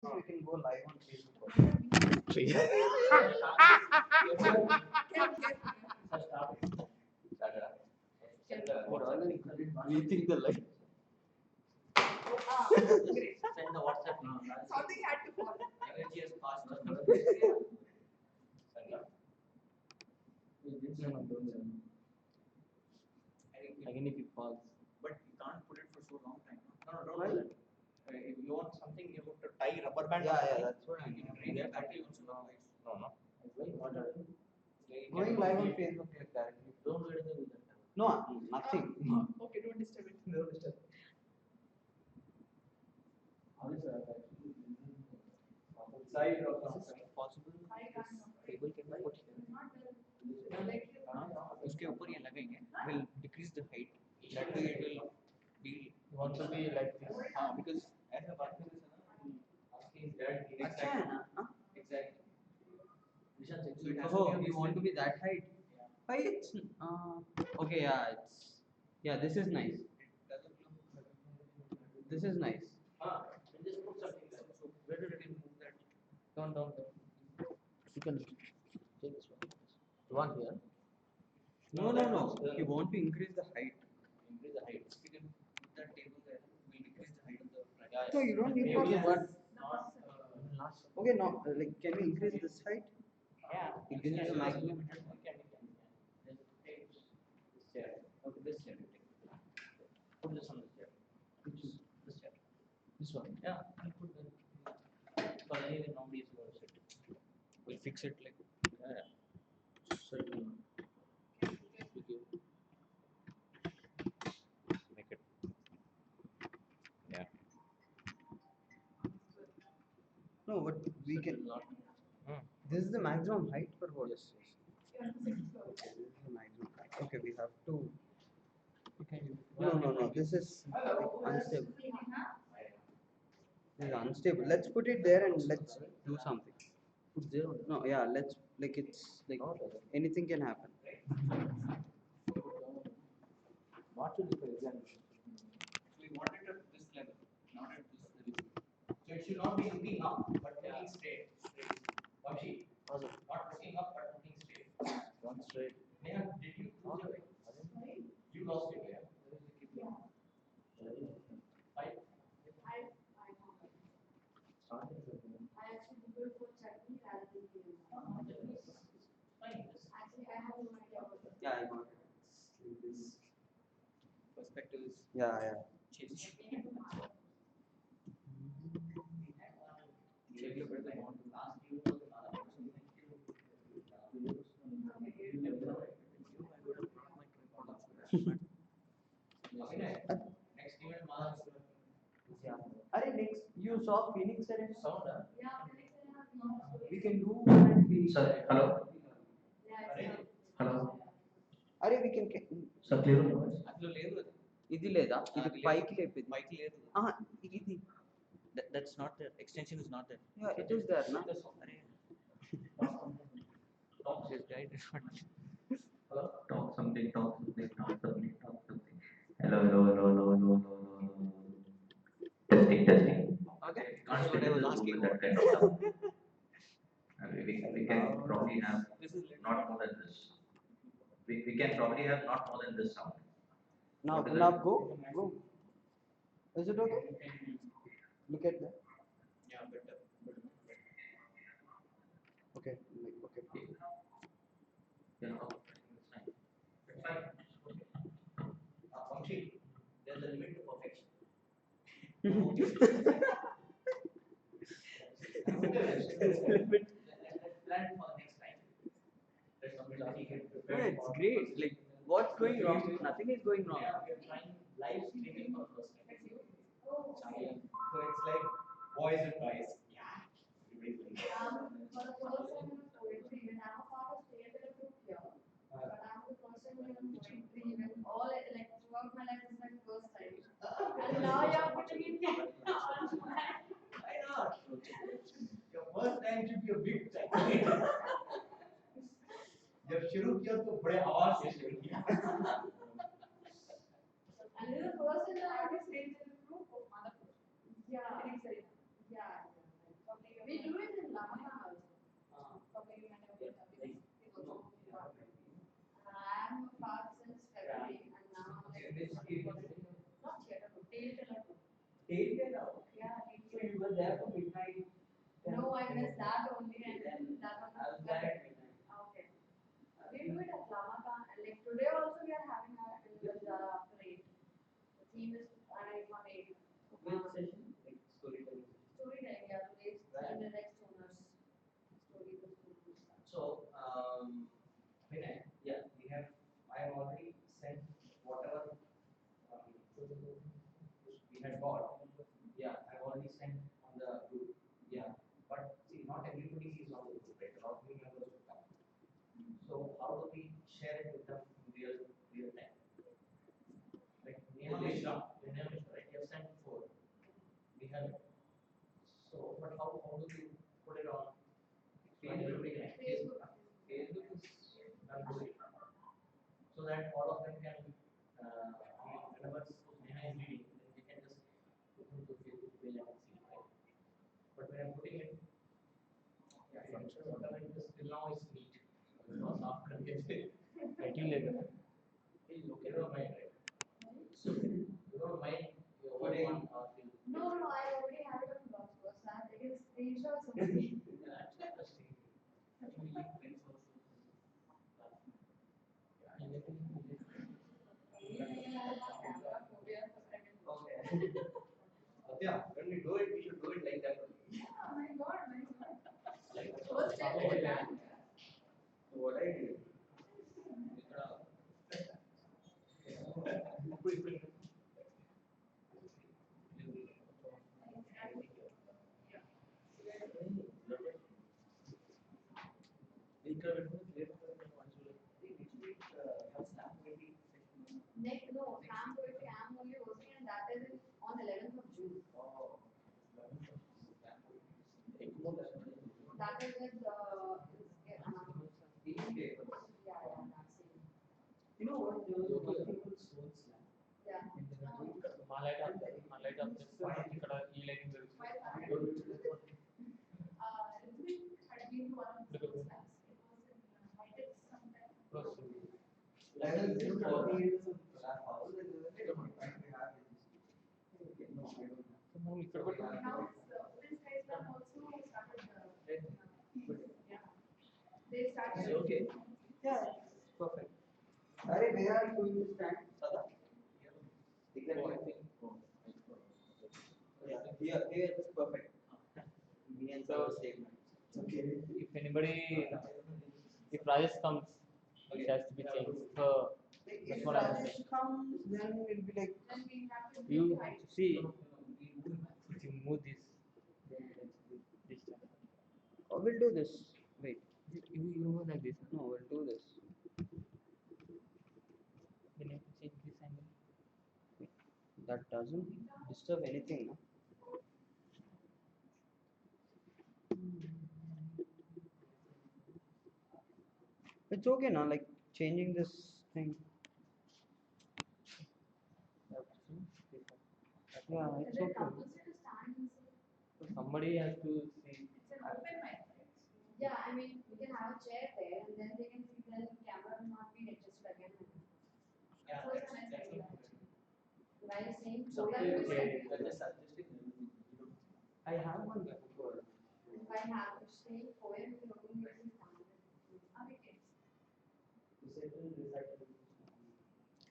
We can go live on Facebook. We're already reaching the light. Send the WhatsApp link. Something had to fall. Energy has passed. Again, if it falls. But you can't put it for so long time. No, don't do that. If you want something, you have to tie rubber band. Yeah, that's what I mean. No. Going live on Facebook like directly. Don't do anything with that. No, nothing. Okay, don't disturb it. Don't disturb it. Side of Possible. table can be put here. उसके ऊपर ये लगाएंगे. Will decrease the height. That way it will be. You want to be like this? Because as a worker is asking his dad. Exactly. So it has Oh, to be you want to be that height? Why it's okay, yeah, this is nice. This is nice. And just put something there. So where did we move that? Down. You can take this one. You want here? No. You want to increase the height. Increase the height. You can put that table there. We'll decrease the height of the front. So you don't need Maybe to. what? Last. Okay, no, like can we increase this height? Yeah. It gives you a maximum. Just take this chair. Okay, this chair. Put this on the chair. Which is this chair? This one. Yeah. I'll put the. Because anyway, nobody is going to sit. We'll fix it like. Yeah. Certain. Make it. Yeah. No, but we can. This is the maximum height for what? Yes. This is the maximum height. Okay, we have to. No. This is unstable. This is unstable. Let's put it there and let's do something. Put zero. No, yeah, let's like it's like anything can happen. Not to for example. So we want it at this level, not at this level. So it should not be looking up, but looking straight. Vamshi, not looking up, but looking straight. Not straight. Neha, did you lose your way? You lost your way. Five. I actually Googled for chutney rather than Fine. actually I have no idea what it is. Yeah, I got it. This perspective is Yeah. changed. Next event, Yeah. Next you saw Phoenix and sound. Yeah, Phoenix and have not We can do one Phoenix. Sir, hello. yeah, Hello. We can. Sir, clear voice. అందులో లేదు అది. ఇది లేదా ఇది పైకి లేపేది Bike లేదు. ఇది That's not there. Extension is not there. yeah it is there na Arey. This guy did not. Hello. Talk something. Hello. Testing. Okay. Can't That's what I was asking that about. kind of stuff. We can probably have This is little. not more than this. We can probably have not more than this sound. now What is now it? go is it okay look at that Yeah, better. okay okay Yeah, it's fine. It's fine. Vamshi, there's a limit to perfection. Limit. Let's plan for the next time. There's something that he can No, prepare. it's great like what's going wrong nothing is going wrong We are trying live streaming for the first time. So it's like boys and boys. Yeah. Everybody's like, for the first time in a poetry event, I'm a part of state and group here. But I'm the first time in a poetry event. All like throughout my life, this is my first time. And now you're putting it on my. why not? Your first time should be a big time. जब शुरू किया तो बड़े आवाज से शुरू किया. And this is the first time that I've been staying in a group of other persons. Yeah. Yeah. 8 till now. Yeah, So you were there for midnight. no, I missed that only, and then that one. I was there at midnight. Okay. We do it at Lama. Like today also we are having our after 8. The theme is on 8. Which session? Like storytelling. Storytelling, yeah. Today's Right. in the next owners. Story was going to start. So, Vinay, yeah, I have already sent whatever we had got. Yeah, I've already sent on the group. Yeah, but see, not everybody is on the group, right? A lot of new members will come. So, how do we share it with them in real time? Like Neha Mishra, right? You have sent 4. We have it. So, but how do you put it on Facebook? Facebook. Facebook is done good. So that all of them can, whenever Neha is reading, then they can just open to Facebook page and see, right? But when I'm putting it, yeah, whatever it is till now is neat. It's not half congested. Writing later. Hey, look at your mind, right? So you don't mind your one No, I already have it on Blogspot. So I'm taking screenshots of it. yeah, that's interesting. Actually, link print source. Okay. Yeah, when we do it, we should do it like that. Oh my God, my God. Like First time okay. we done. So what I did, Next, no, Sam poetry I'm only working, and that is on 11th of June. That is with yeah, that's it. you know what? There was one thing called Soul Slam. Yeah. మా light of ఇక్కడ ఈ lighting Rhythmic had been one of those labs. It was in high-tech sometime. I was there 40 years of house and they were like, we have it. Okay, no, I don't know. Now this guys have also started. Yeah. They started. Okay. Yeah, perfect. Are where are you going to stand, Sada? Exactly. Yeah, here it's perfect. Me and Sada same. Okay. If anybody, if Rajesh comes, it has to be changed. So If Rajesh comes, then it'll be like. Then we have to you bring height. see, if you move this time. Oh, we'll do this. Wait. You move like this. No, we'll do this. Then you have to change this angle. That doesn't disturb anything, no? It's okay now, like changing this thing. Yeah, it's Is it okay. compulsory to stand inside? So somebody has to see. It's an open mic, right? Yeah, I mean, we can have a chair there, and then they can see the camera will not be adjusted again. Yeah, So it's a nice idea. While saying So, so that we okay. said, I have one before. if I have to say poem, we only use sound. Okay.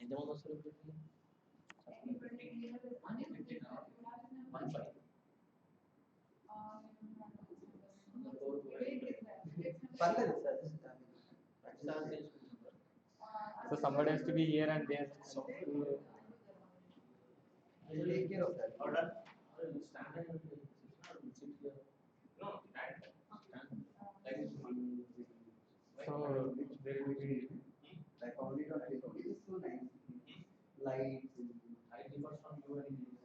ఎంతమంది వస్తారు Anybody here is unemployed? One five. పర్లేదు sir So somebody has to be here and there. I'll take care of that. Order. Stand and sit here. No, stand. Stand. Like this. So Very good. Like only on Facebook. It is so nice. Lights. I differs from you and you.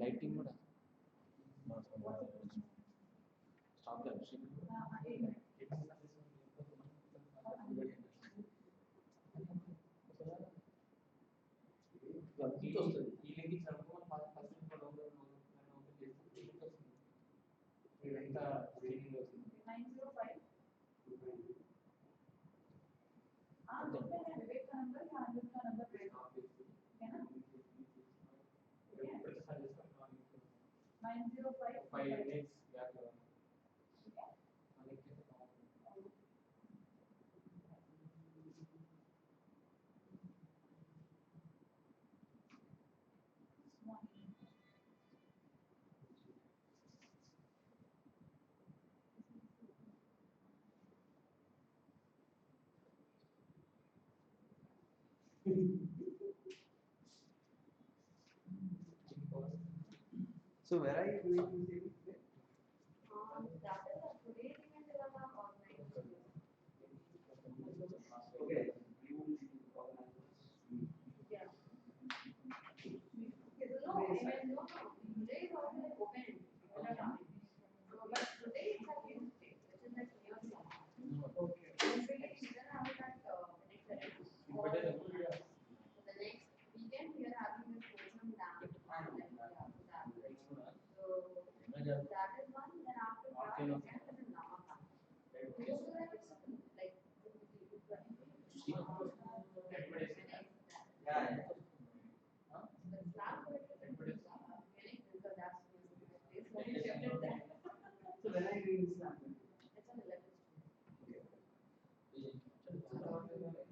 Lighting కూడా Stop them. Heat వస్తుంది ఈ link అనుకో first open చేస్తే heat వస్తుంది ఇదంతా training వస్తుంది 905. विवेक का number या आनंद का नंबर है ना? 905 5 minutes gap So where are you doing this event? that is a today event is organized. Okay, you organize. Yeah. No, event no. Today is also like open. So, but today it's a new day, which is like near the Okay. usually we are having that next event. So the next weekend we are having this Ocean Dam. So that is one. Then after that, again is in Namaha. Most of them is like Yeah. the slab for it is getting because that's the place where we kept it there. So when are you doing this plan? It's on 11th.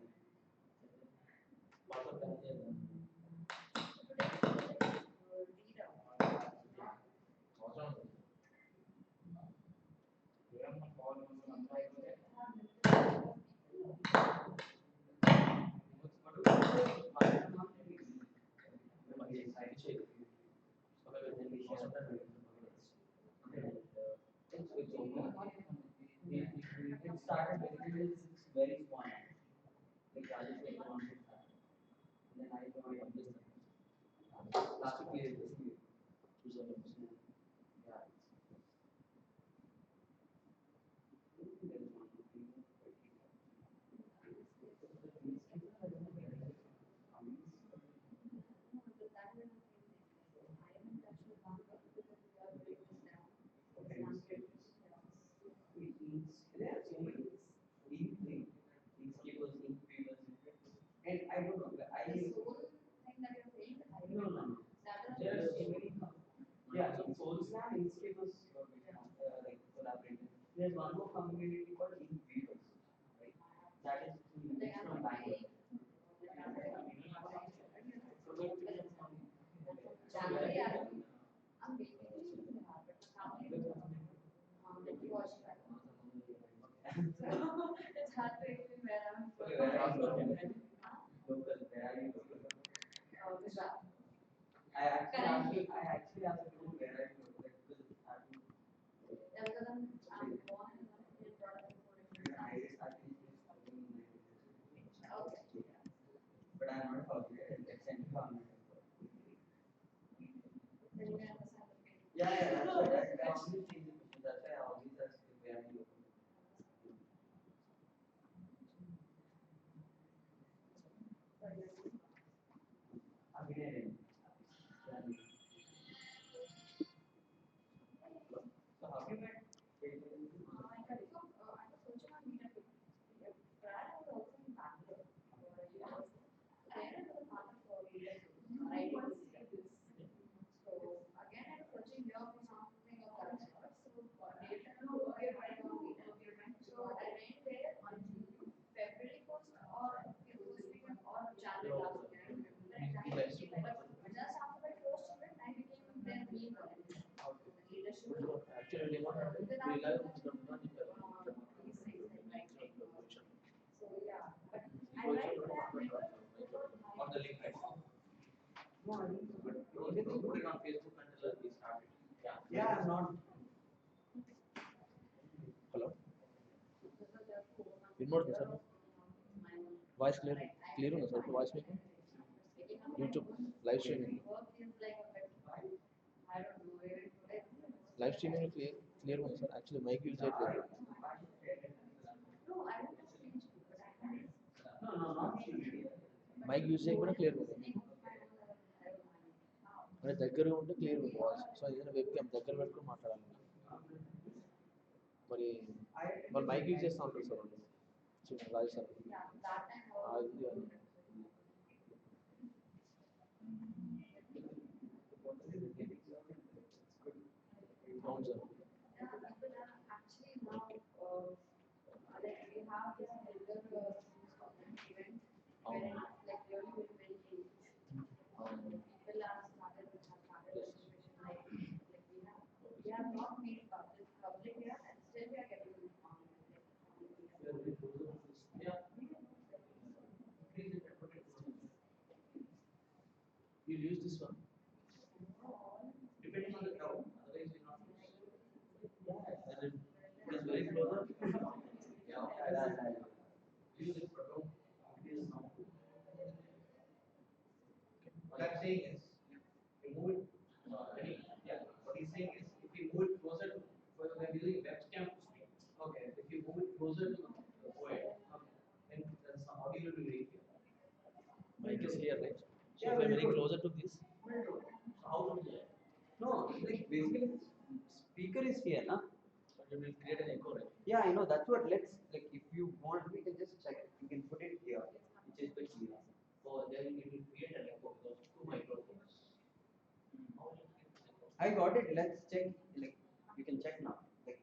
It started basically it's very small. Like I just like one to start. And then I joined this last year. Yeah. There are so many ink things, inkscapers, ink weavers, and I don't know. The soul thing that you're saying, No. that is There are so many. Yeah, so Soul Slam, inkscapers, like collaborating. There's one more community called ink weavers, right? That is like from Bangalore. January, I'm basically in but the family is watching that. So it's hard to explain where I'm from. Okay, where are you local? Local, where are you local? Gujarat. I actually asked you where are you local because Yeah, because I'm born and brought up in four different I states. Okay. but I'm not familiar. It's central government. Then you can understand the pain. Yeah, that's why I always change the question. That's why I always ask where are you local. Again, so how you met? I was searching on meetup. Brad was also in Bangalore. Again, it was a part of writing. So again, I was searching here for something of that sort. So later, okay, right now, so I went there on February 1st or first weekend or January last year. I don't remember the exact date. But just after my first event, I became their main volunteer. The leadership. Actually, what happened? Then We after got that, these things like writing. So yeah, but I write that never On the link, right? No, I didn't. But you only put it on Facebook until we started. Yeah, not. Hello. Remote sir. Voice clear. Clear on sir. Voice making. YouTube live streaming. work is like a bit, I don't know, Live streaming clear on sir. Actually, mic use it. no, I don't have speech, but I have. No, not. Mic use it. Clear on. అంటే దగ్గరగా ఉంటే clear ఉంది voice. So ఏదైనా web cam దగ్గర పెట్టుకొని మాట్లాడాలి. మరి వాళ్ళు మైక్ యూజ్ చేస్తూ ఉంటారు సార్ వాళ్ళు. రాజు సార్ అవును sir. Actually now, like we have this regular event where like really with many things. People are started registration like we have not made public yet and still we are getting You use this one. Depending on the crowd, otherwise we not use. And it is very closer. Use it for crowd. It is not. What I'm saying is, you move it. Yeah. What he's saying is, if you move it closer to, for I'm using webcam to speak. Okay. If you move it closer to the poet, then that's audio will be very clear. Mic is here, right? So Yeah, if I'm very very good. closer to this, So how to do that? No, like basically speaker is here, na? but it will create an echo, right? Yeah, I know. That's what. Let's like if you want, we can just check. You can put it here, which is the key. So then it will create an echo because two microphones. How will it create this echo? I got it. Let's check. Like you can check now. Like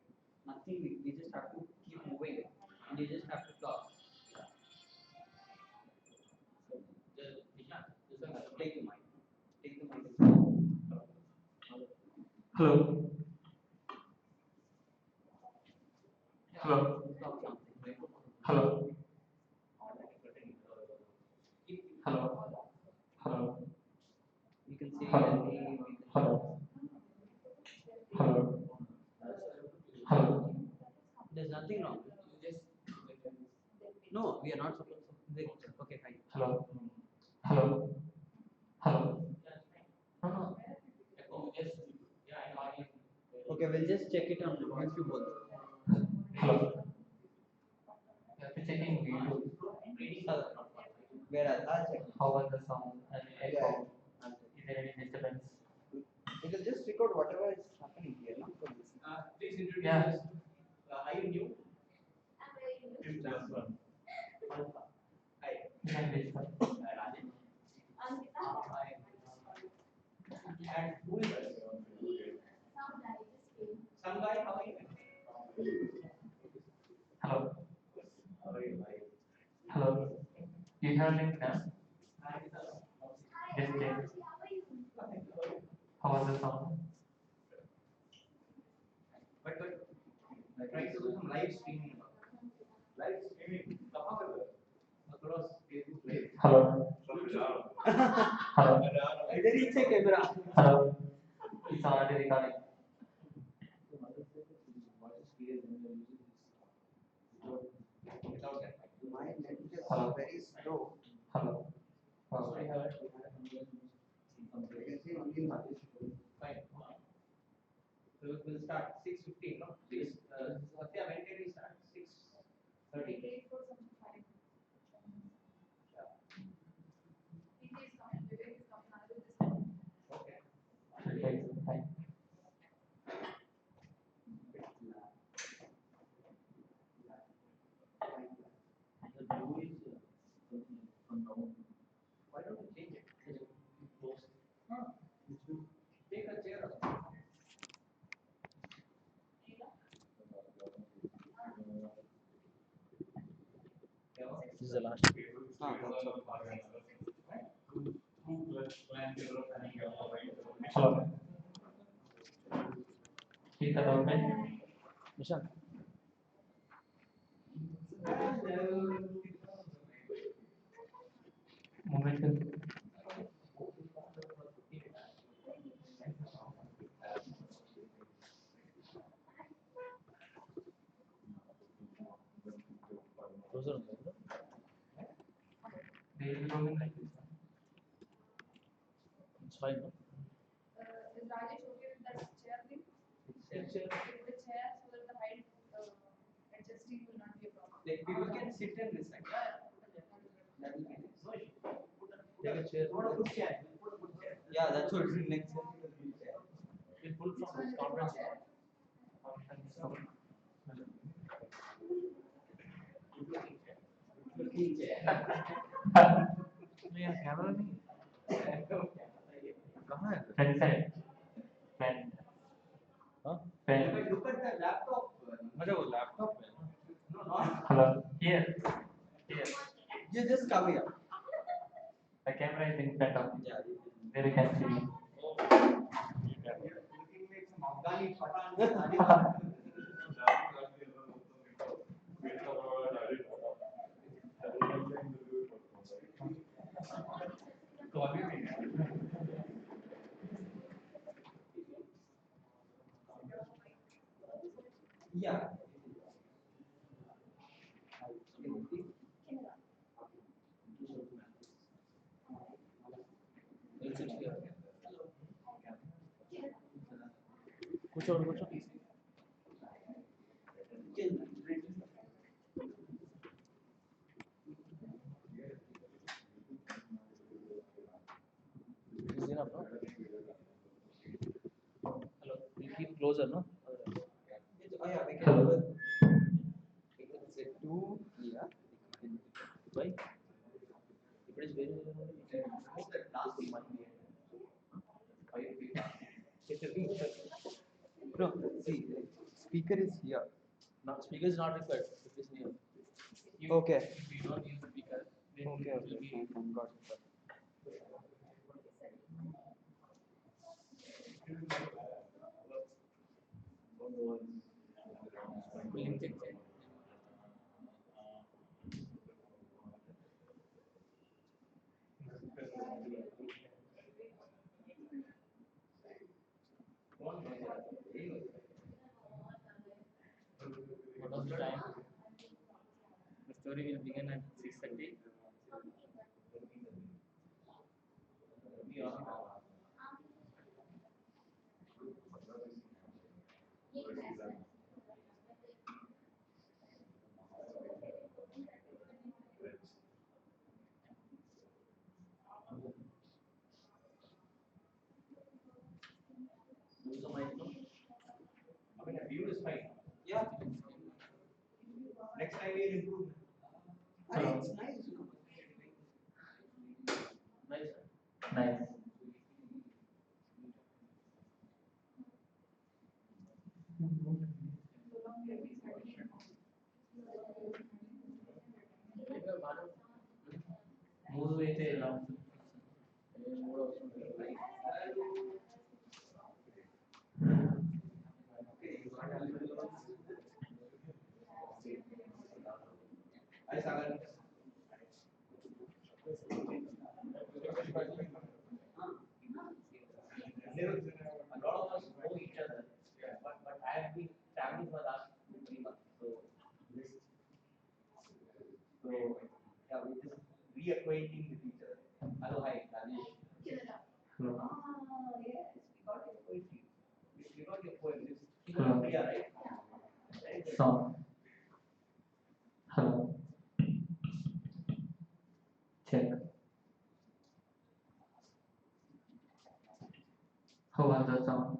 nothing. We just have to keep moving it, and you just have to talk. Take the mic. Take the mic. Hello. Hello. Hello. Hello. Hello. You can say Hello. that name. Hello. Hello. Hello. There's nothing wrong. You just No, we are not supposed to. Okay, fine. Hello. Hello. Hello. No, no. echo. Just yeah, I know. Okay, we'll just check it on YouTube also. Hello. You're checking video. Where I'll check. How was the sound and echo? Is there any disturbance? It will just record whatever is happening here, no? So listen. Please introduce Yeah. us. Are you new? I'm very new. Hi. You can discuss. Rajan. Ankita, Hi. And who is this? some guy just came. Some guy, how are you? Hello. How are you? Hello. You have link now? Hi. Yes, yes. How are you? How was the sound? But trying to do some live streaming. Live streaming. Across Facebook Live. Hello. Hello. There is a camera. Hello. It's already recording. Without that. My net is Hello. very slow. Hello. So we have You can see only Mahesh. fine. So we'll start 6:15. No, please. Satya, when can we start? 6:30. Wait for some time. He is coming. Vivek is coming. I will just come. Okay. It takes some time. The blue is unknown. Why don't you change it? Just close it. Take a chair. This is the last. Hello. Is that okay? Nishan. Momentum. Closer ఉంది కదా? They will go like this. It's fine, no? Is Rajesh okay with that chair thing? Chair. With the chair so that the height adjusting will not be a problem. Like people can sit in this side. That will be nice. No issue. Take a chair. Put a good chair. Put a good chair. Yeah, that's what next. We pull from this conference. Yeah, camera नहीं कहाँ है Friend side. Friend. हाँ Friend. Look at the laptop. अरे वो laptop है ना No, not. Hello. Here. Here. You just come here. The camera is in front of you. Yeah. There you can see me. Looking like some Afghani Pathan. Yeah. कुछ और कुछ is enough no hello you keep closer no Oh yeah, we can Hello. we can say two here. why if it is very No, see, speaker is here. not speaker is not required if it is near Okay. if you don't use speaker then Okay, it will okay, be fine, got it. link check what was the time the story will begin at 6:30 Use the mic, no? I mean, the view is fine. Yeah. Next time we'll improve. Hello. It's nice. Nice. Nice. మూడు అయితే ఎలా ఉంటుంది మూడు వస్తుంది Hi, Sagar. A lot of us know each other, but I have been traveling for the last 3 months. So yeah, we're just reacquainting with each other. Hello, hi, Rajesh. Hello. Yes, we got your poetry. We got your poem. You Hello. got Priya, right? Song. Hello. Check. How was the sound?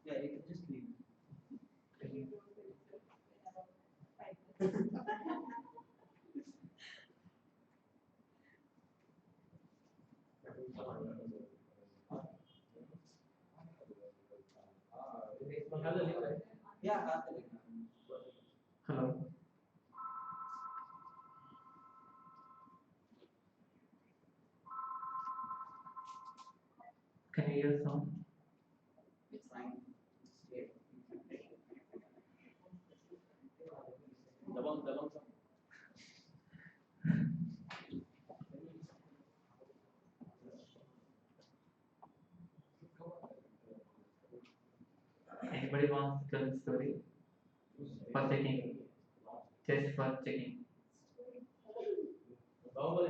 Yeah, you can just leave. Yeah, have the link. Hello. Can you hear sound? Fine. Dabangg Anybody wants to tell the story? For checking. Just for checking. Or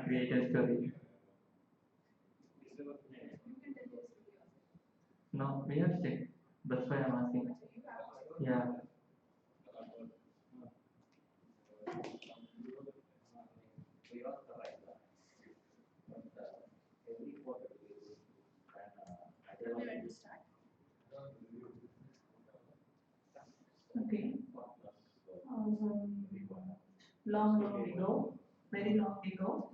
create a story. No, we have checked. That's why I'm asking. Yeah. Tell me when to start. Okay. Long, long ago, very long ago.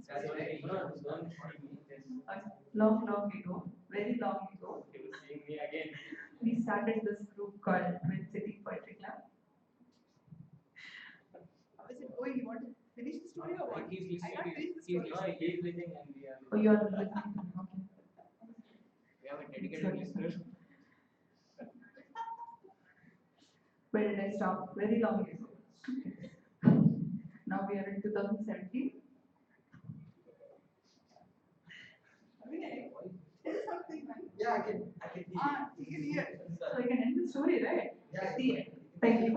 That's what I Long, long ago, very long ago, Seeing me again. we started this group called Twin City Poetry Club. How is it going? You want to finish the story or what? He's listening. I can't finish the He's story. No, he's listening and we are. Oh, you are listening to me, okay. We have a dedicated listener. Where did I stop? Very long ago. Now we are in 2017. Vinay, tell something, man. Yeah, I can hear. You can hear. So I can end the story, right? Yeah. At the end. Thank you.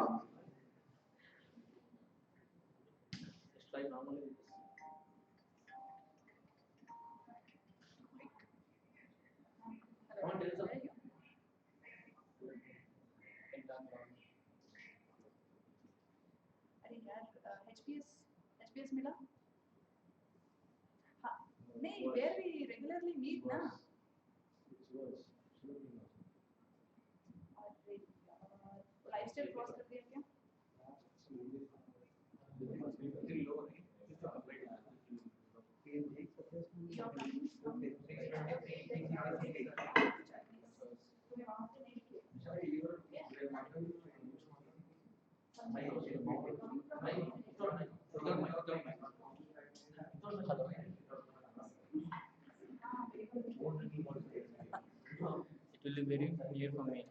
Just try normally. Come on, tell us something. अरे यार HPS मिला? हाँ नहीं where we regularly meet ना? अरे यार lifestyle cross कर दिया क्या? You're coming from तुम्हें वहाँ से नहीं किया? It will be very near for me.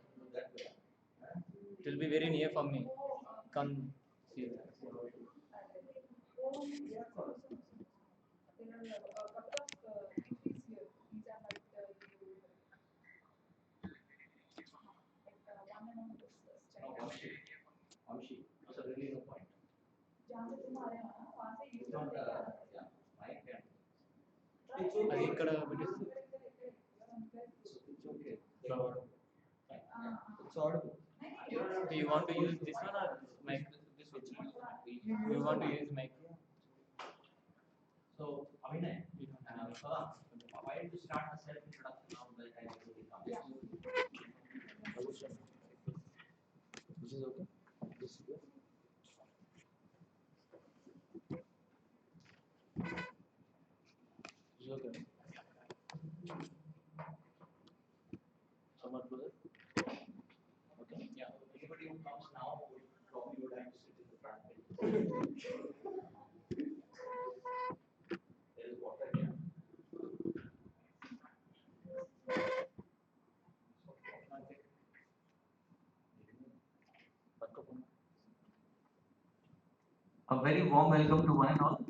It will be very near for me. Come see. There are a couple of entries here. These are like one among this Amshi. So really no point. जहाँ से तुम आ रहे हो ना वहाँ से use It's not करते yeah, my hand. అది ఇక్కడ పెట్టేసి It's okay. It's audible. do you want to use this one or mic? This one. You want to use mic? So, Abhinay, why did you start the self-introduction now that I already come? Yeah. This is okay. This is good. This is okay. Somewhat closer. Okay. Yeah. Anybody who comes now would probably would have to sit in the front bench. There is water here. A very warm welcome to one and all.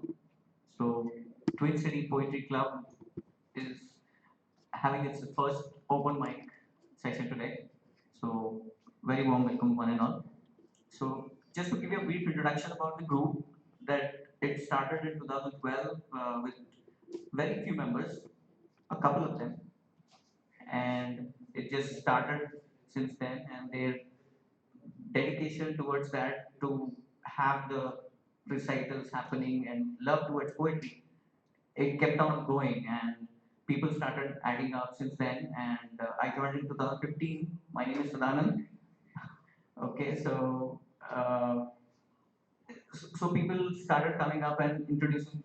So, Twin City Poetry Club is having its first open mic session today. So, very warm welcome one and all. So, just to give you a brief introduction about the group, that it started in 2012 with very few members, a couple of them, and it just started since then, and their dedication towards that to have the recitals happening and love towards poetry, it kept on going, and people started adding up since then. And I joined in 2015. My name is Sadanand. Okay, uh, so people started coming up and introducing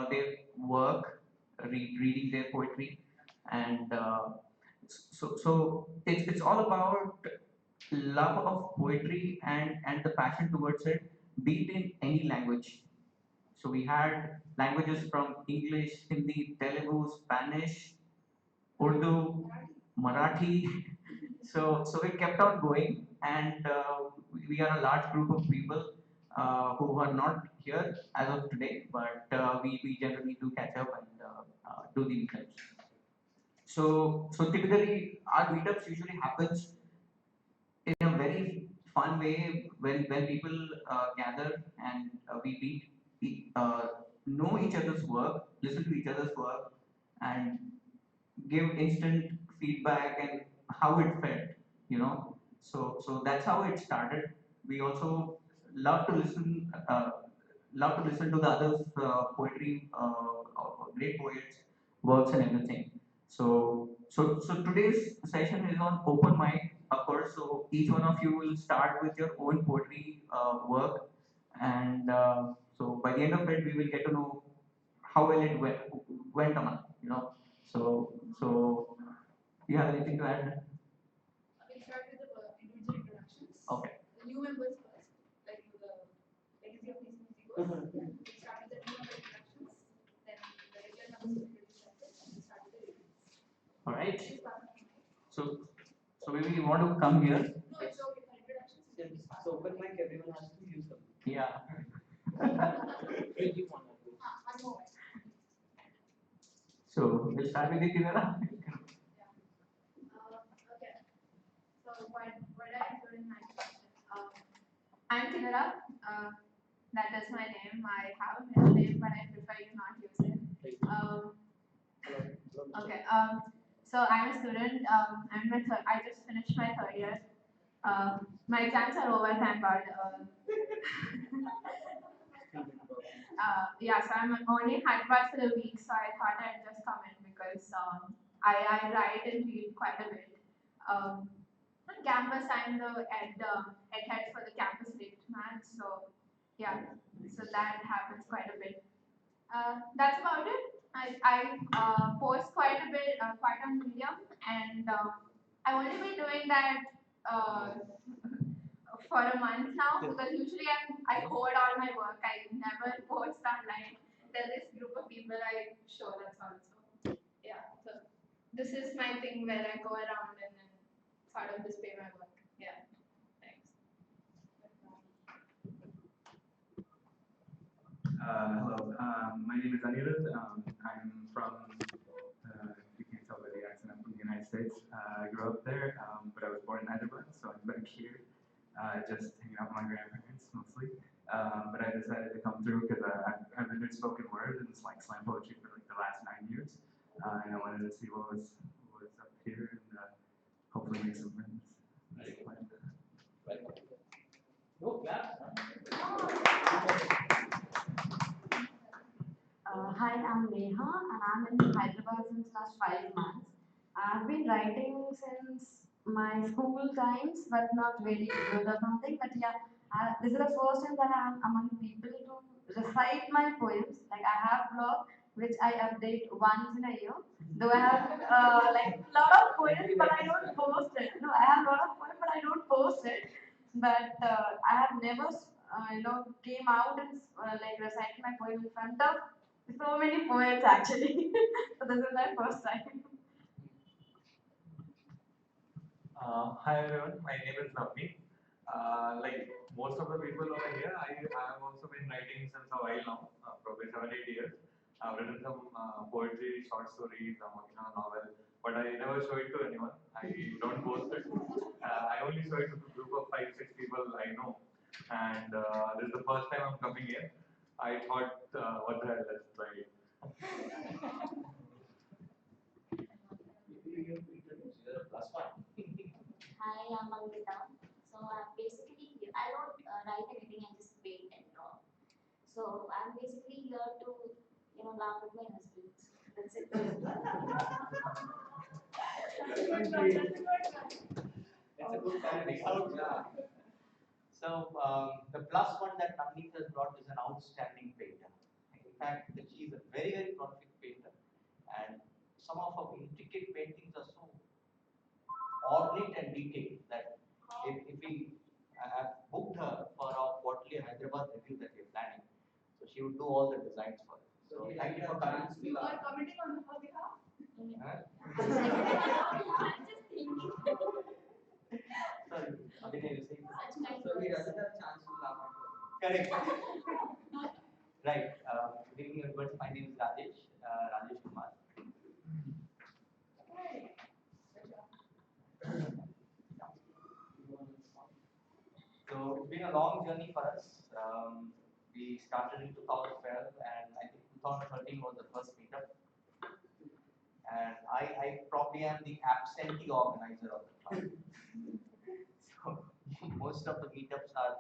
their work, reading their poetry, and it's all about love of poetry and the passion towards it, be it in any language. So we had languages from English, Hindi, Telugu, Spanish, Urdu, Marathi. So it kept on going, and we are a large group of people who are not here as of today, but we generally do catch up and do the meetups. So typically our meetups usually happens in a very fun way when people gather and we meet, know each other's work, listen to each other's work, and give instant feedback and how it felt, you know. So that's how it started. We also love to listen, love to listen to the others' poetry, great poets, works and everything. So today's session is on open mic, of course. So each one of you will start with your own poetry work, and so by the end of it, we will get to know how well it went on, you know. So you have anything to add? We'll start with the individual introductions. Okay. The new members first, like the legacy of these musicals. We'll start with the new member introductions, then the regular members will be separate, and we'll start with the reviews. All right. This is part of my mic. So maybe you want to come here? No, it's okay for introductions. Since it's open mic, everyone has to use them. Yeah. You want to do. One more. So we'll start with you, Kivera. Okay. So what I do in my introduction. I'm Kivera. That is my name. I have a middle name, but I prefer you not use it. Okay. So I'm a student. I just finished my third year. My exams are over, thank God. Yeah, so I'm only in Hyderabad for the week, so I thought I'd just come in because I write and read quite a bit. On campus, I'm the head for the campus lit man, so yeah, so that happens quite a bit. That's about it. I post quite a bit, quite on Medium, and I've only been doing that for a month now because usually I code all my work. I never post online. There's this group of people I show, that's also. Yeah, so this is my thing where I go around and then sort of display my work. Yeah, thanks. Hello, my name is Anirudh. I'm from, you can't tell by the accent, I'm from the United States. I grew up there, but I was born in Hyderabad, so I'm back here, just hanging out with my grandparents mostly. But I decided to come through because I've been doing spoken word and like slam poetry for like the last 9 years, and I wanted to see what was up here and hopefully make some friends. That's the plan. No, clap. Hi, I'm Neha and I'm in Hyderabad since last 5 months. I've been writing since my school times, but not very good or something. But yeah, this is the first time that I'm among people to recite my poems. Like I have blog which I update once in a year. Though I have like a lot of poems, but I don't post it. No, I have a lot of poems, but I don't post it. But I have never, came out and like recited my poem in front of so many poets actually. So this is my first time. Hi everyone, my name is Navneet. Like most of the people over here, I have also been writing since a while now, probably 7-8 years. I've written some poetry, short stories, I'm working on a novel, but I never show it to anyone. I don't post it. I only show it to a group of 5-6 people I know. And this is the first time I'm coming here. I thought, what the hell, let's try it. Hi, I'm Amrita. So I'm basically here. I don't write anything. I just paint and draw. So I'm basically here to, laugh at my husband. That's it. It's a good combination. Yeah. So the plus one that Navneet has brought is an outstanding painter. In fact, she is a very, very prolific painter, and some of her intricate paintings are so ornate and detailed that if we have booked her for our quarterly Hyderabad review that we're planning, so she would do all the designs for it. So thank you for coming. You are commenting on her behalf? I'm just thinking. Sorry, Abhinay, you saying? Such kind So he words. doesn't have chance to laugh at her. Correct. Right. Good evening, everybody. My name is Rajesh. Rajesh Kumar. So it's been a long journey for us. We started in 2012, and I think 2013 was the first meetup. and I probably am the absentee organizer of the club. So most of the meetups are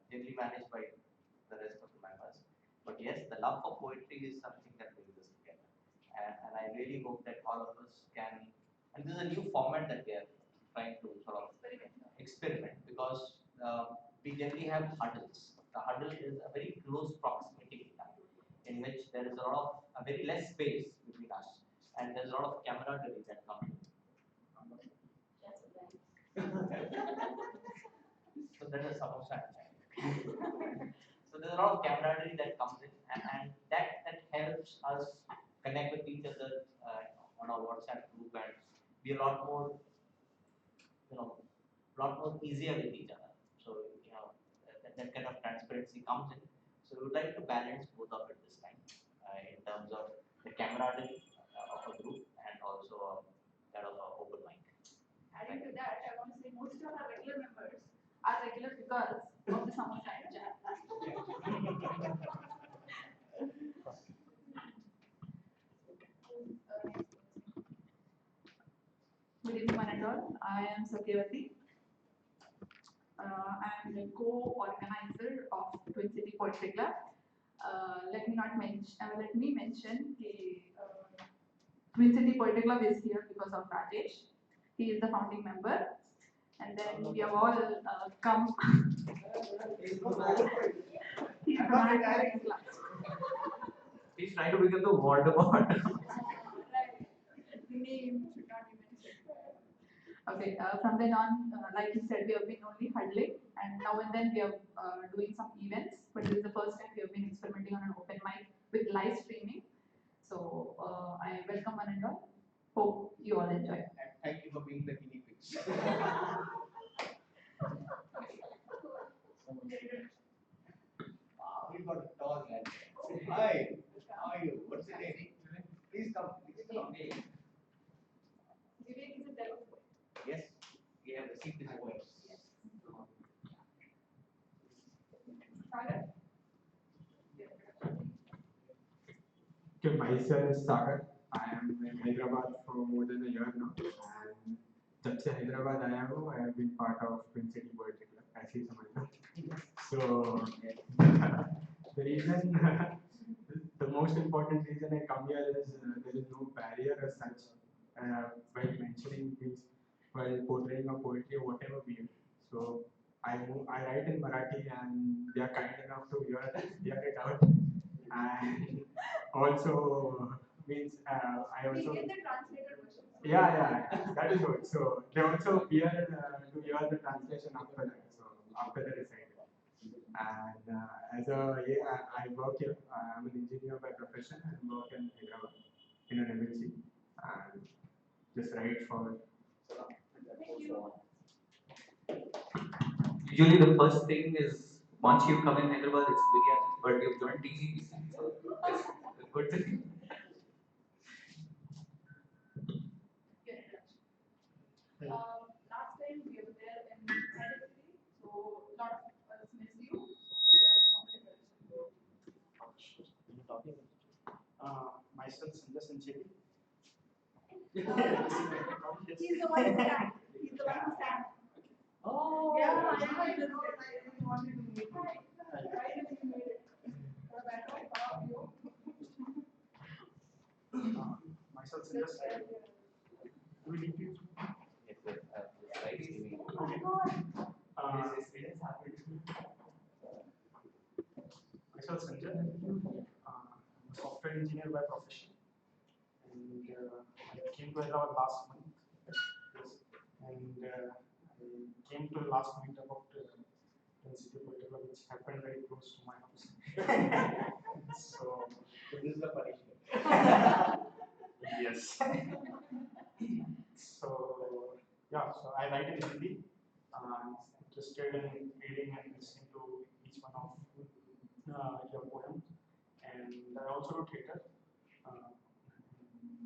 generally managed by the rest of the members. But yes, the love for poetry is something that brings us together. And I really hope that all of us can, and this is a new format that we are trying to sort of experiment, because we generally have huddles. The huddle is a very close proximity in which there is a very less space between us, and there's a lot of camaraderie that comes in. So that is samosa. So there's a lot of camaraderie that comes in, and that helps us connect with each other on our WhatsApp group and be a lot more, lot more easier with each other. So that kind of transparency comes in. So we would like to balance both of it this time in terms of the camaraderie of a group and also that of an open mic. Adding to that, I want to say most of our regular members are regular because of the samosa and jam. Good evening, one and all. I am Satyavati. I am the co-organizer of Twin City Poetry Club. Let me mention the Twin City Poetry Club is here because of Rajesh. He is the founding member, and then we have all come. He's from our class. He's trying to become the Voldemort. Right. The name should not be mentioned. Okay, from then on, like he said, we have been only huddling, and now and then we are doing some events, but this is the first time we have been experimenting on an open mic with live streaming. So I welcome one and all. Hope you all enjoy. And thank you for being the guinea pigs. Wow, we got a tall man. Hi, how are you? What's your name? Please come. Please come. Vivek is a Telugu poet. Yes, we have received his voice. Sagar? Okay, myself Sagar. I am in Hyderabad for more than a year now, and जब से हैदराबाद आया हूँ, I have been part of Twin City Poetry Club. ऐसे ही समझ लो. So the reason, the most important reason I come here is there is no barrier as such while mentioning things, while portraying a poetry or whatever we do. So I write in Marathi, and they are kind enough to hear it out, and also means I also. We get the translated version. Yeah, that is good. So they also hear to hear the translation after that. So after the recital, and I work here. I'm an engineer by profession and work in Hyderabad in an MNC, and just write for. Usually the first thing is once you come in Hyderabad, it's biryani, but you've joined TCPC, so it's a good thing. Last time we were there in Hyderabad, so a lot of us miss you. So we are sorry. Myself, Sanjay Sancheti. He's the one who stand. He's the one who stand. Oh, yeah, I really wanted to meet him. Why did you meet it? For that one, how are you? myself, Sanjay Sancheti. Do we need to? Oh my God. Myself, Sanjay. I'm a software engineer by profession, and I came to Hyderabad last month. Yes. And I came to the last meetup of the Twin City Poetry Club, which happened very close to my house. So this is the punishment. yes. So yeah, so I write in Hindi. Interested in reading and listening to each one of your poems, and I also do theatre.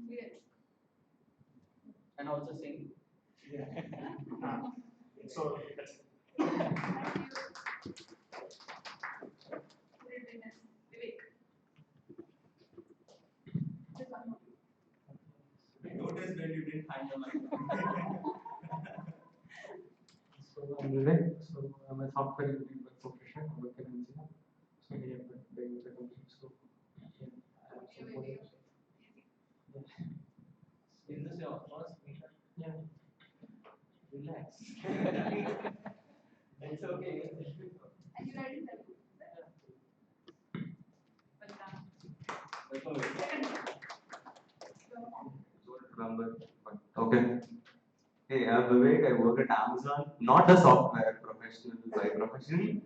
Yes. And also sing. Yeah. So that's it. Thank you. Great witness. Vivek. Just one more. So I'm Vivek. So I'm a software engineer by profession. I work in engineer. So I am doing the company. So yeah, I am supporting. Is this your first meetup? Yeah. Relax. It's okay. And you ready them? Welcome. Remember. Okay. Hey, I'm Vivek. I work at Amazon. Not a software professional by profession.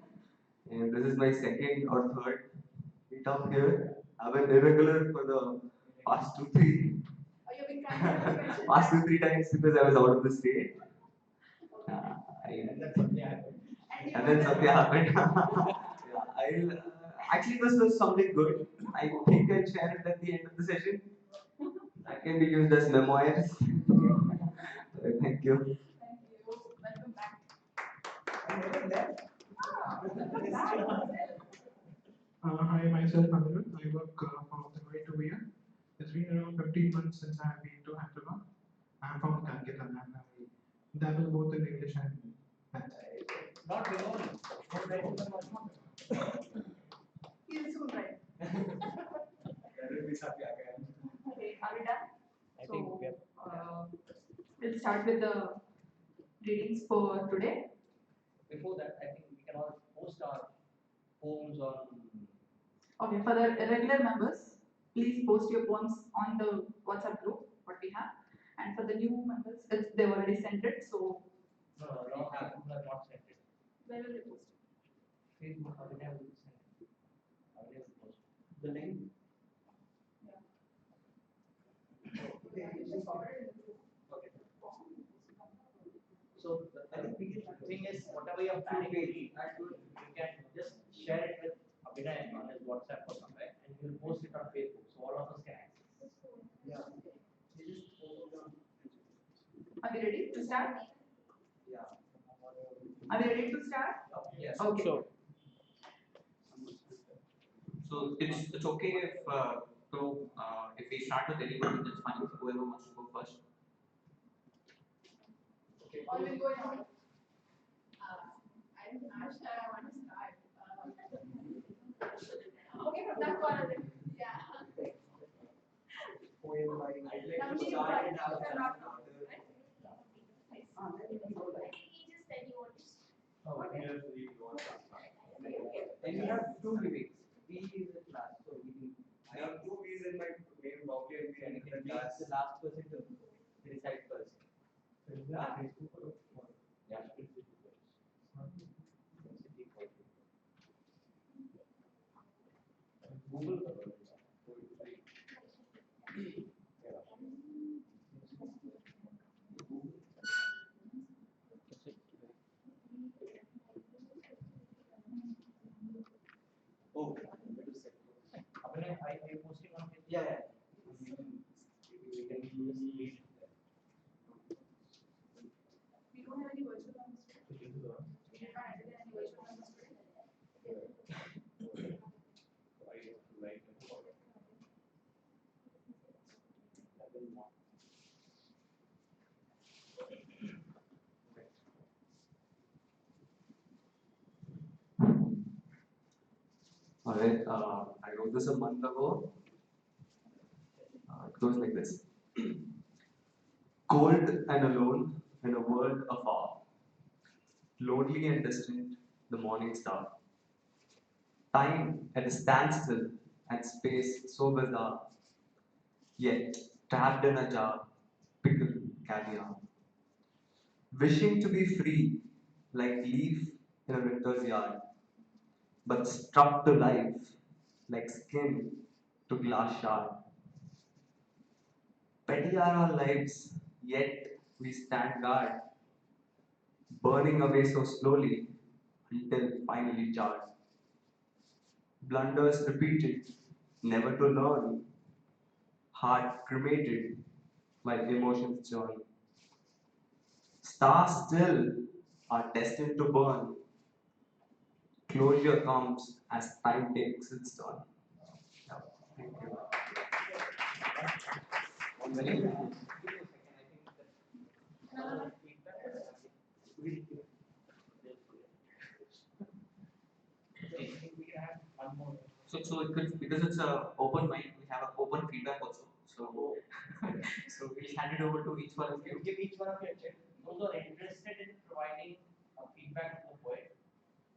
And this is my second or third meetup here. I've been irregular for the past Oh, you've been kind of mentioned past that. 2-3 times because I was out of the state. And then Satya happened. Yeah, I'll actually this was something good. I think I'll share it at the end of the session. That can be used as memoirs. Thank you. Thank you. Welcome back. Welcome back. Hi, myself Anirudh. I work for the way to here. It's been around 15 months since I have been to Hyderabad. I'm from Calcutta and I dabble both in English and Math. Not alone. Don't write in the one. He'll soon write. That will be Satya again. Okay, are we done? I think we are. We'll start with the readings for today. Before that, I think we can all post our poems on. Okay, for the regular members, please post your poems on the WhatsApp group, what we have. And for the new members, they've already sent it, so. No, have not sent it. Where will they post it? Facebook, Abhinay will send it. Abhinay will post the link. Okay. So the biggest thing is whatever you're planning to read, you can just share it with Abhinay on his WhatsApp or somewhere, and he will post it on Facebook, so all of us can access. Yeah. You just post it on. Are we ready to start? Yeah. Are we ready to start? Yes. Okay. Sure. So it's okay if if we start with anybody, that's fine. Whoever wants to go first. Okay. All will go in order. I'm not sure I want to start. Okay, from that corner then. Yeah. Poem by I'd like to Navneet, start right? and have You're some not- other. Oh, And we have two debates. B is the class, so we can. I have two B's in my main vocabulary and we can class. The last person to recite first. Yeah. Google. Oh, Abhinay, are you posting on it? Yeah. We can just read it there. We don't have any virtual members today. We can't add any virtual members today. Alright, I wrote this a month ago. It goes like this. Cold and alone in a world afar, lonely and distant, the morning star. Time at a standstill and space so bizarre, yet trapped in a jar, pickled caviar. Wishing to be free like leaf in a winter's yard, but struck to life like skin to glass shard. Petty are our lives, yet we stand guard, burning away so slowly until finally charred. Blunders repeated, never to learn, heart cremated while emotions join. Stars still are destined to burn. Closure comes as time takes its turn. Thank you. Very good. Give me a second. I think that So it could, because it's a open mic, we have an open feedback also. So so we'll hand it over to each one of you. Give each one of you a check. Those who are interested in providing feedback to the poet,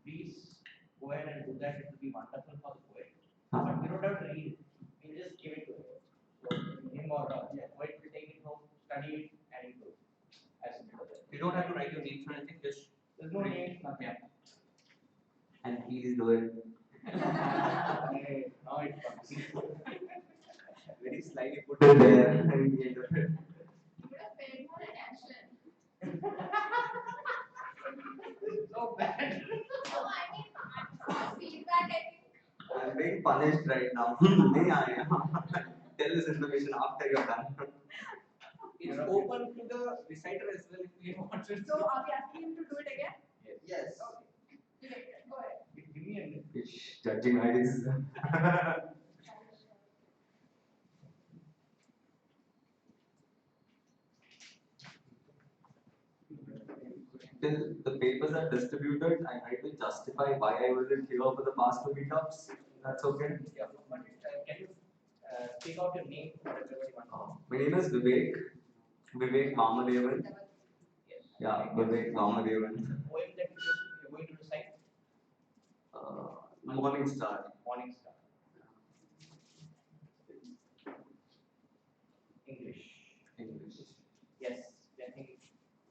please go ahead and do that. It will be wonderful for the poet. But we don't have to read it. We'll just give it to him. So him or the poet will take it home, study it, and improve. As simple as that. You don't have to write your names or anything, just There's no names, nothing. yeah. And please do it. Now it comes. Very slightly put it there and the end of it. You would have paid more attention. So bad. No, I mean, feedback, I think. I'm being punished right now. नहीं आया. Tell this information after you're done. It's open to the reciter as well if we want to. So, are we asking him to do it again? Yes. Okay, go ahead. Give me a minute. Ish, judging eyes. Till the papers are distributed, I try to justify why I wasn't here for the past two meetups. That's okay. Yeah, but can you speak out your name for everybody? My name is Vivek. Vivek Vamadevan. Yes. Yeah, Vivek Vamadevan. Poem that you're going to recite? Morning Star. Morning Star. English. English. Yes, I think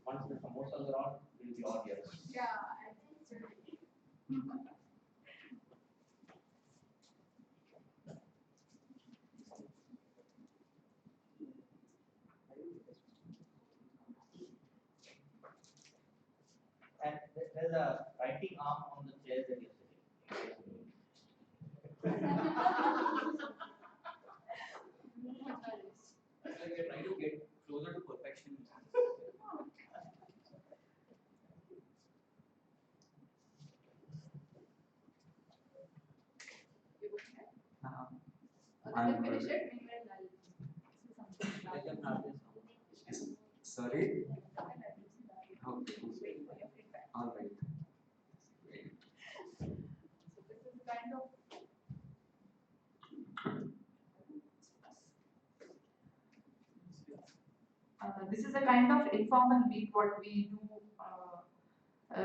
once the samosas are on, we'll be all yours. Yeah, I think so. And there's a writing arm on the chair that you're sitting. It's like you're trying to get closer to perfection. Let them finish it. Meanwhile, I'll say something. Sorry? Okay. All right. So this is kind of this is a kind of informal week what we do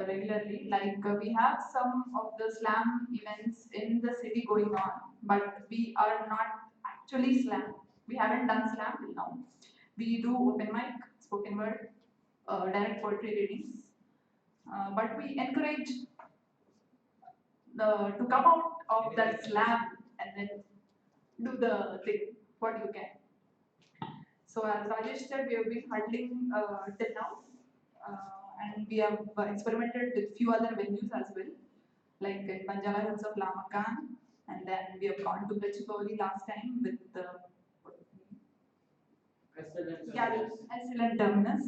regularly. Like we have some of the slam events in the city going on, but we are not actually slam. We haven't done slam till now. We do open mic, spoken word, direct poetry readings, but we encourage to come out of that slam and then do the thing what you can. So as Rajesh said, we have been hurdling till now, and we have experimented with few other venues as well, like in Banjara Hills of Lamakan, and then we have gone to Pechupavali last time with the excellent terminus.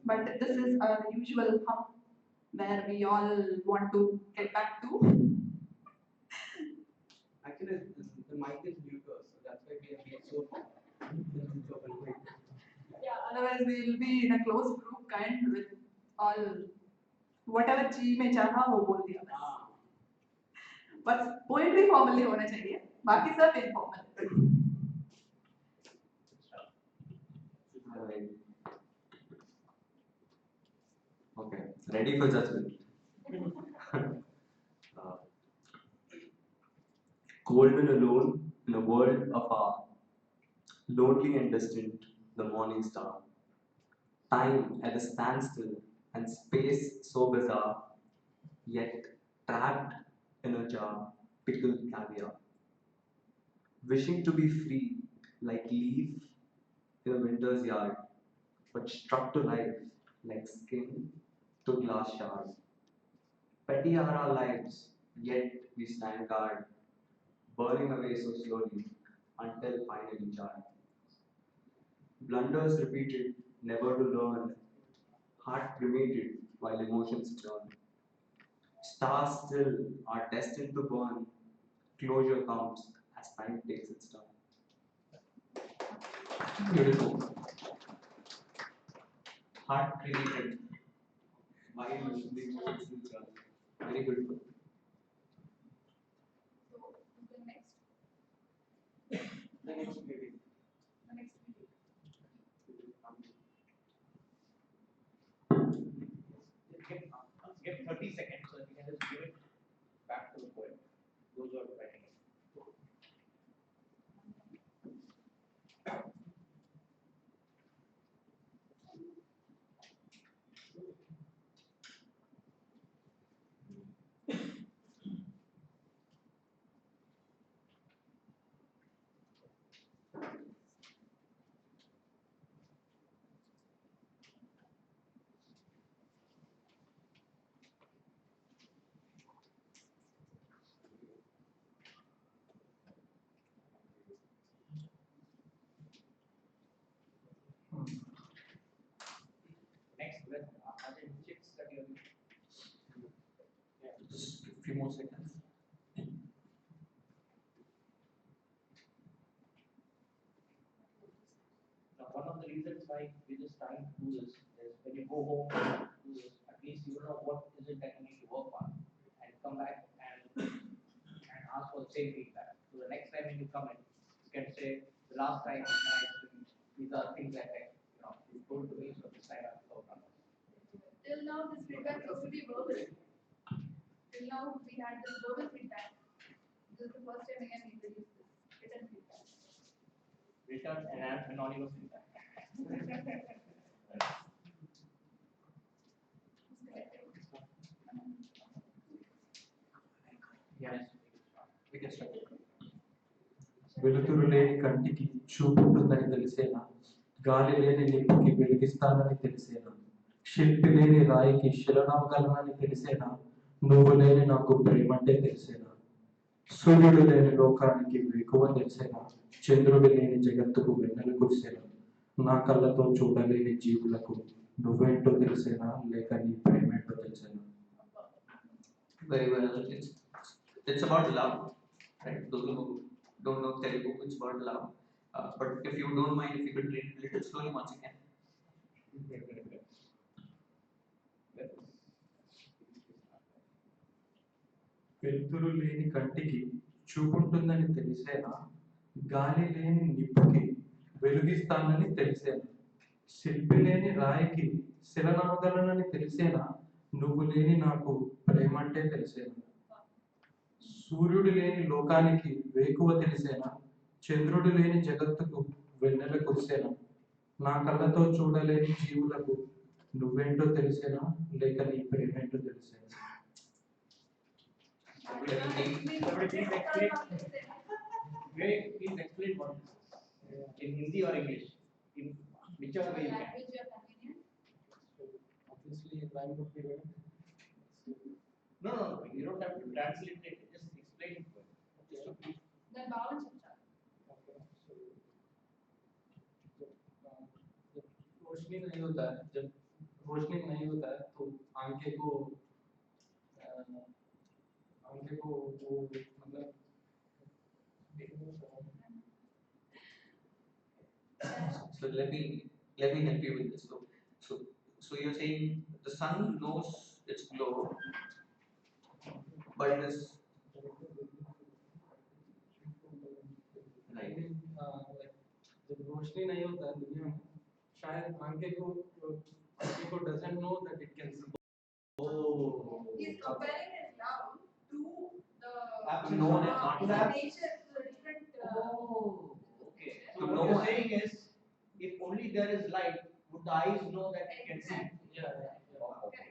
But this is our usual hub where we all want to get back to. Actually, the mic is new to us, so that's why we have been so far. Yeah, otherwise we will be in a close group kind with all whatever जी में चाहा वो बोल दिया बस. बस poetry formally होना चाहिए, बाकी सब informal. Okay, ready for judgment. Cold and alone in a world afar, lonely and distant, the morning star. Time at a standstill and space so bizarre, yet trapped in a jar, pickled caviar. Wishing to be free, like leaf in a winter's yard, but struck to life like skin to glass shards. Petty are our lives, yet we stand guard, burning away so slowly until finally charred. Blunders repeated, never to learn, heart cremated while emotions churn. Stars still are destined to burn, closure comes as time takes its turn. Beautiful. Heart created while the emotions in church. Very good. So the next The next meeting. the next video. Give 30 seconds so that we can just give it back to the poet. Those who are writing it. Next, are there checks that you have? Just a few more seconds. Now, one of the reasons why we're just trying to do this is when you go home and do this, at least you know what is it that you need to work on and come back and ask for the same feedback. So the next time when you come in, you can say, the last time these are things that you told to me, so this time I will work on it. Till now, this feedback used to be verbal. Till now, we had this verbal feedback. This is the first time again we introduced this written feedback. Written and anonymous feedback. Yes, we can start. వెలుతురు లేని కంటికి చూపుంటుందని తెలిసేనా, గాలి లేని నిప్పుకి వెలిగిస్తానని తెలిసేనా, శిల్పి లేని రాయికి శిలనవగలనని తెలిసేనా, నువ్వు లేని నాకు ప్రేమంటే తెలిసేనా, సూర్యుడు లేని లోకానికి వేకువ తెలిసేనా, చంద్రుడు లేని జగత్తుకు వెన్నెల కురిసేనా, నా కళ్ళతో చూడలేని జీవులకు నువ్వేంటో తెలిసేనా, లేక నీ ప్రేమేంటో తెలిసేనా. Very well. It's about love, right? Those who don't know Telugu, it's about love. But if you don't mind, if you could read it a little slowly once again. వెలుతురు లేని కంటికి చూపుంటుందని తెలిసేనా, గాలి లేని నిప్పుకి వెలుగిస్తానని తెలిసేనా, శిల్పి లేని రాయికి శిలనవగలనని తెలిసేనా, నువ్వు లేని నాకు ప్రేమంటే తెలిసేనా, సూర్యుడు లేని లోకానికి వేకువ తెలిసేనా, చంద్రుడు లేని జగత్తుకు వెన్నెల కురిసేనా, నా కళ్ళతో చూడలేని జీవులకు నువ్వేంటో తెలిసేనా, లేక నీ ప్రేమేంటో తెలిసేనా. Please explain what this is. In Hindi or English? In whichever way you can. Obviously, rhyme would be better. No. You don't have to translate it. Just explain it. Just to please. Then Bhavan Chitra. Okay, so जब रोशनी नहीं होता है, जब रोशनी नहीं होता है तो आंखें को वो मतलब So let me help you with this. So you're saying the sun knows its glow, but this right. जब रोशनी नहीं होता है दुनिया में, शायद आंखें को doesn't know that it can see. Oh. He's comparing his love to the known and not to the known. nature, to the different. Oh, okay. So To what know you're saying is, if only there is light, would the eyes know that it can see? Yeah. Okay.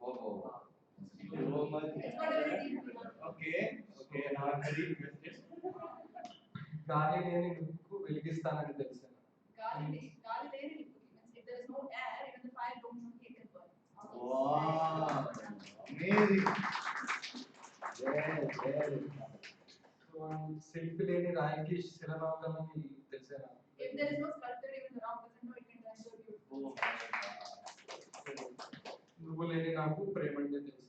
Oh. It's not a very deep one. Okay. Now I'm very interested. గాలి లేని నిప్పుకు వెలిగిస్తానని తెలిసాను. గాలి లేని నిప్పుకి means if there is no air, even the fire don't know it can burn. Wow. Amazing. Very. శిల్పి లేని రాయికి శిలనవగలని తెలిసాను. If there is no sculptor, even the rock doesn't know it can turn into a beautiful. Oh my God. నువ్వు లేని నాకు ప్రేమంటే తెలిసాను.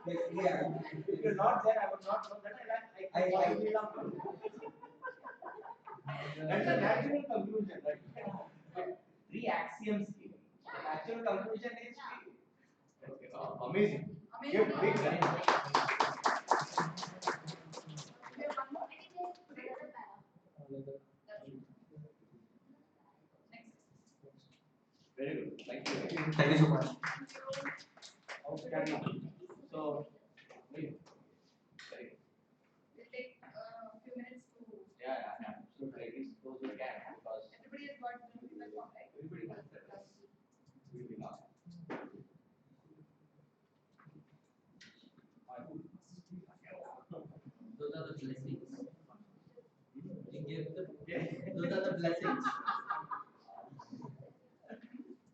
If you're not there, I would not know that. I love you. a natural conclusion, right? But 3 axioms given. The natural conclusion is okay. Oh, amazing. Give big very much. Very good. Thank you. Thank you so much. Outstanding. So, very good. We'll take a few minutes to. Yeah, absolutely. At least those who can, because Everybody has got the feedback form, right? everybody has that. We will not. Those are the blessings. You give the, those are the blessings.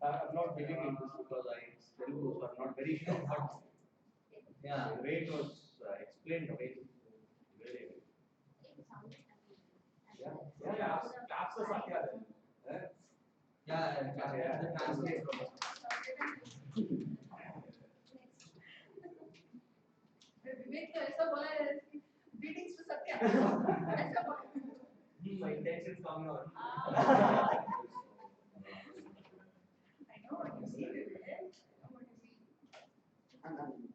I'm not getting into this because Telugu, so I'm not very sure. But Yeah. the way it was explained, amazing. Really, really. Yeah. Class was Satya then. Yeah, the translate. विवेक तो ऐसा बोला है कि greetings to Satya. ऐसा बोला. My intentions coming out. I know what you see, Vivek. I know what you see.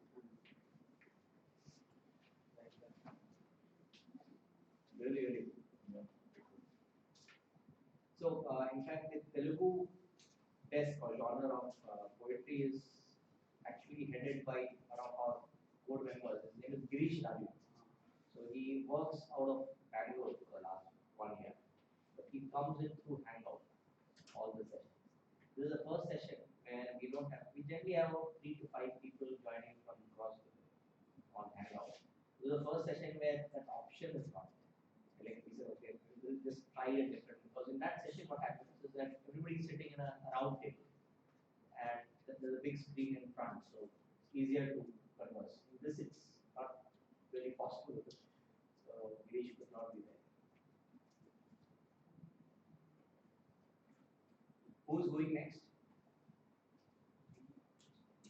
Really, really. So, in fact, the Telugu desk or genre of poetry is actually headed by one of our board members. His name is Girish Raju. So, he works out of Bangalore for the last 1 year. But he comes in through Hangout, all the sessions. This is the first session where we generally have about 3 to 5 people joining from across the on Hangout. This is the first session where that option is not there. Like we said, okay, we'll just try it different, because in that session what happens is that everybody's sitting in a round table and there's a big screen in front, so it's easier to converse. In this it's not really possible, so Girish could not be there. Who's going next?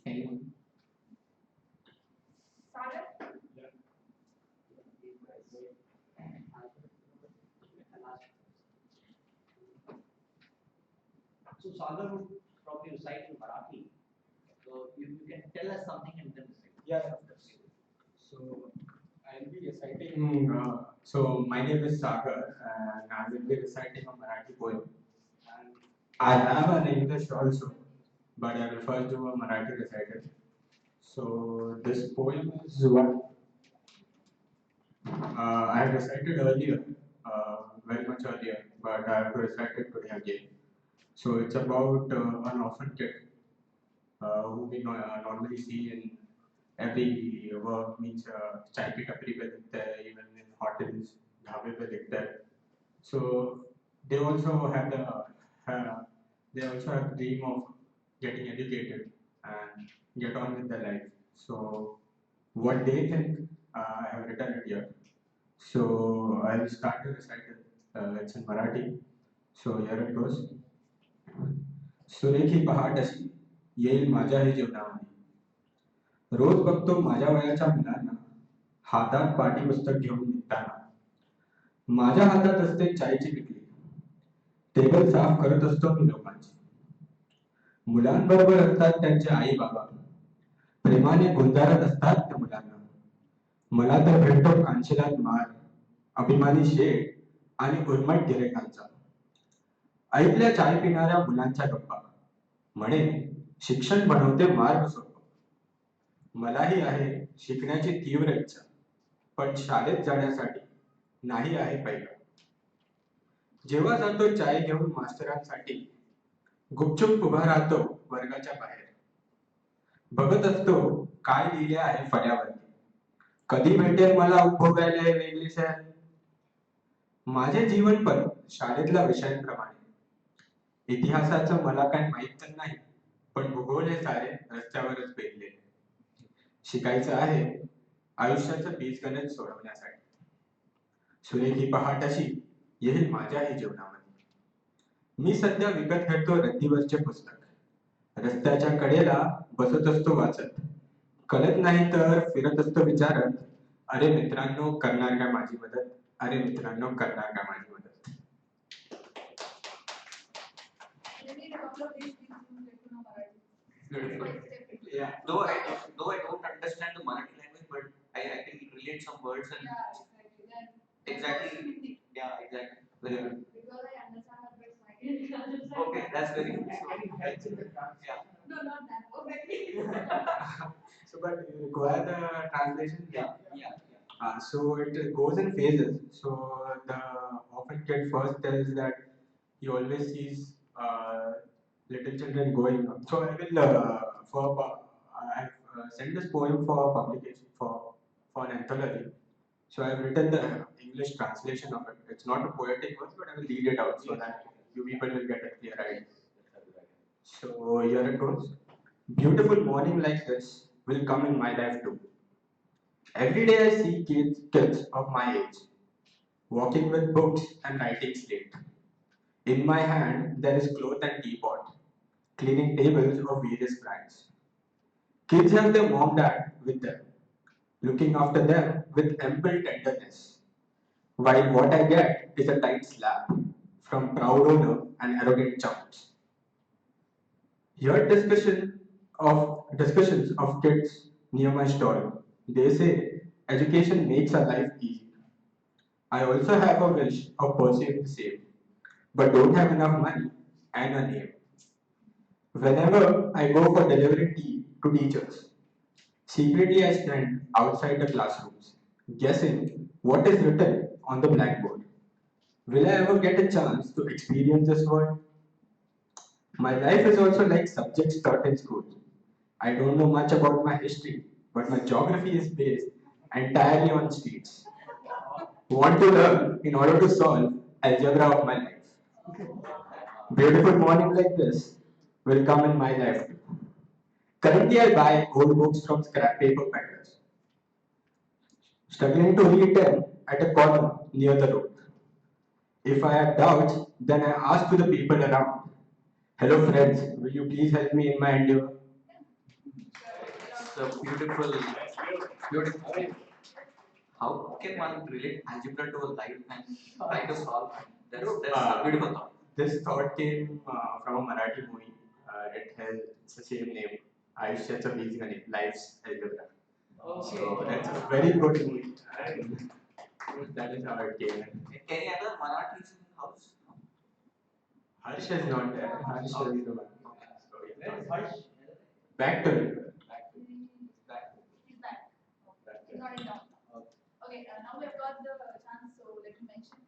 Anyone? Sagar? So Sagar would probably recite in Marathi. So you can tell us something and then recite. Yeah, of course. So I'll be reciting. So my name is Sagar, and I will be reciting a Marathi poem. And I have an English also, but I will first do a Marathi recital. So this poem is what I have recited earlier, very much earlier, but I have to recite it today again. So it's about an orphan kid who we normally see in every work, means chai ki tapri pe dikhta hai, even in hotels, dhabe pe dikhta hai. So they also have dream of getting educated and get on with their life. So what they think, I have written it here. So I will start the recital. It's in Marathi. So here it goes. सुरेखी पहाट अशी येईल माझ्याही जीवनामध्ये. रोज बघतो माझ्या वयाच्या मुलांना हातात पाठ्यपुस्तक घेऊन निघताना. माझ्या हातात असते चायची किटली. टेबल साफ करत असतो मी लोकांची. मुलांबरोबर असतात त्यांचे आई बाबा. प्रेमाने गुंजारत असतात त्या मुलांना. मला तर भेटतो कांशिलात मार, अभिमानी शेठ आणि उर्मट गिरेकांचा. ऐकल्या चाय पिणाऱ्या मुलांच्या गप्पा. म्हणे शिक्षण बनवते मार्ग सोपं. मलाही आहे शिकण्याची तीव्र इच्छा, पण शाळेत जाण्यासाठी नाही आहे पैसा. जेव्हा जातो चाय घेऊन मास्तरांसाठी, गुपचूप उभा राहतो वर्गाच्या बाहेर. बघत असतो काय लिहिले आहे फळ्यावरती. कधी भेटेल मला उपभोगायला हे वेगळे सर. माझे जीवन पण शाळेतल्या विषयांप्रमाणे. इतिहासाचं मला काय माहित तर नाही, पण भूगोल हे सारे रस्त्यावरच पेरलेले. शिकायचं आहे आयुष्याचं बीजगणित सोडवण्यासाठी. सुरेखी पहाट अशी येईल माझ्याही जीवनामध्ये. मी सध्या विकत घेतो रद्दीवरचे पुस्तक. रस्त्याच्या कडेला बसत असतो वाचत. कळत नाही तर फिरत असतो विचारत, अरे मित्रांनो करणार का माझी मदत, अरे मित्रांनो करणार का माझी मदत. You need a couple of days to get to know Marathi. Beautiful. Step by step. Yeah. Though I don't understand the Marathi language, but I can relate some words and Yeah, exactly. Yeah, exactly. Very good. Because I understand a bit, so I can understand. Okay, that's very good. So, yeah. No, not that perfectly. So, but you require the translation. Yeah. So it goes in phases. So the often kid first tells that he always sees little children going up. So I will I have sent this poem for publication for an anthology. So I have written the English translation of it. It's not a poetic verse, but I will read it out so that you people will get a clear idea. So here it goes. Beautiful morning like this will come in my life too. Every day I see kids of my age walking with books and writing slate. In my hand there is cloth and teapot, cleaning tables of various brands. Kids have their mom dad with them, looking after them with ample tenderness. While what I get is a tight slap from proud owner and arrogant chumps. Here discussions of kids near my stall. They say education makes our life easy. I also have a wish of pursuing the same, but don't have enough money and a name. Whenever I go for delivering tea to teachers, secretly I stand outside the classrooms, guessing what is written on the blackboard. Will I ever get a chance to experience this world? My life is also like subjects taught in school. I don't know much about my history, but my geography is based entirely on streets. Want to learn in order to solve algebra of my life. Beautiful morning like this will come in my life too. Currently, I buy old books from scrap paper peddlers, struggling to read them at a corner near the road. If I have doubts, then I ask to the people around. Hello, friends, will you please help me in my endeavor? So beautiful. How can one relate algebra to a life and try to solve? That's a beautiful thought. This thought came from a Marathi movie. It's the same name. Ayushya's Amazing Life's Algebra. So that's a very good movie. And that is how it came in. Any other Marathis in the house? Harsh is not there. Harsh is the one. Where is Harsh? Back to it. He's back. He's not in town. Okay, now we have got the chance, so let me mention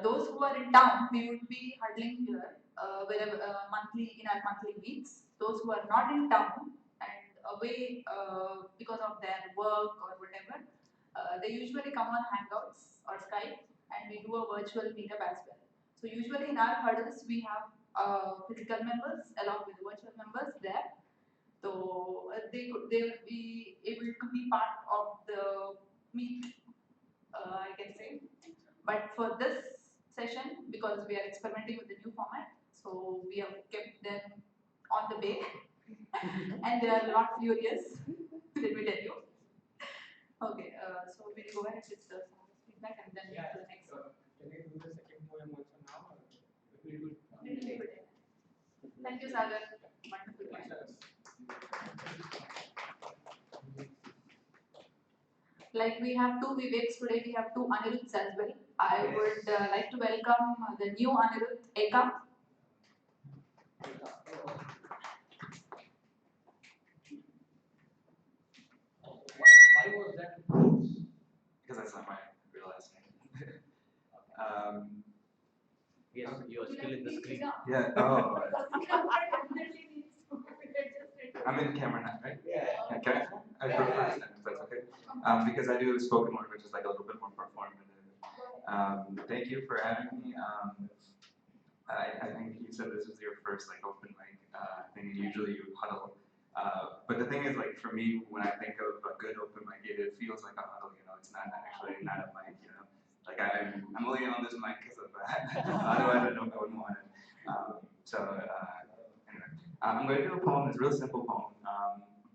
those who are in town, we would be huddling here wherever monthly in our monthly meets. Those who are not in town and away because of their work or whatever, they usually come on Hangouts or Skype, and we do a virtual meetup as well. So usually in our huddles we have physical members along with virtual members there. So they will be able to be part of the meet, I can say. But for this session, because we are experimenting with the new format, so we have kept them on the bay, and they are not furious. Let me tell you. Okay, so we'll go ahead with the feedback and then move to the next one. Can you do the second poem also now? Or Little bit. Thank you, Sagar. Wonderful point. Like we have two Viveks today, we have two Anirudhs as well. I would like to welcome the new Anirudh, Eka. Why was that? Because that's not my real last name. Yes, you are still in the screen. Yeah. Oh. I'm in camera now, right? Yeah. Okay. I go first then, if that's okay. Because I do spoken word, which is like a little bit more performative. Thank you for having me. I think you said this was your first like open mic thing, and usually you huddle. But the thing is, like for me, when I think of a good open mic, it feels like a huddle. You know, it's not actually not a mic. You know, like I'm only on this mic because of that. Otherwise, I wouldn't want it. Anyway, I'm going to do a poem. It's a real simple poem,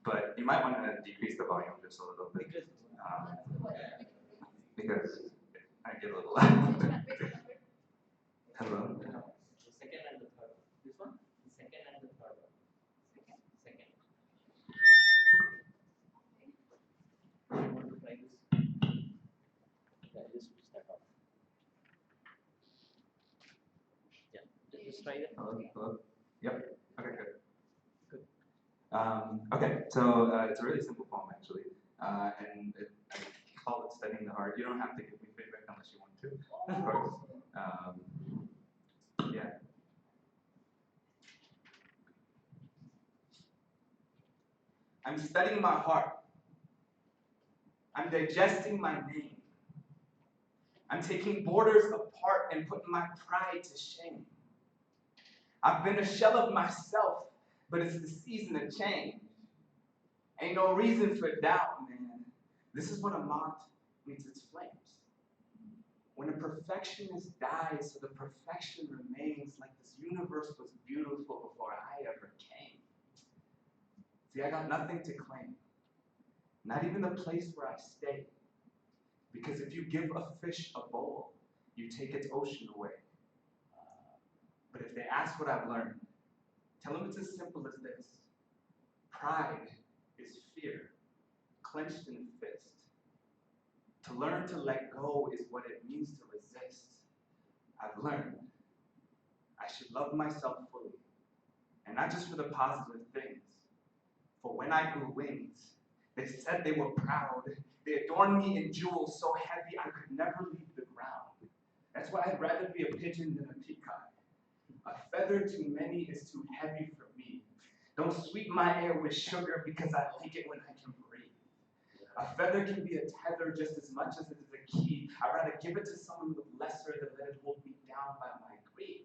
but you might want to decrease the volume just a little bit because I get a little loud. Just try that. Hello, hello. Yep. Okay, good. Okay, so it's a really simple poem actually, and I call it studying the heart. You don't have to give me feedback unless you want to, of course. Yeah. I'm studying my heart. I'm digesting my name. I'm taking borders apart and putting my pride to shame. I've been a shell of myself, but it's the season of change. Ain't no reason for doubt, man. This is when a moth meets its flames. When a perfectionist dies, so the perfection remains, like this universe was beautiful before I ever came. See, I got nothing to claim. Not even the place where I stay. Because if you give a fish a bowl, you take its ocean away. But if they ask what I've learned, tell them it's as simple as this. Pride is fear, clenched in a fist. To learn to let go is what it means to resist. I've learned I should love myself fully, and not just for the positive things. For when I grew wings, they said they were proud. They adorned me in jewels so heavy I could never leave the ground. That's why I'd rather be a pigeon than a peacock. A feather too many is too heavy for me. Don't sweeten my air with sugar because I like it when I can breathe. A feather can be a tether just as much as it is a key. I'd rather give it to someone with lesser than let it hold me down by my greed.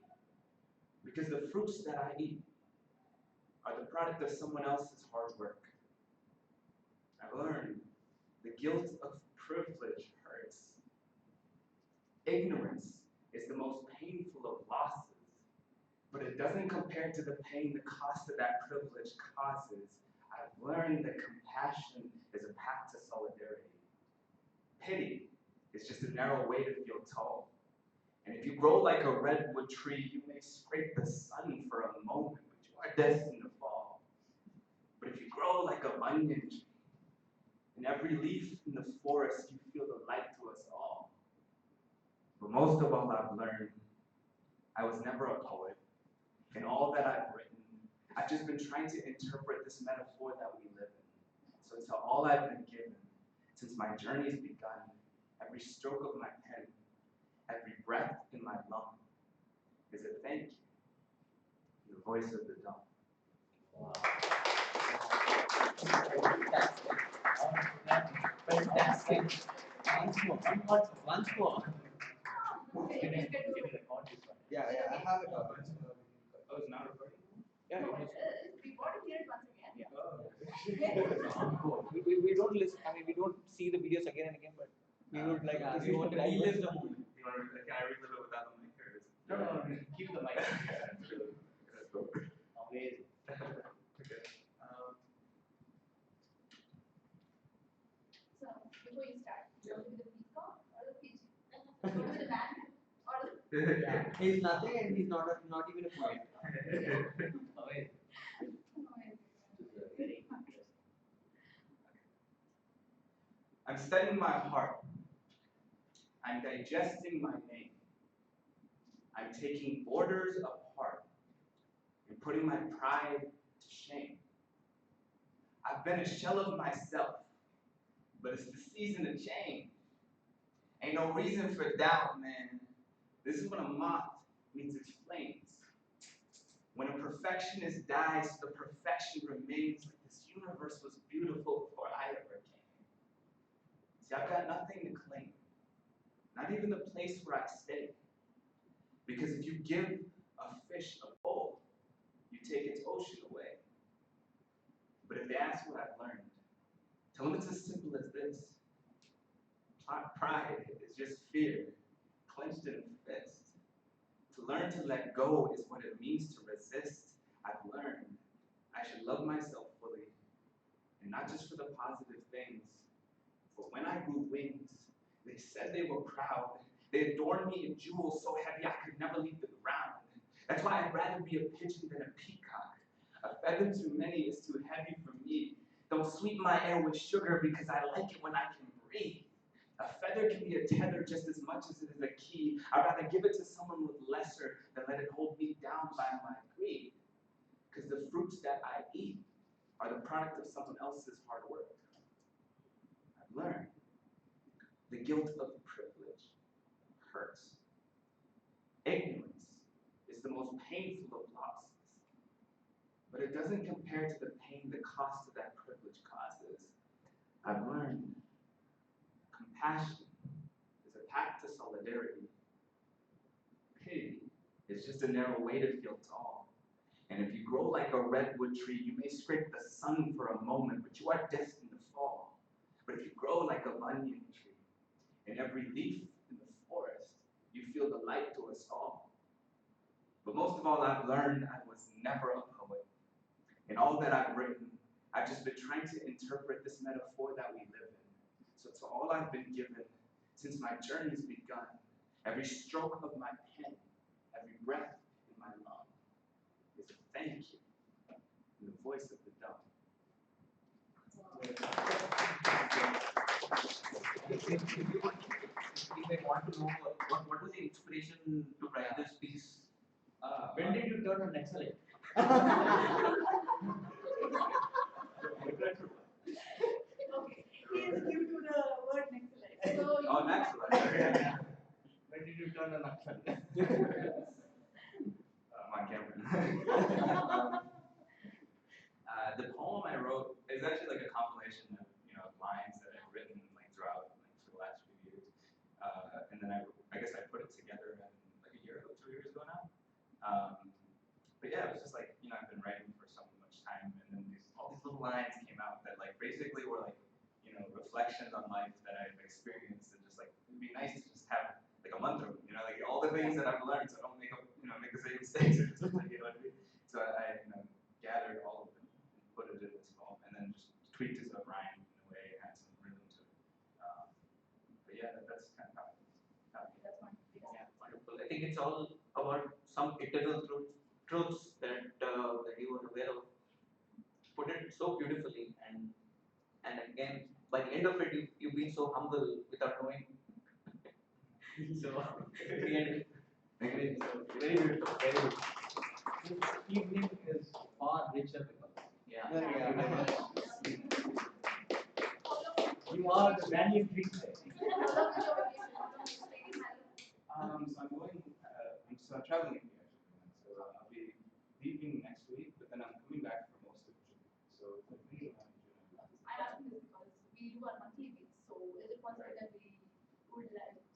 Because the fruits that I eat are the product of someone else's hard work. I've learned the guilt of privilege hurts. Ignorance is the most painful of losses, but it doesn't compare to the pain the cost of that privilege causes. I've learned that compassion is a path to solidarity. Pity is just a narrow way to feel tall. And if you grow like a redwood tree, you may scrape the sun for a moment, but you are destined to fall. But if you grow like a banyan tree, in every leaf in the forest, you feel the light to us all. But most of all, I've learned I was never a poet. In all that I've written, I've just been trying to interpret this metaphor that we live in. So to all I've been given, since my journey's begun, every stroke of my pen, every breath in my lung, is a thank you, the voice of the dawn. Wow. Fantastic. Once more. Once more. Yeah, I have it. Oh, it's not recording? Yeah, it is. We want to hear it once again. Yeah. We don't listen. I mean, we don't see the videos again and again, but we would like. Yeah, we want to relive the moment. You want to, can I relive it without the mic? No, keep the mic. Amazing. Okay. So, before you start, you want to be the peacock or the pigeon? You want to be the man or the... He's nothing and he's not even a poet. Amazing. Very interesting. I'm studying my heart. I'm digesting my name. I'm taking borders apart and putting my pride to shame. I've been a shell of myself, but it's the season of change. Ain't no reason for doubt, man. This is when a moth meets its flames. When a perfectionist dies, the perfection remains, like this universe was beautiful before I ever came. See, I've got nothing to claim. Not even the place where I stay. Because if you give a fish a bowl, you take its ocean away. But if they ask what I've learned, tell them it's as simple as this. Pride is just fear, clenched in a fist. To learn to let go is what it means to resist. I've learned I should love myself fully, and not just for the positive things. For when I grew wings, they said they were proud. They adorned me in jewels so heavy I could never leave the ground. That's why I'd rather be a pigeon than a peacock. A feather too many is too heavy for me. Don't sweeten my air with sugar because I like it when I can breathe. A feather can be a tether just as much as it is a key. I'd rather give it to someone with lesser than let it hold me down bound by my greed, because the fruits that I eat are the product of someone else's hard work. I've learned the guilt of privilege hurts. Ignorance is the most painful of losses, but it doesn't compare to the pain the cost of that privilege causes. I've learned compassion is a path to solidarity. Pity is just a narrow way to feel tall. And if you grow like a redwood tree, you may scrape the sun for a moment, but you are destined to fall. But if you grow like a banyan tree, in every leaf in the forest, you feel the light to us all. But most of all, I've learned I was never a poet. In all that I've written, I've just been trying to interpret this metaphor that we live in. So to all I've been given, since my journey's begun, every stroke of my pen, every breath in my lung, is a thank you in the voice of the dumb. If I want to know what was the inspiration to write this piece? When did you turn on excellent? Okay, he is due to the word excellent. So Oh, excellent. When did you turn on excellent? My camera. The poem I wrote is actually like a compilation of lines that I've written throughout for the last few years, and then I guess I put it together like a year ago, 2 years ago now. But yeah, it was just like I've been writing for so much time, and then all these little lines came out that basically were reflections on life that I've experienced, and just it'd be nice to just have a mantra, all the things that I've learned, so I don't make the same mistakes or something, what I mean? So I gathered all of them and put it in this poem, and then just tweaked it so it rhymed in a way, had some rhythm to it. But yeah, that's kind of how it That's one. Yeah, wonderful. I think it's all about some eternal truths that that you are aware of. Put it so beautifully, and again, by the end of it, you've been so humble without knowing. So, again, very beautiful, very beautiful. This evening is far richer because you are the banyan tree. So I'm going. I'm traveling in India, so I'll be leaving next week, but then I'm coming back for most of June. So maybe around June. I asked this because we do our monthly meets, so is it possible that we would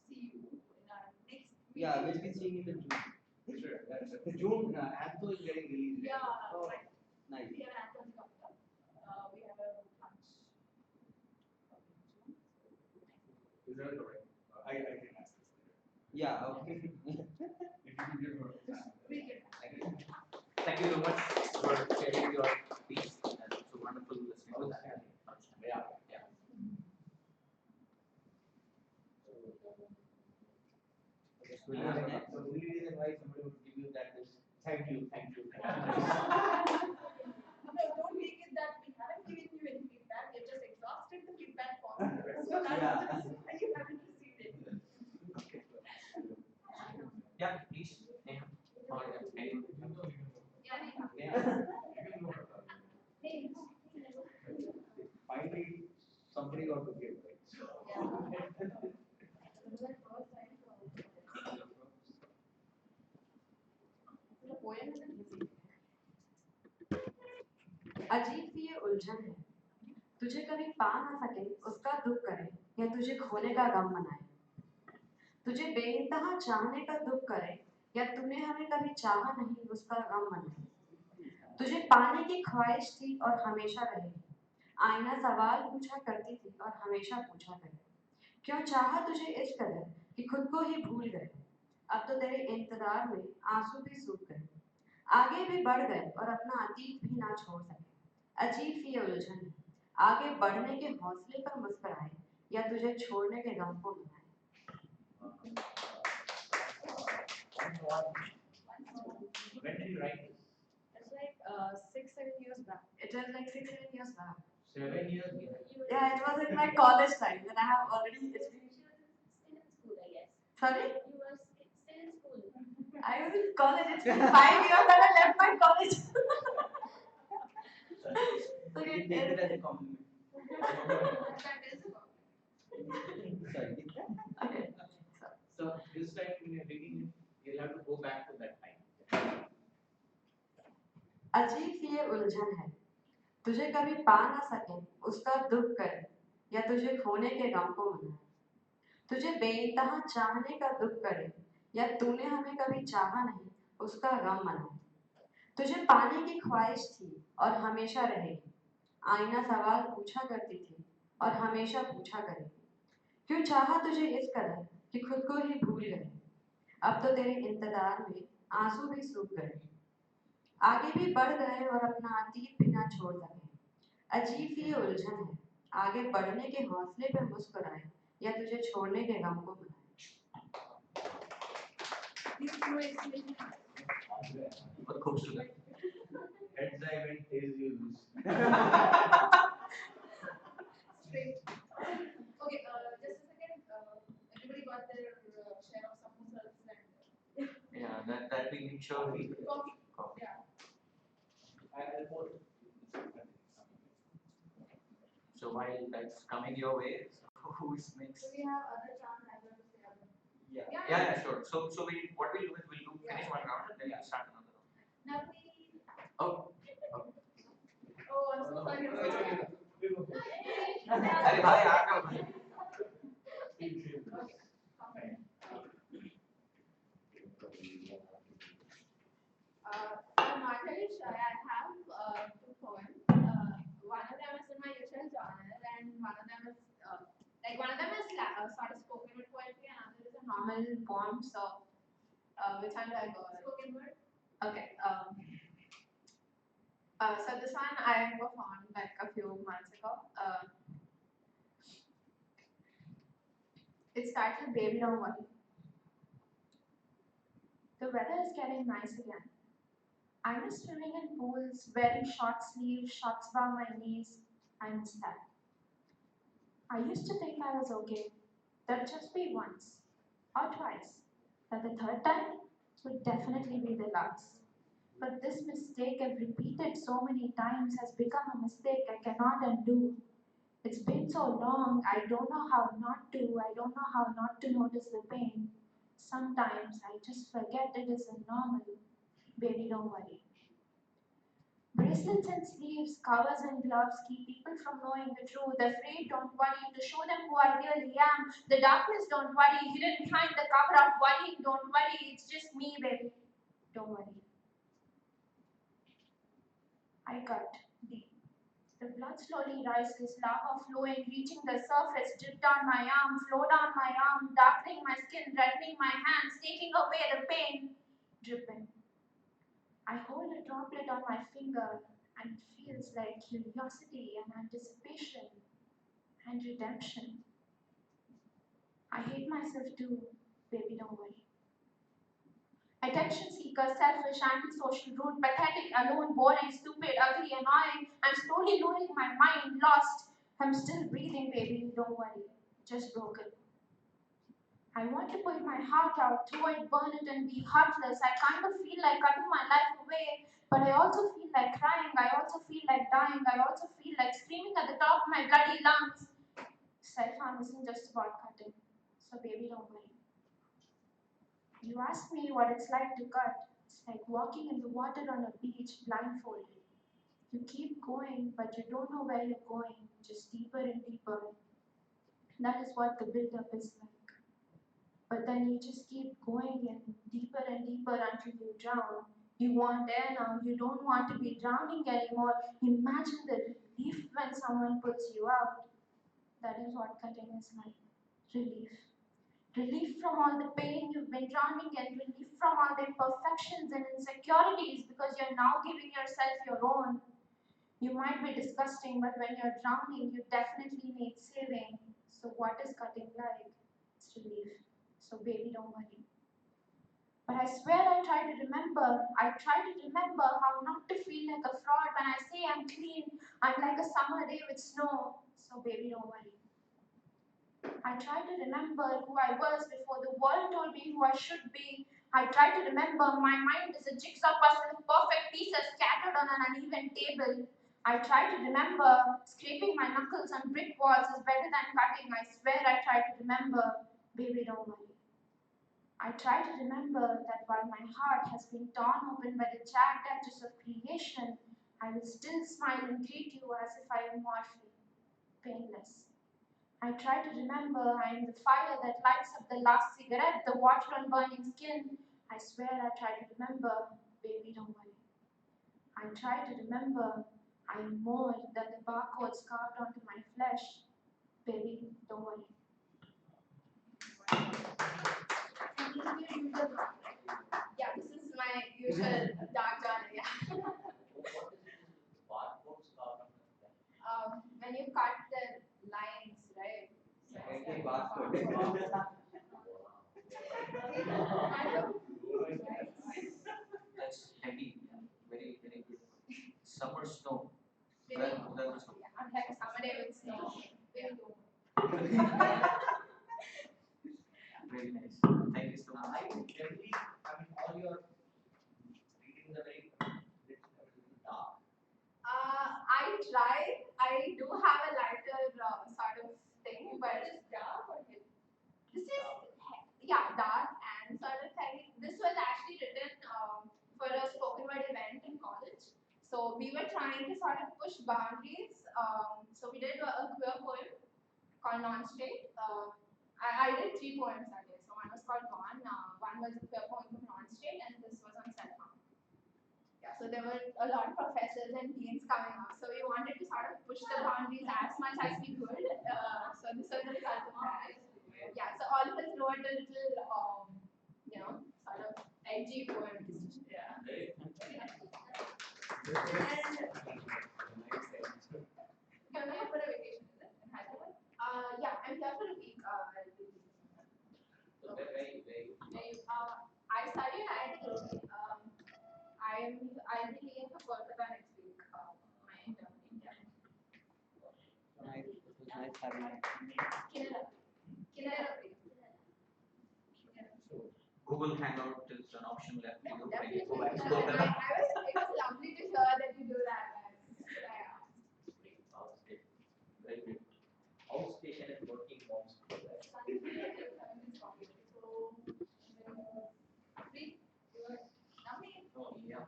see you in our next meeting? Yeah, we'll be seeing it in June. Sure. June, Antho is getting released. Yeah, Oh, right. nice. We have an Anthem coming up. We have a lunch. Is that correct? I can ask this later. Yeah, okay. If you can give her time. We can. Thank you so much for sharing your piece, and it's so wonderful listening to that. Yeah. So the only reason why somebody would give you that is thank you. No, don't make it that we haven't given you any feedback. We've just exhausted the feedback form. So that's Yeah. just why you haven't received it. Okay. Yeah, please. Yeah. Or anyone. Yeah, Neha. Yeah. Finally, somebody got to give, right? अजीब सी ये उलझन है, तुझे कभी पा ना सके उसका दुख करे या तुझे खोने का गम मनाए, तुझे बेइंतहा चाहने का दुख करे या तूने हमें कभी चाहा नहीं उसका गम मनाए, तुझे पाने की ख्वाहिश थी और हमेशा रहेगी, आईना सवाल पूछा करती थी और हमेशा पूछा करे, क्यों चाहा तुझे इस कदर कि खुद को ही भूल गए, अब तो तेरे इंतजार में आंसू भी सूख गए, आगे भी बढ़ गए और अपना अतीत भी ना छोड़ सके, अजीब सी ये उलझन है, आगे बढ़ने के हौसले पर मुस्कुराए या तुझे छोड़ने के गम को मनाए। When did you write this? It's like 6-7 years back. It was like 6-7 years back. 7 years? Yeah, it was in my college time when I have already. It's been... Still in school, I guess. Sorry? You were still in school. I was in college. It's been 5 years that I left my college. So You it take it is. as a compliment. Okay. So this time when you're digging, you'll have to go back to that time. अजीब सी ये उलझन है, तुझे कभी पा ना सके उसका दुख करे या तुझे खोने के गम को मनाए, तुझे बेइंतहा चाहने का दुख करे या तूने हमें कभी चाहा नहीं उसका गम मनाए, तुझे पाने की ख्वाहिश थी और हमेशा रहेगी, आईना सवाल पूछा करती थी और हमेशा पूछा करेगी, क्यों चाहा तुझे इस कदर कि खुद को ही भूल गए, अब तो तेरे इंतजार में आंसू भी सूख गए, आगे भी बढ़ गए और अपना अतीत भी ना छोड़ सके, अजीब सी ये उलझन है, आगे बढ़ने के हौसले पे मुस्कुराए या तुझे छोड़ने के गम को मनाए। बहुत खूबसूरत। Heads I win, tails you lose. Straight. Okay, just a second. Everybody got their share of samosas and Yeah, that we make sure we. coffee. Coffee. Yeah. I'll pour. So while that's coming your way, who's next? Do we have other chance as well to say other? Yeah, sure. So what we'll do is we'll do finish one round and then we'll start another round. Navneet. Oh. Oh, I'm so sorry. I'm so sorry. अरे भाई आ जाओ भाई. I'm not very shy. I have two poems. One of them is in my usual genre, and one of them is sort of spoken word poetry, and another is a normal poem. So, which one do I go with? Spoken word. Okay. So this one I performed like a few months ago. It's titled "Baby Don't Worry." The weather is getting nice again. I miss swimming in pools, wearing short sleeves, shorts above my knees. I miss that. I used to think I was okay. That'd just be once or twice. But the third time would definitely be the last. But this mistake I've repeated so many times has become a mistake I cannot undo. It's been so long, I don't know how not to, I don't know how not to notice the pain. Sometimes I just forget it isn't normal. Baby, don't worry. Bracelets and sleeves, covers and gloves keep people from knowing the truth. Afraid, don't worry, to show them who I really am. The darkness, don't worry, hidden behind the cover up. Worrying, don't worry, it's just me, baby. Don't worry. I cut deep. The blood slowly rises, lava flowing, reaching the surface, drip down my arm, flow down my arm, darkening my skin, reddening my hands, taking away the pain, dripping. I hold a droplet on my finger, and it feels like curiosity and anticipation and redemption. I hate myself too, baby, don't worry. Attention seeker, selfish, antisocial, rude, pathetic, alone, boring, stupid, ugly, annoying. I'm slowly losing my mind, lost. I'm still breathing, baby, don't worry. Just broken. I want to put my heart out, throw it, burn it, and be heartless. I kind of feel like cutting my life away, but I also feel like crying. I also feel like dying. I also feel like screaming at the top of my bloody lungs. Self-harm isn't just about cutting, so baby, don't worry. You asked me what it's like to cut. It's like walking in the water on a beach blindfolded. You keep going, but you don't know where you're going, just deeper and deeper. That is what the build-up is like. But then you just keep going in deeper and deeper until you drown. You want air now, you don't want to be drowning anymore. Imagine the relief when someone puts you out. That is what cutting is like. Relief. Relief from all the pain you've been drowning in, relief from all the imperfections and insecurities because you're now giving yourself your own. You might be disgusting, but when you're drowning, you definitely need saving. So what is cutting like? It's relief. So baby, don't worry. But I swear I try to remember. I try to remember how not to feel like a fraud when I say I'm clean. I'm like a summer day with snow. So baby, don't worry. I try to remember who I was before the world told me who I should be. I try to remember my mind is a jigsaw puzzle of perfect pieces scattered on an uneven table. I try to remember scraping my knuckles on brick walls is better than cutting. I swear I try to remember, baby, don't worry. I try to remember that while my heart has been torn open by the jagged edges of creation, I will still smile and greet you as if I am morphine, painless. I try to remember I am the fire that lights up the last cigarette, the water on burning skin. I swear I try to remember, baby, don't worry. I try to remember I am more than the barcodes carved onto my flesh. Baby, don't worry. Yeah, this is my usual dark genre. Yeah. When you cut the lines, right? That's heavy, very, very good. Summer snow. Yeah, I'm like a summer day with snow. Very good. Very nice. Thank you so much. I think generally, all your readings are very dark. I try. I do have a lighter sort of thing, but it's dark or heavy? This is dark and sort of heavy. This was actually written for a spoken word event in college. So we were trying to sort of push boundaries. So we did a queer poem called Non-State. I did 3 poems that day. So one was called Gone, one was a queer poem of Non-State, and this was on self-harm. Yeah, so there were a lot of professors and deans coming up. So we wanted to sort of push the boundaries as much as we could. So this was the result of that. Yeah, so all of us wrote a little, sort of edgy poems. Yeah. You're here for a vacation, is it? In Hyderabad? Yeah, I'm here for a week. So very, very. I study at ITSupport. I'll be leaving for Kolkata next week. My intern in India. Nice. It was nice having you. Kinera. Google Hangout is an option left for you when you Definitely. go back to It Kolkata. was lovely to hear that you do that. Very good. Outstation and working moms. Oh, yeah.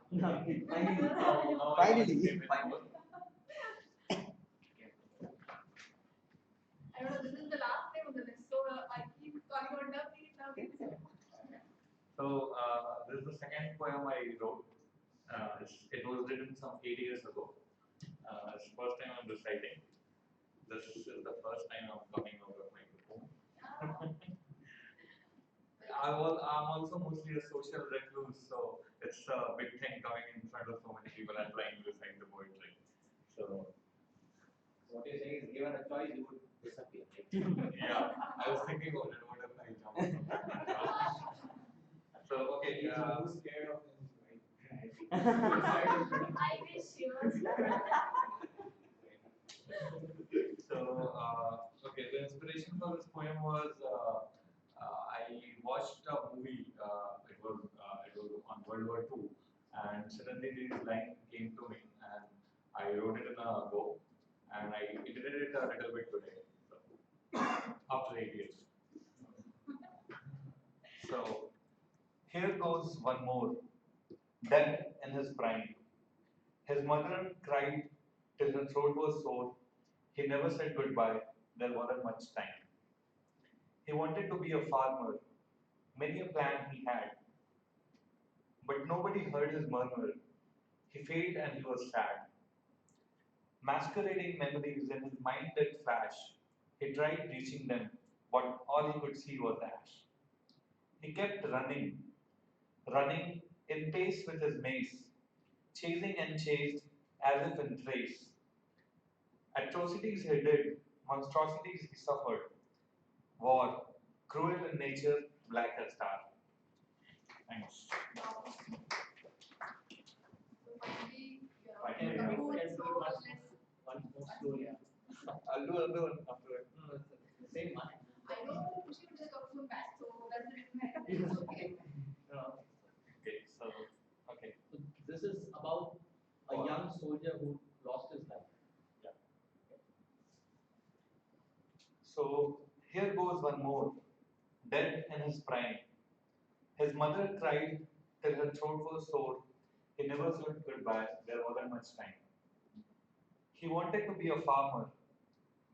Finally. I don't know, this is the last time of the list, so I keep talking about lovely. So this is the second poem I wrote. It was written some 8 years ago. It's the first time I'm reciting. This is the first time I'm coming out of microphone. I'm also mostly a social recluse, so it's a big thing coming in front of so many people and trying to recite the poetry. So What you're saying is, given a choice, you would disappear. yeah, I was thinking about it. What if I jump? So okay, Who's scared of him, right? I wish you was. So okay, the inspiration for this poem was I watched a movie. It was on World War II, and suddenly this line came to me, and I wrote it in a go, and I edited it a little bit today. So after 8 years. So here goes one more. Dead in his prime. His mother cried till her throat was sore. He never said goodbye. There wasn't much time. He wanted to be a farmer. Many a plan he had. But nobody heard his murmur. He failed and he was sad. Masquerading memories in his mind did flash. He tried reaching them, but all he could see was ash. He kept running, running in pace with his mace, chasing and chased as if in race. Atrocities he did, monstrosities he suffered. War, cruel in nature, black as star. Thanks. One more story. I'll do another one after it. No, it's the same one. I know Kushi would just talk so fast, so that's the reason I okay. soldier who lost his life. Yeah. So here goes one more. Dead in his prime. His mother cried till her throat was sore. He never said goodbye. There wasn't much time. He wanted to be a farmer.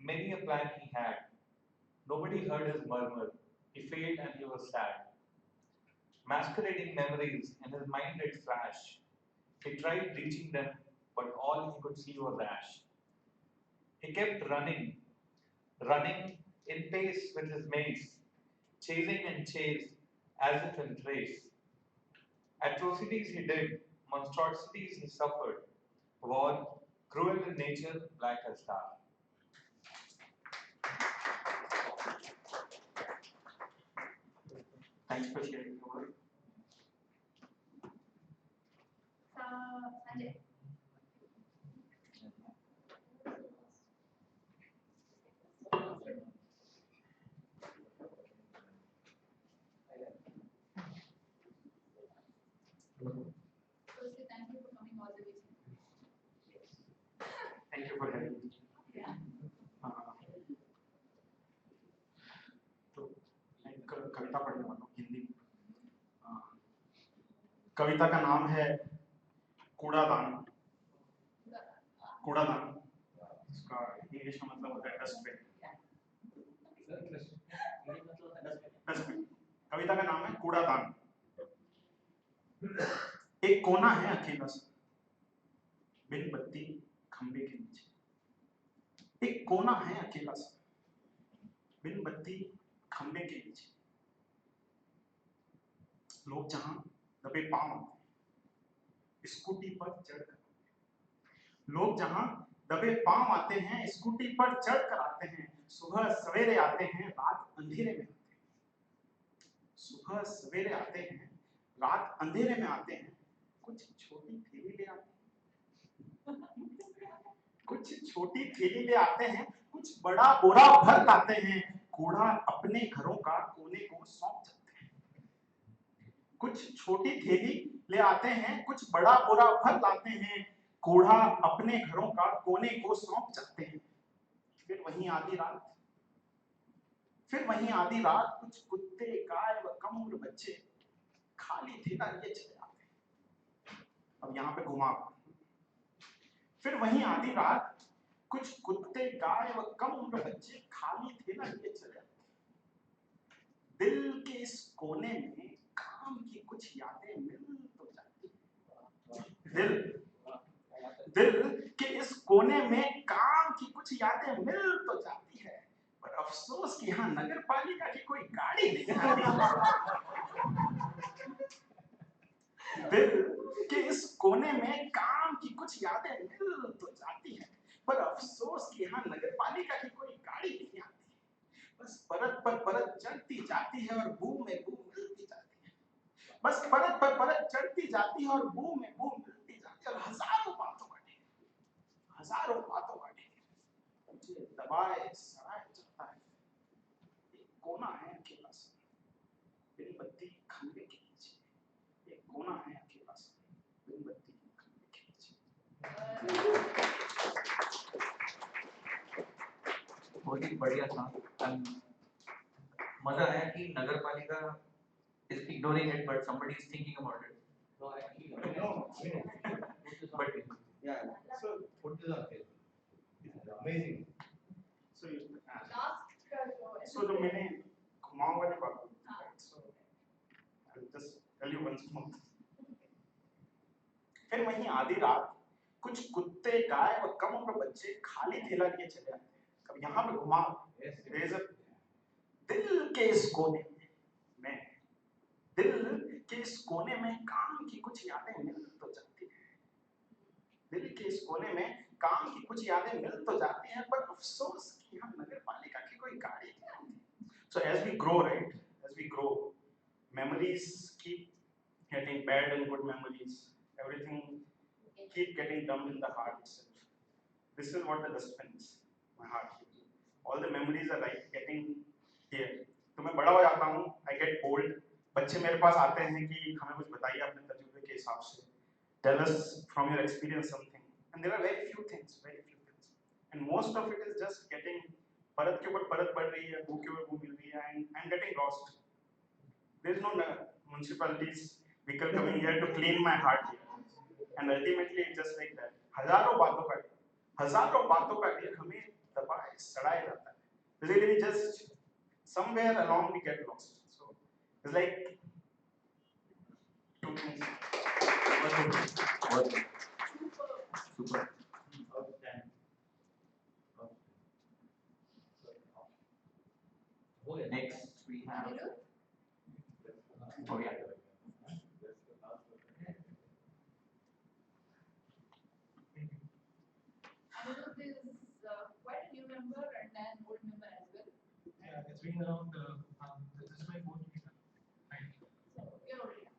Many a plan he had. Nobody heard his murmur. He failed and he was sad. Masquerading memories in his mind did flash. He tried reaching them, but all he could see was ash. He kept running, running in pace with his mates, chasing and chased as if in race. Atrocities he did, monstrosities he suffered, war, cruel in nature, like a star. Thanks for sharing your work. Sanjay. Firstly, thank you for coming all the way. Thank you for having me. Yeah. तो मैं एक कविता पढ़ने वाला हूँ हिंदी में। कविता का नाम है कूड़ादान। कूड़ादान इसका इंग्लिश में मतलब होता है डस्टबिन। डस्टबिन। कविता का नाम है कूड़ादान। एक कोना है अकेला सा, बिन बत्ती खंबे के नीचे। एक कोना है अकेला सा, बिन बत्ती खंबे के नीचे। लोग जहां दबे पांव आते हैं स्कूटी पर चढ़कर, लोग जहां दबे पांव आते हैं स्कूटी पर चढ़कर आते हैं। सुबह सवेरे आते हैं, रात अंधेरे में आते हैं। सुबह सवेरे आते हैं, रात अंधेरे में आते हैं। कुछ छोटी थैली ले आते हैं, कुछ छोटी थैली ले आते हैं, कुछ बड़ा बोरा भर लाते हैं। कूड़ा अपने घरों का कोने को सौंप जाते हैं। कुछ छोटी थैली ले आते हैं, कुछ बड़ा बोरा भर लाते हैं। कूड़ा अपने घरों का कोने को सौंप जाते हैं। फिर वहीं आधी रात, फिर वहीं आधी रात कुछ कुत्ते, गाय व कम उम्र बच्चे खाली थैला लिए चले आते हैं। अब यहाँ पे घुमा। फिर वहीं आधी रात कुछ कुत्ते, गाय व कम उम्र बच्चे खाली थैला लिए चले आते हैं। दिल के इस कोने में काम की कुछ यादें मिल तो जाती हैं। दिल के इस कोने में काम की कुछ यादें मिल तो जाती है, पर अफसोस कि यहाँ नगर पालिका की कोई गाड़ी नहीं आती। दिल के इस कोने में काम की कुछ यादें मिल तो जाती है, पर अफसोस कि यहाँ नगर पालिका की कोई गाड़ी नहीं आती। बस परत पर परत चढ़ती जाती है और बू में बू मिलती जाती है। बस परत पर परत चढ़ती जाती है और बू में बू मिलती जाती है। और हजारों बातों का ढेर, हजारों बातों का ढेर मुझे दबाए सराय चलता है। एक कोना है अकेला सा, बिन बत्ती खंबे के नीचे। एक कोना है अकेला सा, बिन बत्ती खंबे के नीचे। बहुत ही बढ़िया था। मजा आया कि नगर पालिका is ignoring it, but somebody is thinking about it. No, actually, no. But Yeah, so put this on Facebook. It's amazing. So you Last so जो मैंने घुमाव वाली बात बोली, right? So I'll just tell you once more. फिर वहीं आधी रात कुछ कुत्ते, गाय व कम उम्र बच्चे खाली थैला लिए चले आते हैं। अब यहाँ पे घुमाव, दिल के इस कोने में, दिल के इस कोने में काम की कुछ यादें मिल तो जाती हैं। दिल के इस कोने में काम की कुछ यादें मिल तो जाती हैं, पर अफसोस कि हम नगर पालिका की कोई गाड़ी नहीं आती। So as we grow, right? As we grow, memories keep getting bad and good memories. Everything keep getting dumped in the heart itself. This is what the dustbin is, my heart. All the memories are like getting here. तो मैं बड़ा हो जाता हूँ, I get old. बच्चे मेरे पास आते हैं कि हमें कुछ बताइए अपने तजुर्बे के हिसाब से. Tell us from your experience something. and there are very few things, and most of it is just getting परत के ऊपर परत बढ़ रही है, वो के ऊपर वो मिल रही है, and I'm getting lost. There is no municipalities vehicle coming here to clean my heart here, and ultimately it's just like that. हजारों बातों का ढेर हमें दबाए सड़ाए जाता है. Basically, we just somewhere along we get lost. So it's like two things. Super. Next we have. Oh yeah. Anirudh is quite a new member and an old member as well. Yeah, it's been around. This is my fourth year. So you're already.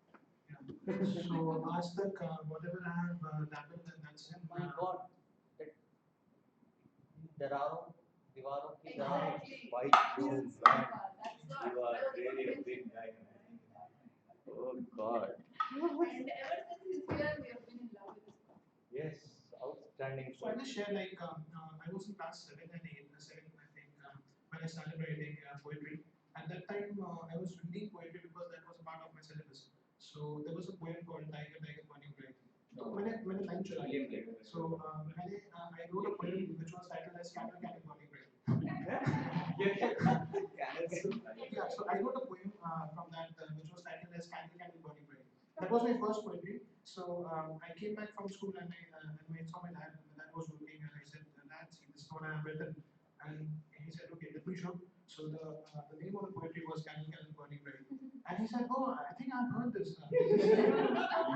So आज तक whatever I have dabbled in, that's it. My God, that दरारों दीवारों की दरारों white rooms, man. You are really a big guy, man. Oh God. And ever since he's here, we have been in love with this book. Yes, outstanding. So I will share like I was in class 7 and 8, 7 I think when I started writing poetry. At that time I was reading poetry because that was part of my syllabus. So there was a poem called Tiger Tiger Burning Bright. So मैंने line चुराई. So I wrote a poem which was titled as Candle Candle Burning Bright. Yeah, so I wrote a poem from that which was titled as Candle Candle Burning Bright. That was my first poetry. So I came back from school and I saw my dad. My dad was working and I said, Dad, see, this is what I have written. And he said, okay, let me show. So the name of the poetry was Candle Candle Burning Bright. And he said, oh, I think I've heard this. I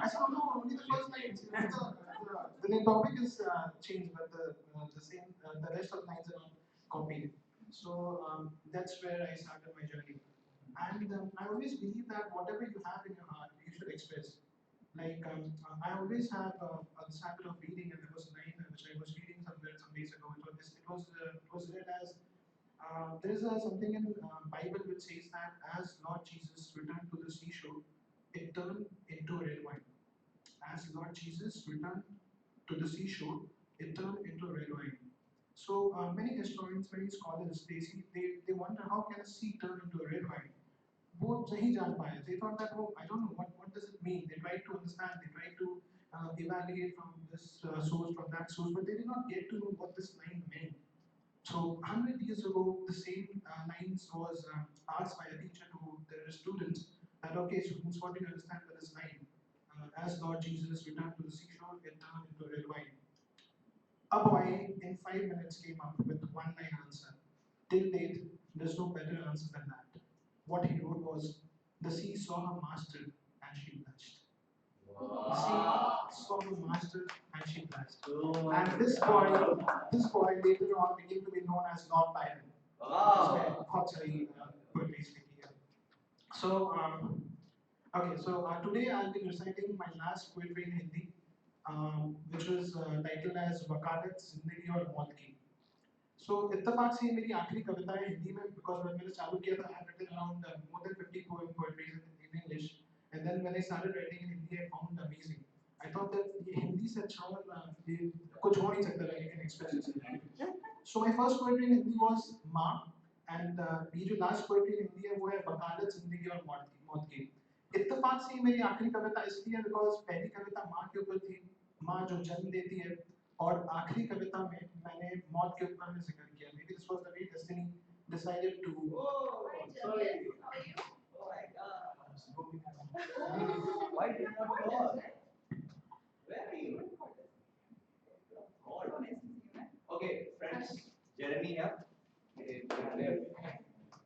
said, oh, no, only the first lines. The topic is changed, but the same, the rest of the lines are not copied. So that's where I started my journey. And I always believe that whatever you have in your heart, you should express. Like I always have this habit of reading, and there was a line which I was reading somewhere some days ago. It was read as there is something in Bible which says that as Lord Jesus returned to the seashore, it turned into red wine. As Lord Jesus returned to the seashore, it turned into red wine. So many historians, many scholars, they wonder how can a sea turn into a red wine. वो नहीं जान पाए. They thought that, oh, I don't know what does it mean. They tried to understand. They tried to evaluate from this source, from that source, but they did not get to know what this line meant. So 100 years ago, the same lines was asked by a teacher to their students that, okay, students, what do you understand by this line? As Lord Jesus returned to the seashore, it turned into red wine. A boy in 5 minutes came up with one line answer. Till date, there's no better answer than that. What he wrote was, the sea saw her master and she blushed. Wow. The sea saw her master and she blushed. Oh, and this boy later on became to be known as Lord Byron. Wow. Poetry speaking here. So, okay, so today I'll be reciting my last poetry in Hindi, which was titled as वकालत जिंदगी और मौत की. So इत्तेफाक से ये मेरी आखिरी कविता है हिंदी में, because when मैंने चालू किया था I had written around more than 50 poetries in English, and then when I started writing in Hindi I found it amazing. I thought that ये हिंदी से अच्छा और कुछ हो नहीं सकता like I can express this in language. So my first poetry in Hindi was माँ, and ये जो last poetry in Hindi है वो है वकालत जिंदगी और मौत की. इत्तेफाक से ये मेरी आखिरी कविता इसलिए है because पहली कविता माँ के ऊपर थी, माँ जो जन्म देती है, और आखिरी कविता में मैंने मौत के ऊपर में जिक्र किया. Maybe this was the way destiny decided to. Oh, sorry. How are you? Oh my God. Why did you not call? Where are you? Okay, friends. Jeremy here.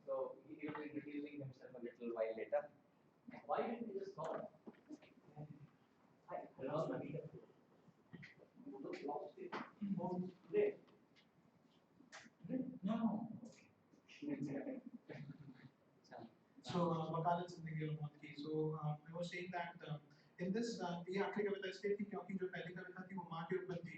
So he will be introducing himself a little while later. Why didn't you just call? I lost my meter. Today? No. So वकालत जिंदगी और मौत की. So I was saying that in this ये आखिरी कविता इसलिए थी क्योंकि जो पहली कविता थी वो माँ के ऊपर थी,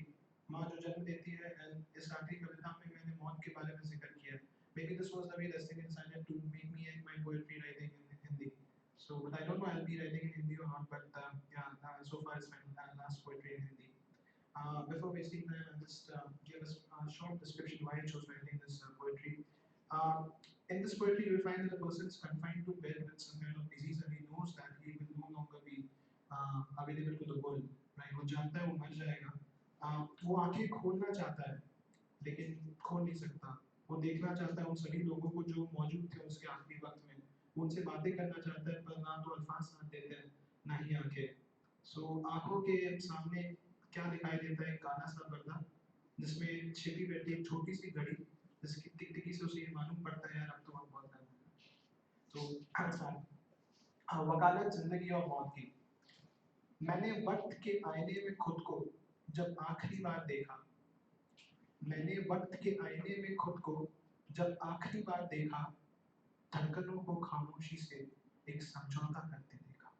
माँ जो जन्म देती है, and इस आखिरी कविता में मैंने मौत के बारे में जिक्र किया. Maybe this was the way destiny decided to make me end my poetry writing in Hindi. So, but I don't know I'll be writing in Hindi or not. But yeah, so far it's my last poetry in Hindi. Before we see that, I'll just give us a short description why I chose writing this poetry. In this poetry, you will find that the person is confined to bed with some kind of disease, and he knows that he will no longer be available to the world. Right? वो जानता है वो मर जाएगा. वो आंखें खोलना चाहता है, लेकिन खोल नहीं सकता. वो देखना चाहता है उन सभी लोगों को जो मौजूद थे उसके आखिरी वक्त में. वो उनसे बातें करना चाहता है, पर ना तो अल्फाज साथ देते हैं, ना ही आंखें. आंखों के सामने क्या दिखाई देता है? काला सा पर्दा जिसमें छिपी बैठी एक छोटी सी घड़ी, जिसकी टिकटिकी से उसे ये मालूम पड़ता है यार अब तो वक्त बहुत है. वकालत जिंदगी और मौत की. मैंने वक्त के आईने में खुद को जब आखिरी बार देखा. मैंने वक्त के आईने में खुद को जब आखिरी बार देखा, धड़कनों को खामोशी से एक समझौता करते देखा.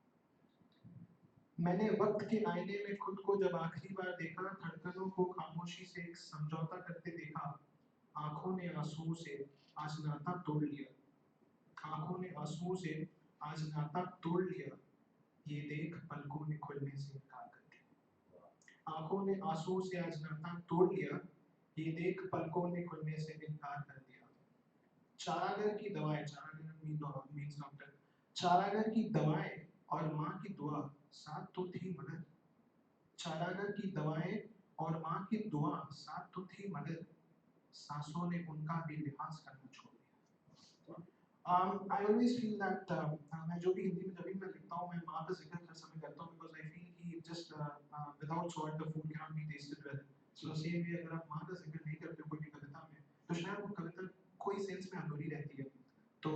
मैंने वक्त के आईने में खुद को जब आखिरी बार देखा, धड़कनों को खामोशी से एक समझौता करते देखा. आंखों ने आंसुओं से आज नाता तोड़ लिया. आंखों ने आंसुओं से आज नाता तोड़ लिया. ये देख पलकों ने खुलने से इनकार कर दिया. आंखों ने आंसुओं से आज नाता तोड़ लिया. ये देख पलकों ने खुलने से इनकार कर दिया. चारागर की दवाएं, चारागर मीन्स डॉक्टर. चारागर की दवाएं और माँ की दुआ साथ तो थी मगर. चारागर की दवाएं और माँ की दुआ साथ तो थी मगर, सांसों ने उनका भी लिहाज करना छोड़ दिया. I always feel that मैं जो भी हिंदी में जब भी मैं लिखता हूँ, मैं माँ का जिक्र हर समय करता हूँ, because I feel कि just without salt the food cannot be tasted well. So same way अगर आप माँ का जिक्र नहीं करते हो कोई भी कविता में, तो शायद वो कविता कोई सेंस में अधूरी रहती है. तो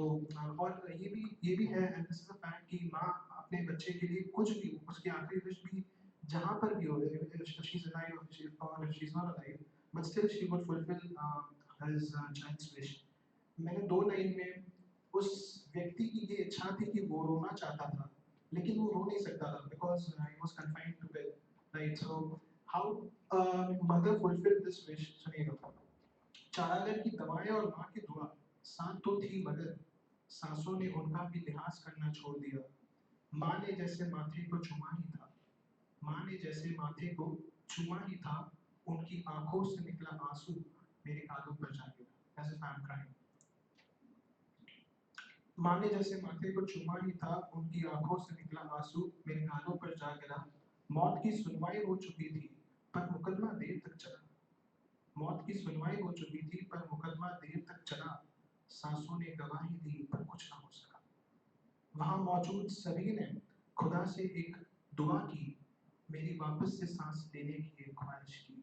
और ये भी है, and this is a fact कि माँ अपने बच्चे के लिए कुछ भी, उसकी आखिरी विश भी जहाँ पर भी हो, if she's alive or if she's not alive, but still she would fulfill his child's wish. मैंने 2 लाइन में उस व्यक्ति की ये इच्छा थी कि वो रोना चाहता था, लेकिन वो रो नहीं सकता था because he was confined to bed, right? So how mother fulfilled this wish? सुनिएगा. चारागर की दवाएं और माँ की दुआ साथ तो थी मगर, सांसों ने उनका भी लिहाज करना छोड़ दिया. माँ ने जैसे माथे को चुमा ही था. माँ ने जैसे माथे को चुमा ही था. उनकी आंखों से निकला आंसू मेरे गालों पर जा गिरा. As if I'm crying. माँ ने जैसे माथे को चुमा ही था. उनकी आंखों से निकला आंसू मेरे गालों पर जा गिरा. मौत की सुनवाई हो चुकी थी पर मुकदमा देर तक चला. मौत की सुनवाई हो चुकी थी पर मुकदमा देर तक चला. सांसों ने गवाही दी पर कुछ ना हो सका. वहां मौजूद सभी ने खुदा से एक दुआ की, मेरी वापस से सांस लेने की एक ख्वाहिश की.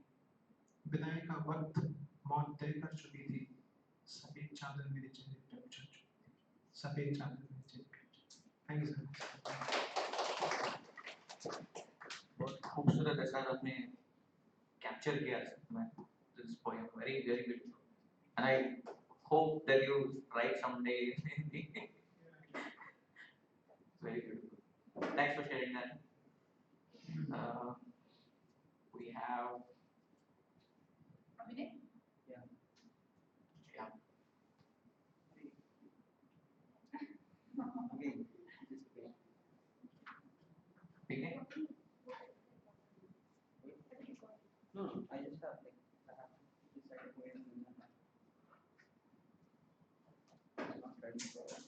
विदाई का वक्त मौत तय कर चुकी थी. सफेद चादर मेरे चेहरे पर बिछा चुकी थी. सफेद चादर मेरे चेहरे पर. Thank you sir. बहुत खूबसूरत ऐसा आपने कैप्चर किया this poem. Very very beautiful, and I hope that you write someday. Very beautiful. Thanks for sharing that. We have. Abhinay? Yeah. Okay. Begin. No, I just have I have decided to wait a minute. I'm not ready for that.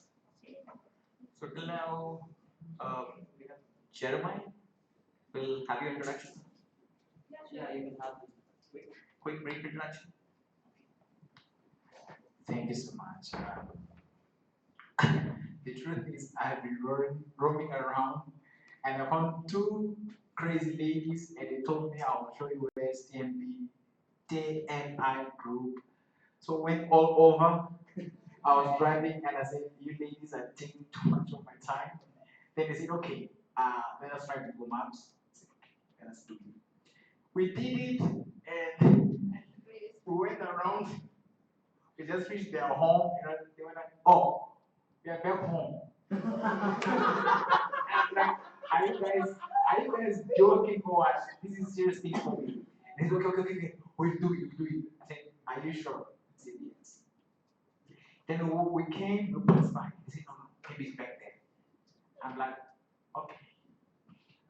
So till now, we have Jeremiah. We'll have your introduction. Yeah, you can have Quick brief introduction. Thank you so much. The truth is, I've been roaming around and I found 2 crazy ladies, and they told me I'll show you where's TMI group. So went all over. I was driving and I said, you ladies are taking too much of my time. Then they said, okay, let us try Google Maps. I said, okay, let us do it. We did it and we went around. We just reached their home, and they were like, oh, we are back home. Like, are you guys joking or what? This is serious thing for me. They said, okay, we'll do it. I said, are you sure? I said, yes. Then we came, we passed by. They said, no, maybe it's back there. I'm like, okay,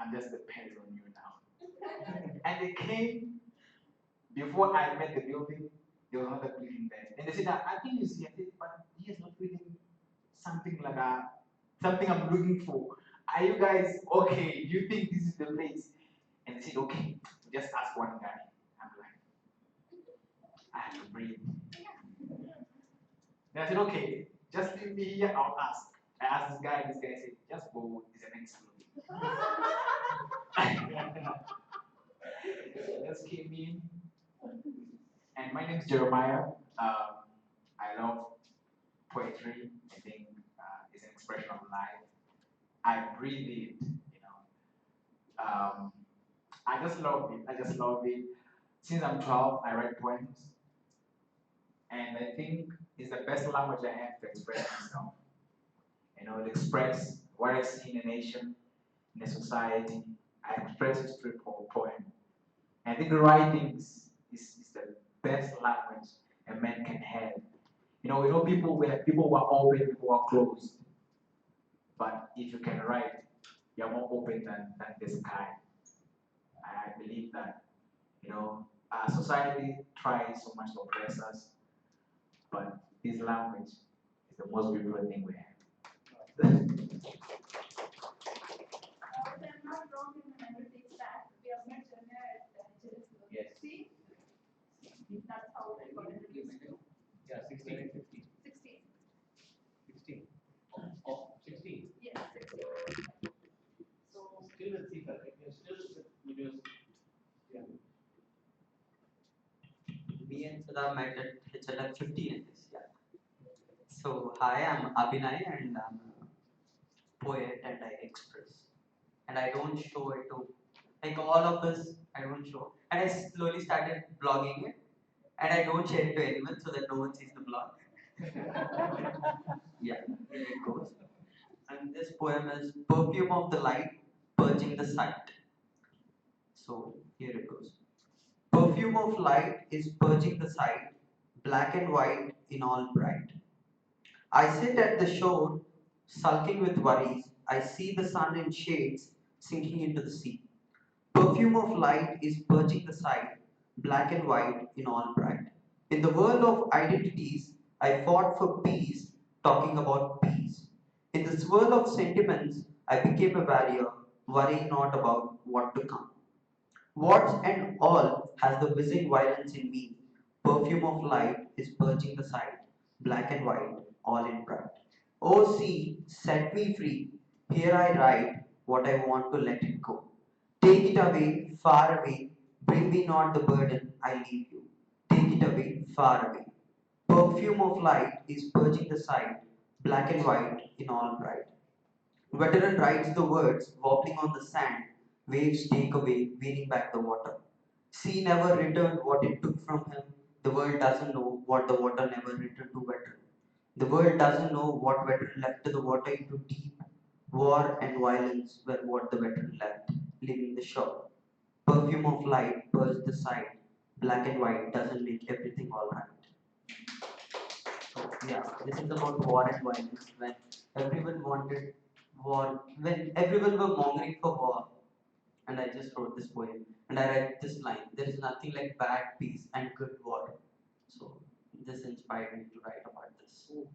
I'm just depending on you now. And they came, Before I met the building, there was another building there. And they said, I think you see, I said, but he is not reading something like something I'm looking for. Are you guys okay? Do you think this is the place? And they said, okay, just ask one guy. I'm like, I have to breathe. Then I said, okay, just leave me here, I'll ask. I asked this guy said, just go, it's the next building. Just came in. And my name is Jeremiah. I love poetry. I think it's an expression of life. I breathe it, you know. I just love it. I just love it. Since I'm 12, I write poems. And I think it's the best language I have to express myself. You know, to express what I see in a nation, in a society. I express it through poem. I think writing is the best language a man can have. You know people where people who are open, people who are closed. But if you can write, you're more open than the sky. I believe that, you know, our society tries so much to oppress us, but this language is the most beautiful thing we have. If I'm not wrong in the memory that we have met Jeremiah at Yes. See? That's how I got introduced to. Yeah, 16 and 15. 16. 16. Oh, 16. Yes, 16. So still with CIFA, right? You're still with university. Yeah. Me and Sada met at HLF 15 in this, yeah. So, hi, I'm Abhinay and I'm a poet and I express. And I don't show it to, like all of us, I don't show. And I slowly started blogging it and I don't share it to anyone so that no one sees the blog. Yeah, here it goes. And this poem is Perfume of the Light, Purging the Sight. So, here it goes. Perfume of light is purging the sight, black and white in all bright. I sit at the shore, sulking with worries. I see the sun in shades sinking into the sea. Perfume of light is purging the sight, black and white in all bright. In the world of identities, I fought for peace, talking about peace. In this world of sentiments, I became a warrior, worrying not about what to come. What and all has the whizzing violence in me. Perfume of light is purging the sight, black and white, all in bright. O sea, set me free. Here I write what I want to let it go. Take it away, far away. Bring me not the burden I leave you. Take it away, far away. Perfume of light is purging the sight, black and white in all bright. Veteran writes the words, wobbling on the sand. Waves take away, wearing back the water. Sea never returned what it took from him. The world doesn't know what the water never returned to veteran. The world doesn't know what veteran left to the water into deep. War and violence were what the veteran left, leaving the shore. Perfume of light purged the sight. Black and white doesn't make everything alright. So yeah, this is about war and violence when everyone wanted war, when everyone were mongering for war. And I just wrote this poem. And I read this line: there is nothing like bad peace and good war. So this inspired me to write about this. Who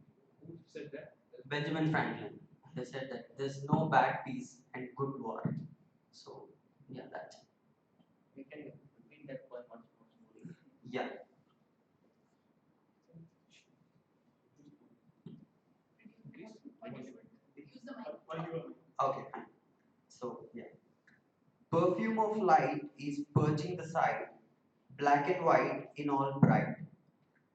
said that? Benjamin Franklin. They said that there's no bad peace and good war. So yeah, that's it. We can repeat that one once more. Yeah. Use the mic. Okay, fine. So yeah. Perfume of light is purging the sight, black and white in all bright.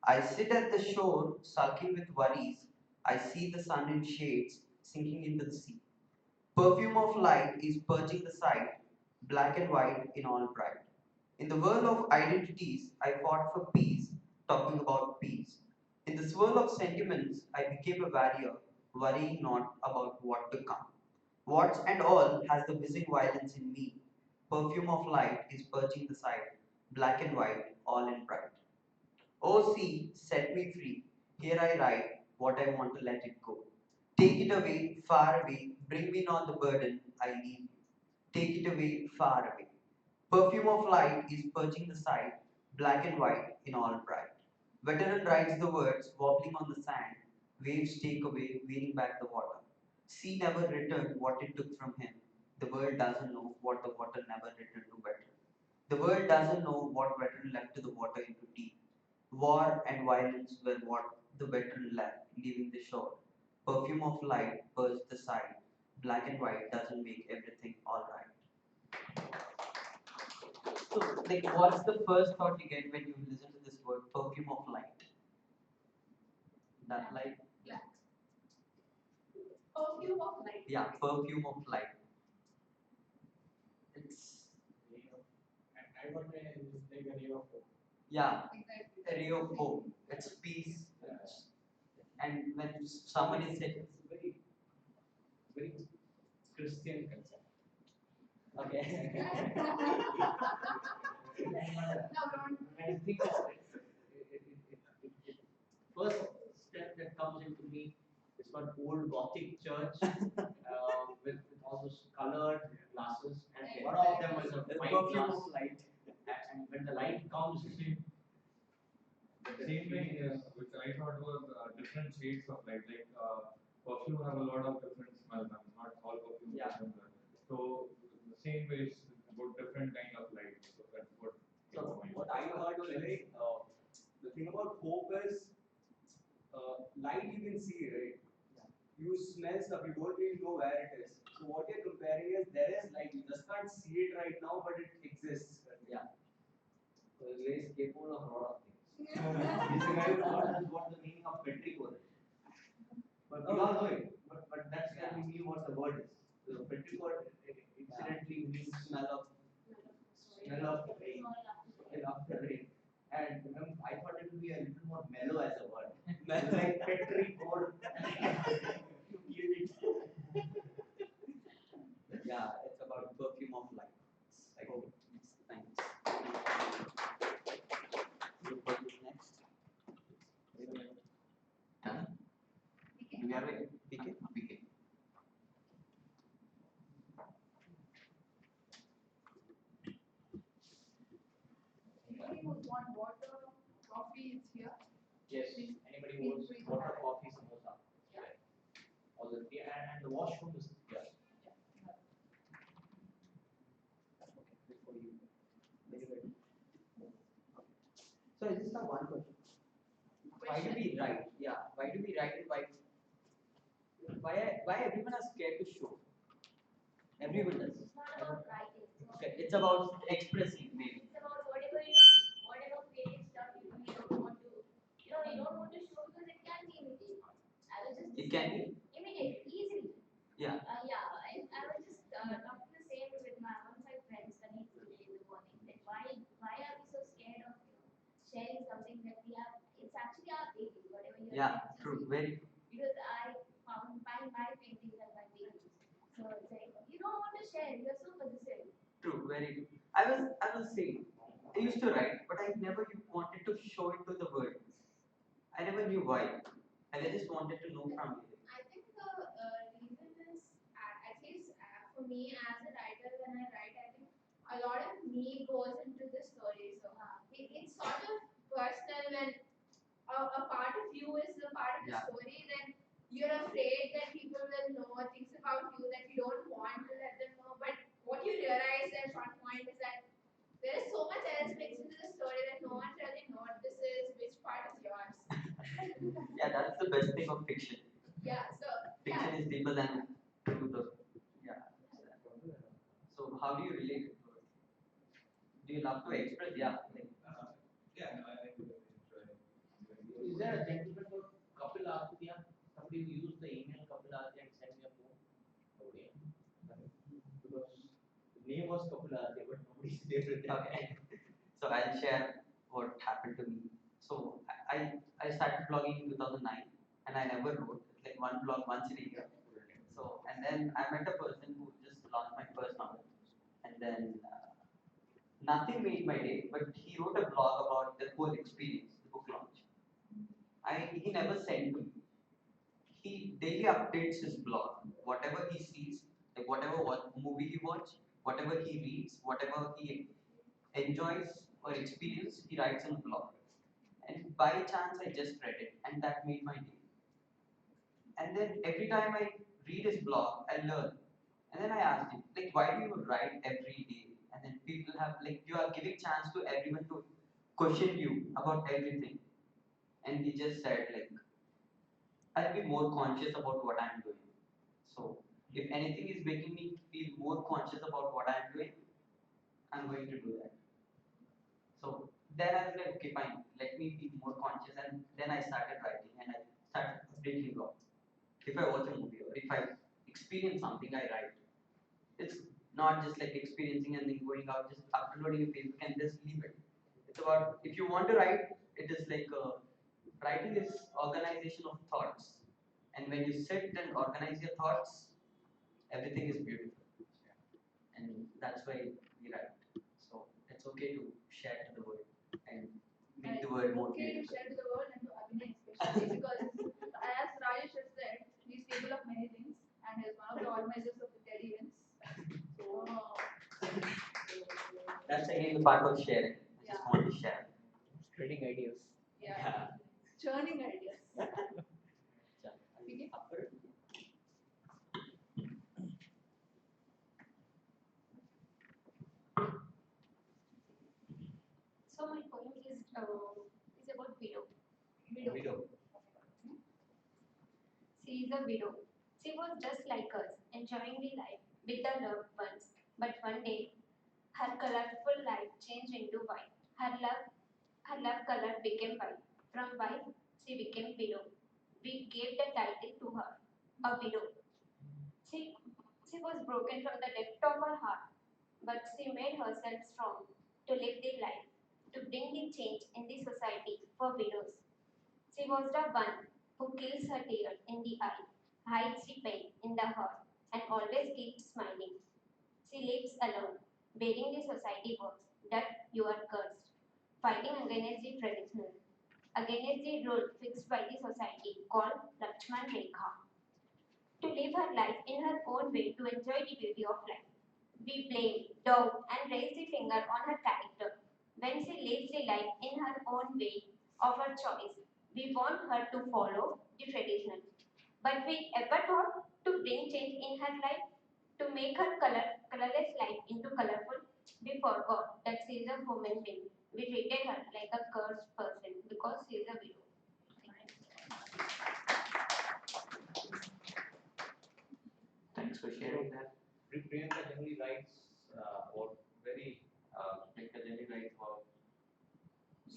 I sit at the shore, sulking with worries. I see the sun in shades, sinking into the sea. Perfume of light is purging the sight, black and white in all bright. In the world of identities, I fought for peace, talking about peace. In this world of sentiments, I became a warrior, worrying not about what to come. What and all has the whizzing violence in me. Perfume of light is purging the sight, black and white, all in bright. O sea, set me free. Here I write what I want to let it go. Take it away, far away. Bring me not the burden I leave you. Take it away, far away. Perfume of light is purging the sight, black and white in all bright. Veteran writes the words, wobbling on the sand, waves take away, wearing back the water. Sea never returned what it took from him. The world doesn't know what the water never returned to veteran. The world doesn't know what veteran left to the water into deep. War and violence were what the veteran left, leaving the shore. Perfume of light burst the side. Black and white doesn't make everything alright. So, like, what's the first thought you get when you listen to this word, perfume of light? That light? Black. Perfume of light. Yeah, perfume of light. It's I got it's like a ray of hope. yeah, Exactly. a ray of hope. It's peace. And when someone is saying, It's a very Christian concept. okay. When I think of it, first step that comes into me is one old Gothic church with all those colored glasses, and one of them is a white Perfume glass. of light. And when the light comes, The same way, which I thought was different shades of light. Like perfume have a lot of different smells, and not all perfume Yeah. are similar. So the same way it's about different kind of light. So that's what. so what I heard was like the thing about hope is light you can see, right? You smell stuff, you don't really know where it is. So what you're comparing is there is light, you just can't see it right now, but it exists. Yeah. So it's very capable of a lot of things. This guy thought what the meaning of petrichor is. But we all know it. But that's when we knew what the word is. So petrichor incidentally means smell of rain. Smell after rain. And remember, I thought it would be a little more mellow as a word. Like petrichor. Yeah, it's about perfume of light. Oh, thanks. Next. Done? Do we have a PK? PK. Anybody who want water, coffee, it's here. Yes. Please, Anybody feel who wants free to water, have it. coffee, samosa. Yeah. All the three. And the washroom is here. Before you. Very good. So I just have one question. Why do we write? Yeah. Why do we write and why everyone is scared to show? Everyone does. It's not about writing. Okay, it's about expressing maybe. It's about whatever creative stuff you don't want to, you don't want to show because it can be imitated. I was just It can be? imitated easily. Yeah. I was just talking the same with one of my friends studying today in the morning. Like why are we so scared of sharing something that we have? It's actually our baby, whatever you Yeah, true, very true. Because I find my paintings and my babies. So it's like you don't want to share. You're so possessive. True, very good. I was saying, I used to write, but I never wanted to show it to the world. I never knew why. And I just wanted to know from you. I think the reason is, at least for me as a writer, when I write, I think a lot of me goes into the story. So it's sort of personal when a part of you is a part of the Yeah. story, then you're afraid that people will know things about you that you don't want to let them know. But what you realize at one point is that there is so much else mixed into the story that no one really knows this is which part is yours. Yeah, that's the best thing of fiction. Yeah, so Fiction is deeper than truth. Yeah. So how do you relate to it? Do you love to express? Yeah. Yeah, no, I do enjoy. Is there a gentleman called Kapil Aditya? Somebody who used the email Kapil Aditya and sent me a poem? Nobody. Because the name was Kapil Aditya, but nobody's there with that. Okay. So I'll share what happened to me. So I started blogging in 2009 and I never wrote. It's like one blog once in a year. So and then I met a person who just launched my first novel, and then nothing made my day. But he wrote a blog about the whole experience, the book launch. He never sent me. He daily updates his blog. Whatever he sees, like whatever movie he watch, whatever he reads, whatever he enjoys, or experience he writes in a blog. And by chance, I just read it, and that made my day. And then every time I read his blog, I learn. And then I asked him, like, why do you write every day? And then people have, like, you are giving chance to everyone to question you about everything. And he just said, like, I'll be more conscious about what I'm doing. So, if anything is making me feel more conscious about what I'm doing, I'm going to do that. So, then I was like, okay, fine, let me be more conscious. And then I started writing and I started breaking law. If I watch a movie or if I experience something, I write. It's not just like experiencing and then going out, just uploading a Facebook and just leave it. It's about, if you want to write, it is like writing is organization of thoughts. And when you sit and organize your thoughts, everything is beautiful. And that's why we write. So it's okay to share to the world and make the world more Okay to beautiful. share to the world and to Abhinay especially because as Rajesh has said, he's capable of many things and is one of the organizers of the TED events. So That's again the part of sharing. I just want to share. Spreading ideas. yeah, churning ideas. Okay. So my poem is about widow. Widow. She is a widow. She was just like us, enjoying the life with her loved ones. But one day, her colorful life changed into white. Her love color became white. From wife, she became widow. We gave the title to her, a widow. She, she was broken from the depth of her heart, but she made herself strong to live the life, to bring the change in the society for widows. She was the one who kills her tears in the eye, hides the pain in the heart, and always keeps smiling. She lives alone, bearing the society words that you are cursed, fighting against the traditional, against the rule fixed by the society called Lakshman Rekha, to live her life in her own way to enjoy the beauty of life. We blame, doubt, and raise the finger on her character. When she lives the life in her own way of her choice, we want her to follow the traditional. But we ever thought to bring change in her life, to make her colorless life into colorful? We forgot that she is a human being. We treated her like a cursed person because she is a widow. Thanks for sharing that. Priyanka generally writes about very Priyanka generally writes about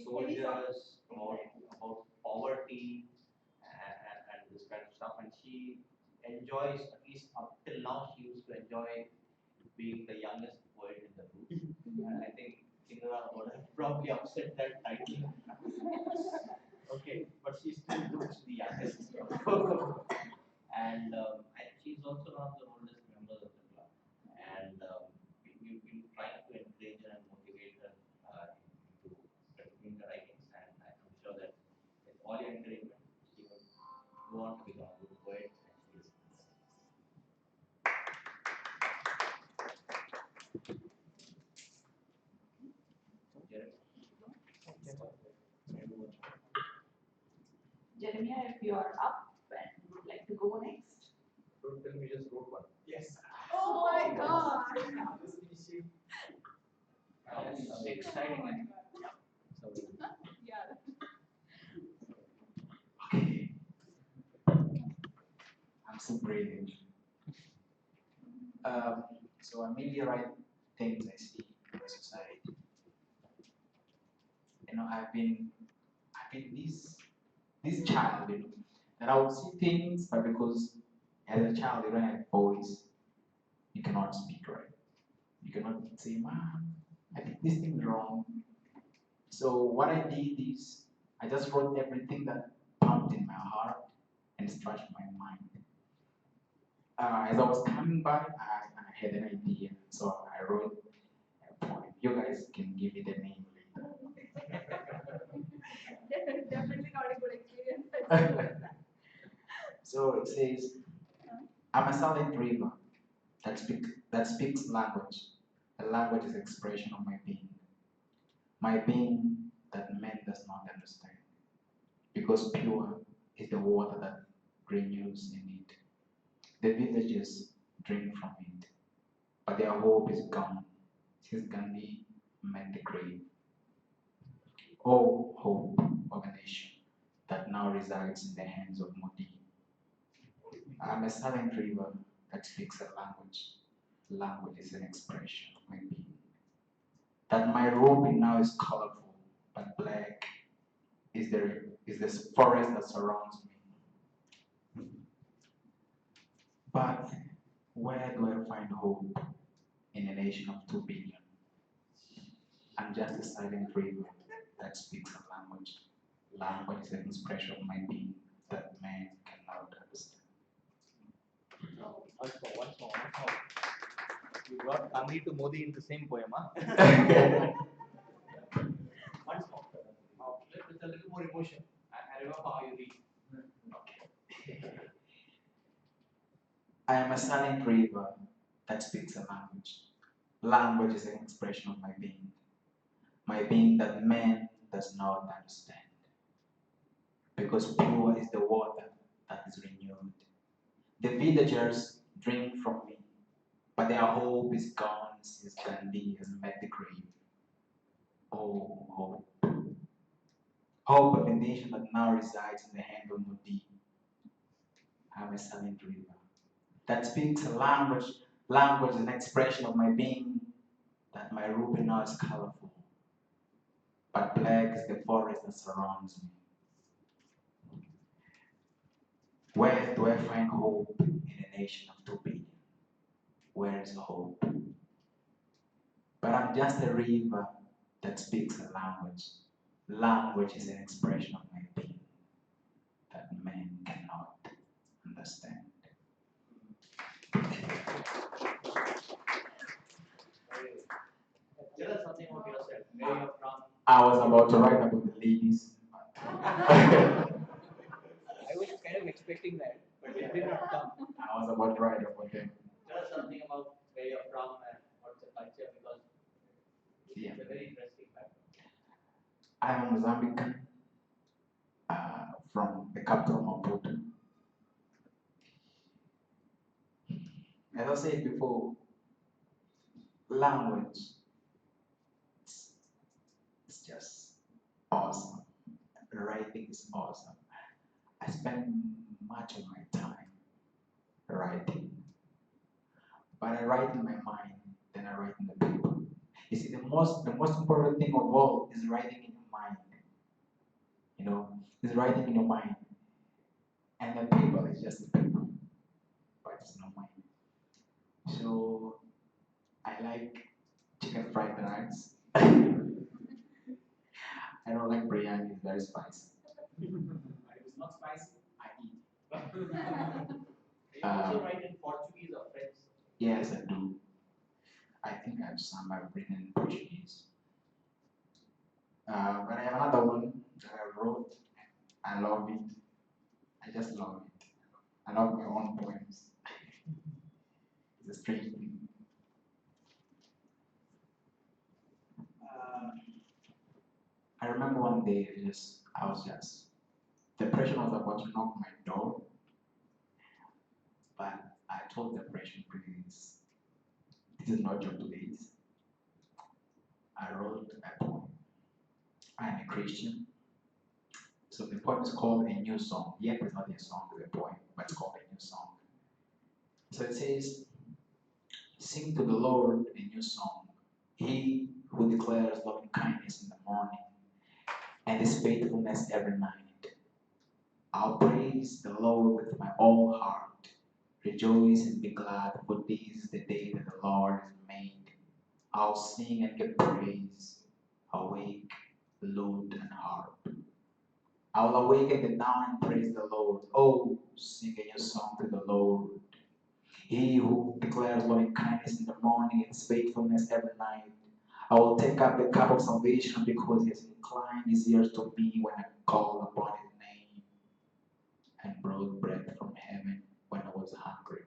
soldiers, about poverty, and this kind of stuff. And she enjoys, at least up till now, she used to enjoy being the youngest poet in the room. And I think Indra would have probably upset that title. Okay, but she still looks the youngest. And she's also one of the oldest members of the club. And we've been trying to encourage her and motivate her into continuing the writings. And I'm sure that with all your encouragement, she will go on to become a good poet. And she is. Jeremiah, if you are up and would like to go next. Don't tell me you just wrote one. Yes. Oh my God! I'm just finishing. Exciting. Yeah. Okay. I'm still breathing. So I mainly write things I see in the society. You know, I've been this child, you know, that I would see things, but because as a child you don't have voice, you cannot speak right. You cannot say, "Mom, I think this thing is wrong." So what I did is I just wrote everything that pumped in my heart and stretched my mind. As I was coming by, I had an idea, so I wrote a poem. You guys can give it a name later. Definitely not a good experience. So it says, I'm a silent river that speaks language. The language is expression of my being. My being that man does not understand, because pure is the water that renews in it. The villagers drink from it, but their hope is gone since Gandhi met the grave. Oh, hope of a nation that now resides in the hands of Modi. I'm a silent river that speaks a language. Language is an expression of my being. That my robe now is colorful, but black is this forest that surrounds me. But where do I find hope in a nation of 2 billion? I'm just a silent river that speaks a language. Language is an expression of my being that man cannot understand. Once more. You brought Gandhi to Modi in the same poem, huh? Once more. With a little more emotion. I remember how you read. I am a silent river that speaks a language. Language is an expression of my being that man does not understand. Because pure is the water that is renewed. The villagers drink from me, but their hope is gone since Gandhi has met the grave. Oh, hope. Hope of a nation that now resides in the hand of Modi. I'm a silent river that speaks a language. Language is an expression of my being, that my ruby now is colorful, but black is the forest that surrounds me. Where do I find hope in a nation of 2 billion? Where is hope? But I'm just a river that speaks a language. Language is an expression of my being that man cannot understand. Tell us something about yourself. Where you're from. I was about to write about the ladies. I was kind of expecting that, but it did not come. I was about to write about them. Tell us something about where you're from and what's the culture, because it's a very interesting background. I'm a Mozambican from the capital Maputo. As I said before, language is just awesome. Writing is awesome. I spend much of my time writing, but I write in my mind, then I write in the paper. You see, the most important thing of all is writing in your mind. You know, is writing in your mind, and the paper is just the paper, but it's not mine. So I like chicken fried rice. I don't like biryani; it's very spicy. If it's not spicy, I eat. You also write in Portuguese or French? Yes, I do. I think I have some I've written in Portuguese. But I have another one that I wrote. I love it. I just love it. I love my own poems. It's a strange thing. I remember one day depression was about to knock my door, but I told depression, please, this is not your place. I wrote a poem. I'm a Christian. So the poem is called A New Song. Yet it's not a song, it's a poem, but it's called A New Song. So it says, sing to the Lord a new song. He who declares loving kindness in the morning and his faithfulness every night. I'll praise the Lord with my whole heart. Rejoice and be glad, for this is the day that the Lord has made. I'll sing and give praise, awake, lute and harp. I will awake at the dawn and praise the Lord. Oh, sing a new song to the Lord. He who declares loving kindness in the morning and his faithfulness every night. I will take up the cup of salvation because he has inclined his ears to me when I call upon his name and brought bread from heaven when I was hungry.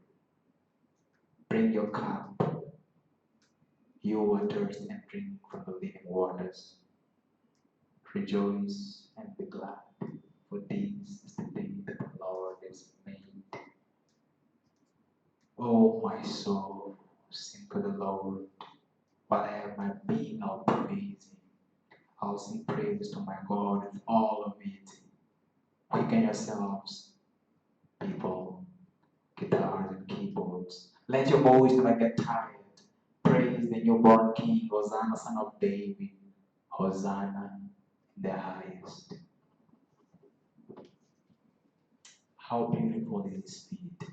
Bring your cup, you who are thirsty, and drink from the living waters. Rejoice and be glad, for this is the day that the Lord has made. Oh, my soul, sing to the Lord. While I have my being, I'll praise Him. I'll sing praise to my God with all of it. Quicken yourselves, people, guitars and keyboards. Let your voice never get tired. Praise the newborn King, Hosanna, Son of David. Hosanna in the highest. How beautiful is His feet,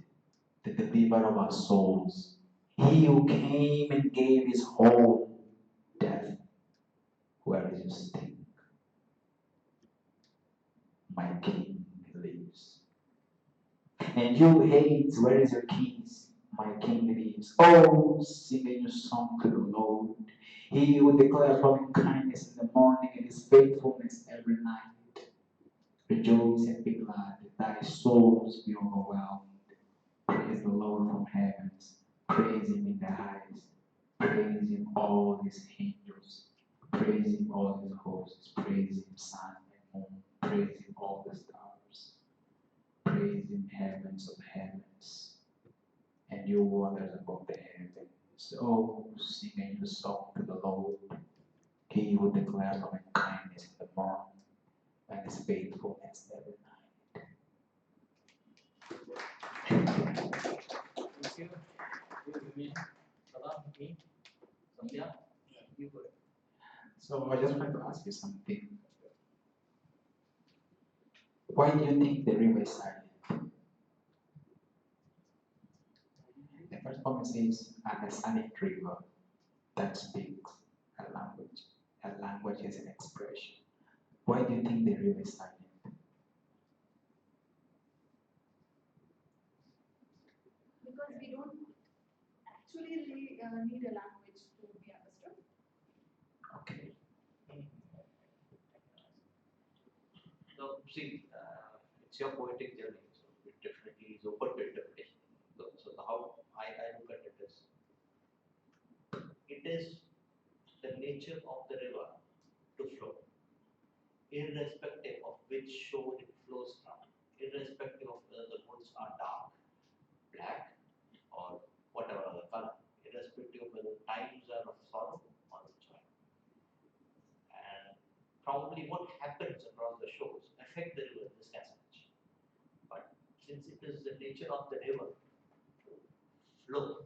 the deliverer of our souls. He who came and gave His whole death. Where is your sting? My King lives. And you hate, where is your keys? My King lives. Oh, sing a new song to the Lord. He who declares loving kindness in the morning and His faithfulness every night. Rejoice and be glad, thy souls be overwhelmed. Praise the Lord from heavens. Praise Him in the highest. Praise Him, all His angels. Praise Him, all His hosts. Praise Him, sun and moon. Praise Him, all the stars. Praise Him, heavens of heavens, and you waters above the heavens. Oh, sing a new song to the Lord. He who declares loving kindness in the morning and His faithfulness every night. Thank you. You go. So I just want to ask you something. Why do you think the river is silent? The first comment says, "I'm a silent river that speaks a language." A language is an expression. Why do you think the river is silent? Because we don't actually really, need a language to be understood. Okay. So, see, it's your poetic journey, so it definitely is open to interpretation. So how I look at it is the nature of the river to flow, irrespective of which shore it flows from, irrespective of whether the woods are dark, black, or whatever other color, irrespective of whether times are of sorrow or of joy. And probably what happens across the shores affect the river just as much. But since it is the nature of the river to flow,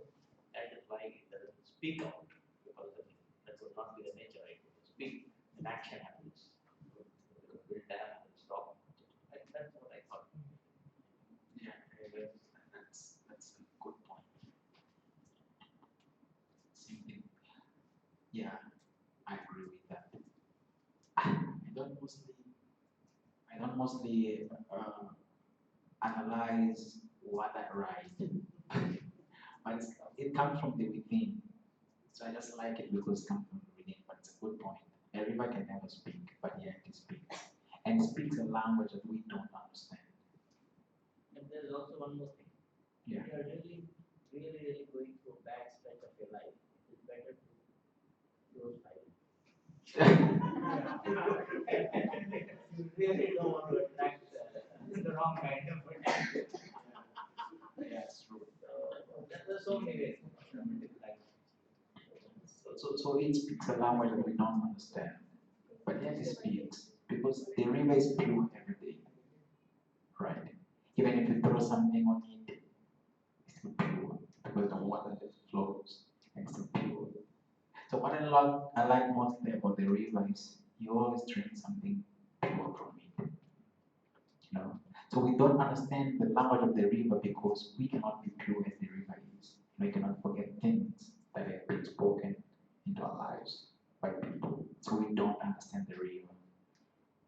that is why it doesn't speak out, because that would not be the nature, right? It would speak, and action happens. It will build dam and stop. That's what I thought. Yeah, that's a good point. Same thing. Yeah, I agree with that. I don't mostly analyze what I write, but it comes from the within. So I just like it because it comes from the within. But it's a good point. A river can never speak, but yet it speaks, and it speaks a language that we don't understand. And there's also one more thing. Yeah. If you are really going through a bad stretch of your life, it is better to close silent. You really don't want to attract the wrong kind of attention. Yeah, it's true. There's so many ways. So it speaks a language that we don't understand, but yet it speaks because the river is pure every day, right? Even if you throw something on it, it's still pure because the water that flows and it's still pure. So what I like mostly about the river is you always drink something pure from it, you know. So we don't understand the language of the river because we cannot be pure as the river is. We cannot forget things that have been spoken into our lives by people. So we don't understand the river.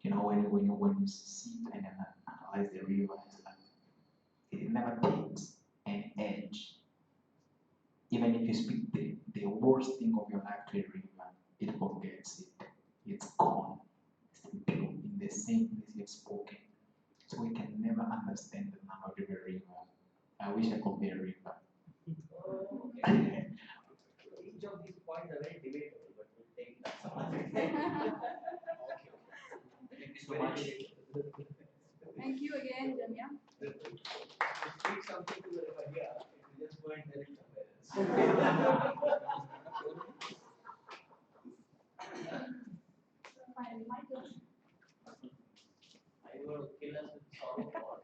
You know, when you sit and analyze the river, it's like it never takes an edge. Even if you speak the worst thing of your life to a river, it forgets it. It's gone. It's pure in the same place you've spoken. So we can never understand the language of a river. I wish I could be a river. Oh, okay. Each of these points are very debatable, but we'll take that some other time. Okay. so much. Thank you again, Jamia. Speak something to the idea, it will just go and tell it somewhere else. Finally, my turn. Are you going to kill us with sorrow or?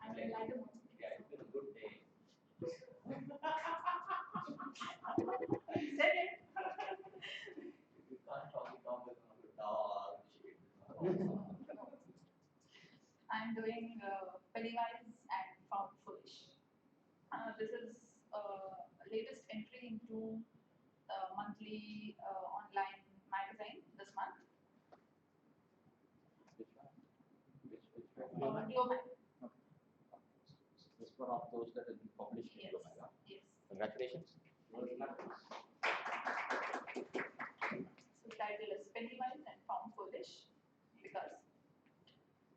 I'm in lighter mood. Yeah, it's been a good day. Said it. You can't talk it down with a dog shit. I'm doing Pennywise and Found Foolish. This is latest entry into the monthly online magazine this month. Which one? Which Global. This one of those that will be published in Yes. Global. Yes. Congratulations. So the title is Pennywise and Found Foolish because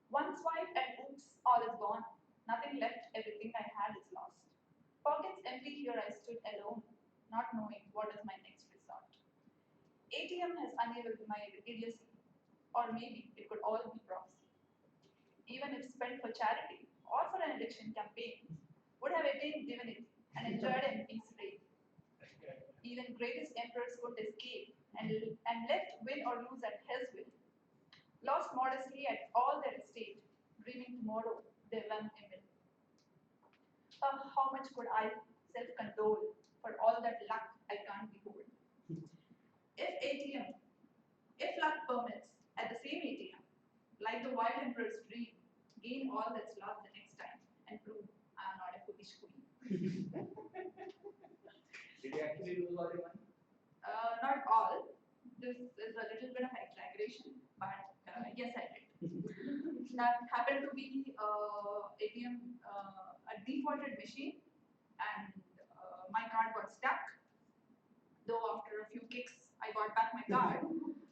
one swipe and oops, all is gone. Nothing left, everything I had is lost. Pockets empty, here I stood alone, not knowing what is my next resort. ATM has enabled my idiocy, or maybe it could all be prophecy. Even if spent for charity or for an election campaign, would have attained divinity and enjoyed an peace reign. Even greatest emperors could escape and left win or lose at his will. Lost modestly at all their estate, dreaming tomorrow they won a mill. How much could I self-condole for all that luck I can't behold? If ATM, if luck permits, at the same ATM, like the wild emperor's dream, gain all that's lost the next time and prove I am not a foolish queen. Did you actually lose all your money? Not all. This is a little bit of exaggeration, but yes, I did. That happened to be ATM, a defaulted machine, and my card got stuck. Though after a few kicks, I got back my card,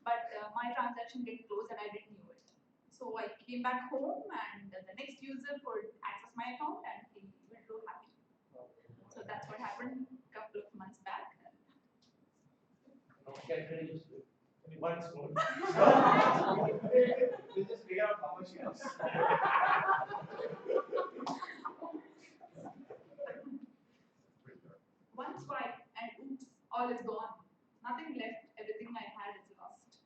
but my transaction didn't close and I didn't know it. So I came back home, and the next user could access my account, and he withdrew happy. So that's what happened a couple of months back. Okay, once more. You just figure out how much you have. One swipe and oops, all is gone. Nothing left, everything I had is lost.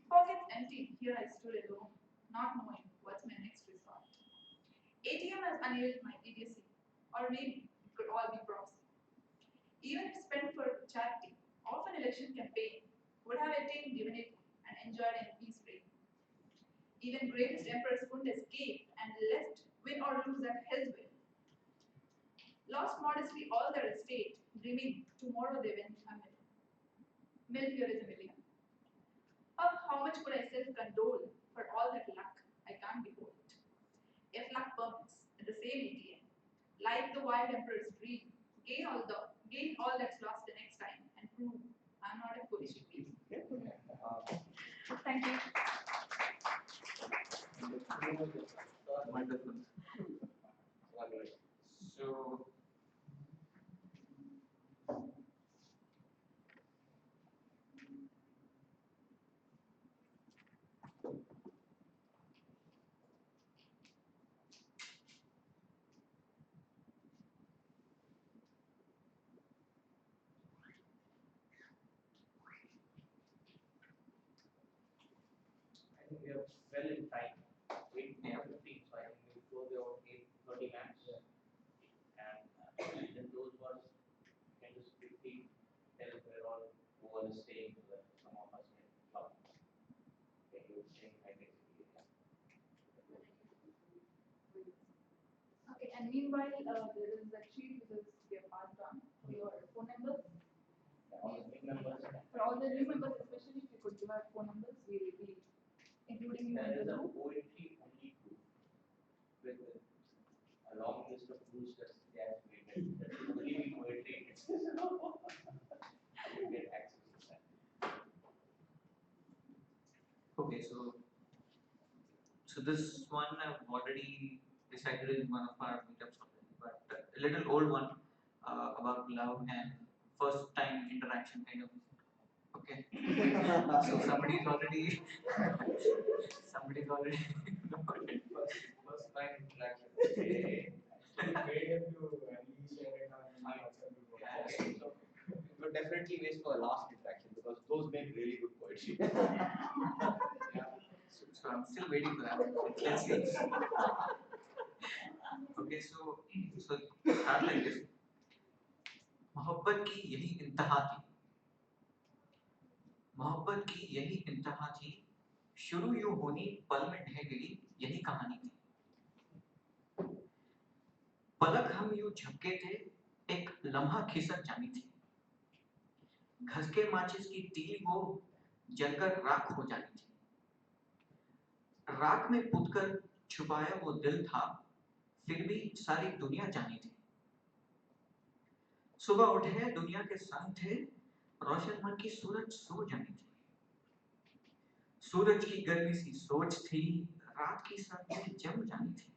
Pockets empty, here I stood alone, not knowing what's my next resort. ATM has enabled my idiocy, or maybe it could all be prophecy. Even if spent for charity, of an election campaign, would have attained divinity and enjoyed in peace reign. Even greatest emperors couldn't escape and left win or lose at his will. Lost modestly all their estate, dreaming tomorrow they win a mill. Mill here is a million. How much could I self-condole for all that luck I can't behold? If luck permits, at the same ATM, like the wild emperor's dream, gain all that's lost the next time and prove I'm not a foolish queen. Thank you. Wonderful. So, I think we are well in time. 8:15, so I think we'll close about 8:30 max. And then those ones can just quickly tell where all who are staying so that some of us may come. Okay, you would change my basically. Okay, and meanwhile, there is a sheet which is we have passed on for your phone numbers. All the new members. For all the new members, especially if you could give our phone numbers, we will be including you in There the is a group. poetry only group with a long list of rules that has created. That should only be poetry. You get access to that. Okay, so this one I've already decided in one of our meetups already, but a little old one about love and first time interaction kind of. Okay. So somebody's already somebody's already First time interaction. Hey, made him to reshare it on WhatsApp before. Okay, so it would definitely wait for a last interaction because those make really good poetry. Yeah. So I'm still waiting for that. Let's see. Okay, so start like this. मोहब्बत की यही इंतहा थी, मोहब्बत की यही इंतहा थी, शुरू यूं होनी पल में ढह गई यही कहानी थी। पलक हम यूं झपके थे, एक लम्हा खिसक जानी थी, घस के माचिस की तीली वो जलकर राख हो जानी थी। राख में पुतकर छुपाया वो दिल था, फिर भी सारी दुनिया जानी थी। सुबह उठे दुनिया के संग थे, रोशन मन की सूरज सो जानी थी। सूरज की गर्मी सी सोच थी, रात की सर्दी जम जानी थी।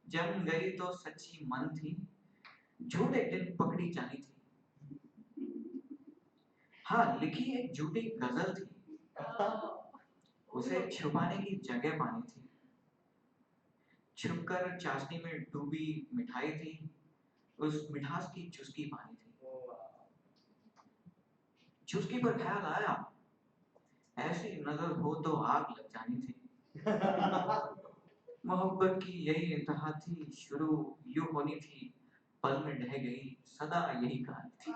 जम गई तो सच्ची मन थी, झूठ एक दिन पकड़ी जानी थी। हाँ, लिखी एक झूठी गजल थी, उसे छुपाने की जगह पानी थी। छुपकर चाशनी में डूबी मिठाई थी, उस मिठास की चुस्की पानी थी। चुस्की पर ख्याल आया, ऐसी नजर हो तो आग लग जानी थी। मोहब्बत की यही इंतहा थी, शुरू यूं होनी थी, पल में ढह गई सदा यही कहानी थी।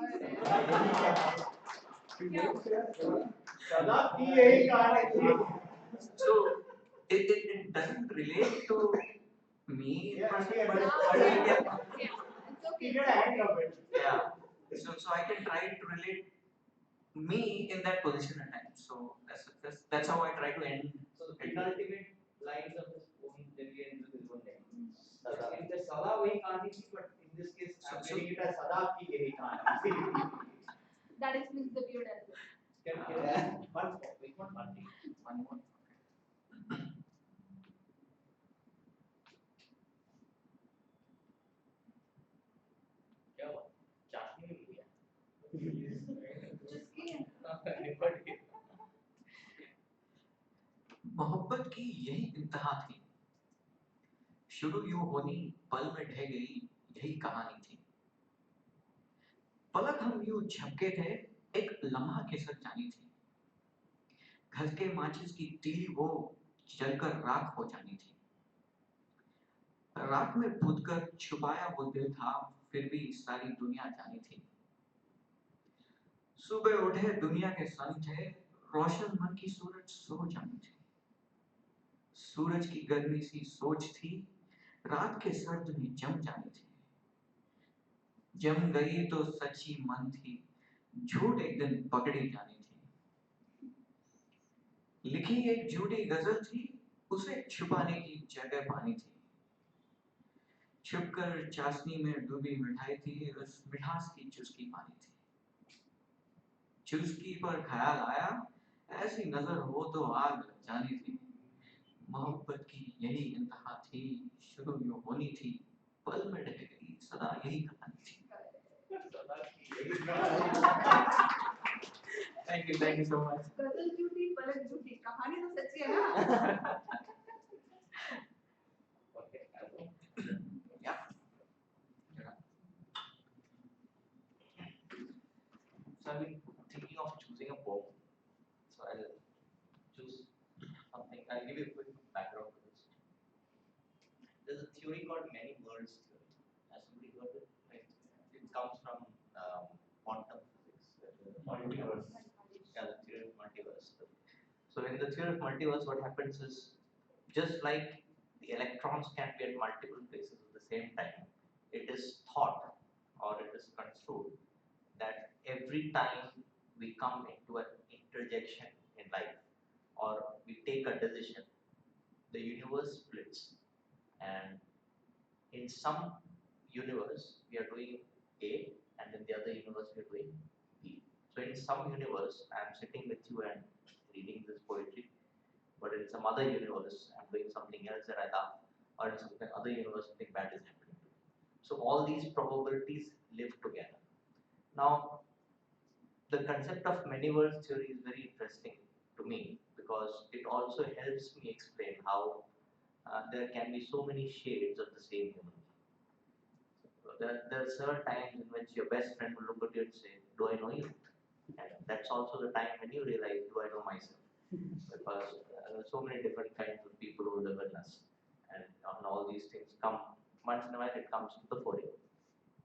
सदा की यही कहानी थी. So it doesn't relate to me. Yeah, but yeah, It's okay. you get a hang of it. yeah. So I can try to relate me in that position at times. So that's how I try to end. So the penultimate lines of this poem then we end with this one line. Sada. It's the Sada wahi kahani thi, but in this case I'm getting it as Sada ki yahi kahani. That explains the beard as well. Can one more, wait one more. क्या हुआ? चाशनी में मिल गया. Chusky. मोहब्बत की यही इंतहा थी, शुरू यूं होनी पल में ढह गई यही कहानी थी। पलक हम यूं झपके थे, एक लम्हा खिसक जानी थी, घस के माचिस की तीली वो जलकर राख हो जानी थी। राख में पुतकर छुपाया वो दिल था, फिर भी सारी दुनिया जानी थी। सुबह उठे दुनिया के संग थे, रोशन मन की सूरज सो जानी थी। सूरज की गर्मी सी सोच थी, रात के सर्द में जम जानी थी। जम गई तो सच्ची मन थी, झूठ एक दिन पकड़ी जानी थी। लिखी एक झूठी गजल थी, उसे छुपाने की जगह पानी थी। छुपकर चाशनी में डूबी मिठाई थी, उस मिठास की चुस्की पानी थी। चुस्की पर ख्याल आया, ऐसी नजर हो तो आग लग जानी थी। मोहब्बत की यही इंतहा थी, शुरू यूं होनी थी, पल में ढह गई सदा यही कहानी थी। Thank you so much. गजल झूठी पलक झूठी, कहानी तो सच्ची है ना. Yeah. So I've been thinking of choosing a poem. So I'll choose something. I'll give you a quick background to this. There's a theory called many worlds theory. Has somebody heard it? Right? It comes from quantum physics. Multiverse. Yeah, the theory of multiverse. So in the theory of multiverse, what happens is just like the electrons can be at multiple places at the same time, it is thought or it is construed that every time we come into an interjection in life or we take a decision, the universe splits. And in some universe, we are doing A, and in the other universe, we are doing B. So in some universe, I am sitting with you and reading this poetry, but in some other universe, I'm doing something else that I love, or in some other universe, something bad is happening to me. So all these probabilities live together. Now, The concept of many worlds theory is very interesting to me because it also helps me explain how there can be so many shades of the same human being. There are certain times in which your best friend will look at you and say, "Do I know you?" And that's also the time when you realize, "Do I know myself?" Because there are so many different kinds of people who live in us, and all these things come once in a while. It comes to the fore.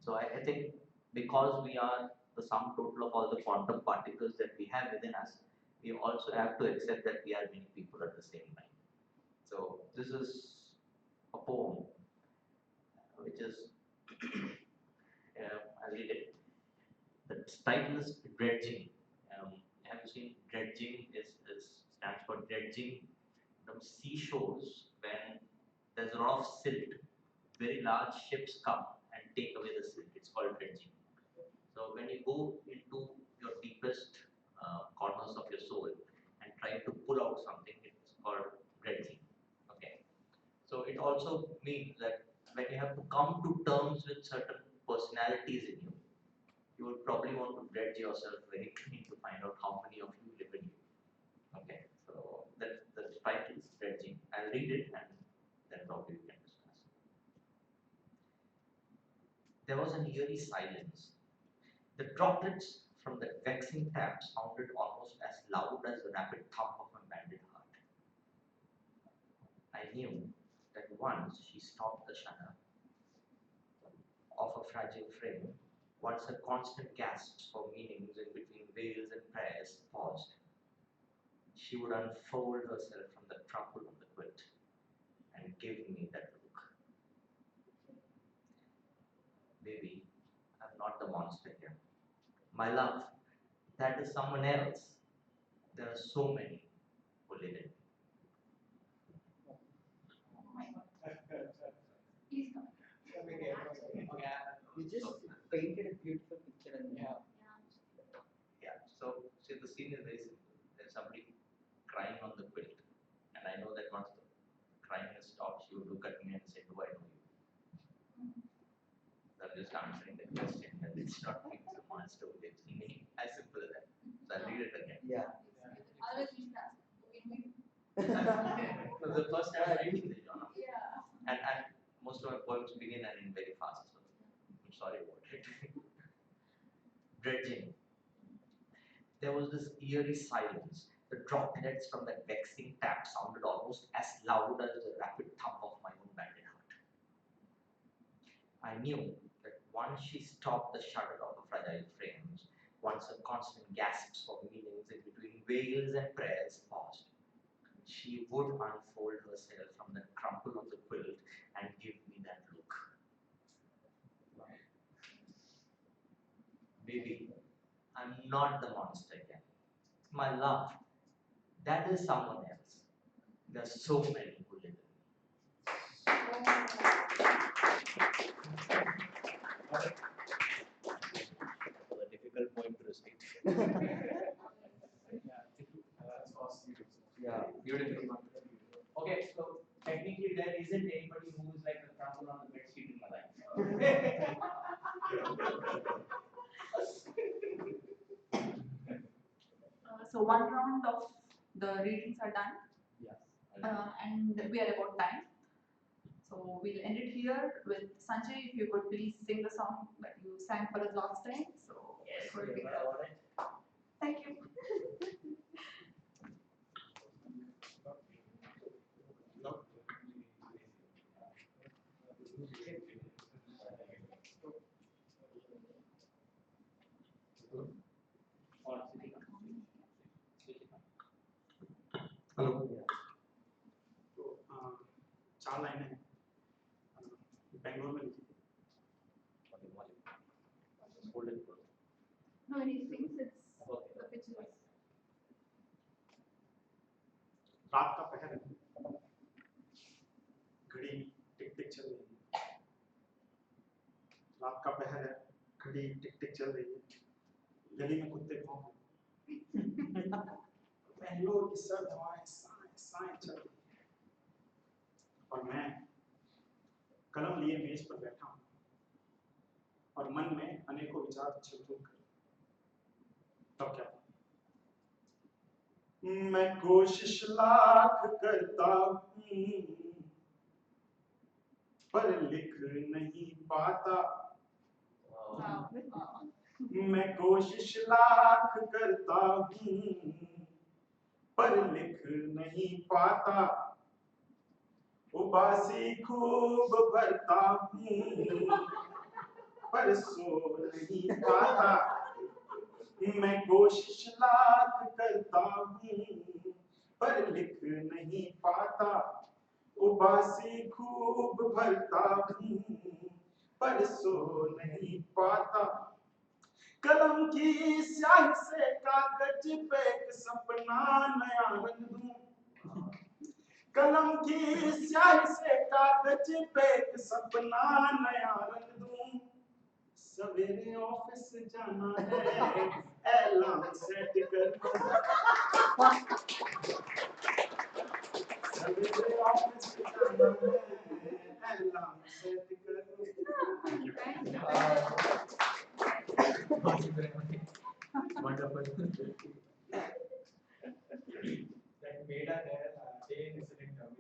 So I think because we are the sum total of all the quantum particles that we have within us, we also have to accept that we are many people at the same time. So this is a poem, which is I'll read it. The title is dredging. Have you seen dredging? Is stands for dredging from seashores when there's a lot of silt. Very large ships come and take away the silt. It's called dredging. So when you go into your deepest corners of your soul and try to pull out something, it's called dredging. Okay. So it also means that when you have to come to terms with certain personalities in you, you would probably want to dredge yourself very clean to find out how many of you live in you. Okay, so that's the title is dredging. I'll read it and then probably we can discuss. There was an eerie silence. The droplets from the vexing tap sounded almost as loud as the rapid thump of a banded heart. I knew that once she stopped the shutter of a fragile frame, once her constant gasps for meanings in between wails and prayers paused, she would unfold herself from the crumple of the quilt and give me that look. Baby, I'm not the monster here. My love, that is someone else. There are so many who live in me. You just painted a beautiful picture and Yeah. So see, the scene is very simple. There's somebody crying on the quilt, and I know that once the crying has stopped, she would look at me and say, "Do I know you?" So I'm just answering the question, and it's not being a monster who lives in me. As simple as that. So I'll read it again. yeah. Otherwise, we should ask. So the first time I'm reading the genre. Yeah. And most of my poems begin and end very fast. So I'm sorry about it. Dredging. There was this eerie silence. The droplets from that vexing tap sounded almost as loud as the rapid thump of my own banded heart. I knew that once she stopped the shudder of the fragile frames, once her constant gasps of meanings in between wails and prayers paused, she would unfold herself from the crumple of the quilt and give me that look. Baby, I'm not the monster again. My love, that is someone else. There are so many who live in me. A difficult poem to recite. Yeah, beautiful. Okay, so technically there isn't anybody who is like a crumple on the bed sheet in my life. So one round of the readings are done, Yes. and we are about time. So we'll end it here with Sanjay. If you could please sing the song that you sang for us last time. So Yes, it would be we good. are on it. Thank you. Hello तो चार लाइनें हैं बेंगलोर में लिखी थी No, when he sings, the pitch is. रात का पहर है घड़ी टिक टिक चल रही है रात का पहर है घड़ी टिक टिक चल रही है गली में कुत्ते भौंक बेंगलोर की सर्द हवाएं साए साए चल रही है और मैं कलम लिए मेज पर बैठा हूँ और मन में अनेकों विचार छिलछुल कर तो क्या मैं कोशिश लाख करता हूँ पर लिख नहीं पाता मैं कोशिश लाख करता हूँ पर लिख नहीं पाता उबासी खूब भरता हूँ पर सो नहीं पाता मैं कोशिश लाख करता हूँ पर लिख नहीं पाता उबासी खूब भरता हूँ पर सो नहीं पाता कलम की स्याही से कागज पे एक सपना नया रंग दूं कलम की स्याही से कागज पे एक सपना नया रंग दूं सवेरे ऑफिस जाना है अलार्म सेट कर सवेरे ऑफिस जाना है अलार्म सेट कर Wonderful. That made a day incident with us.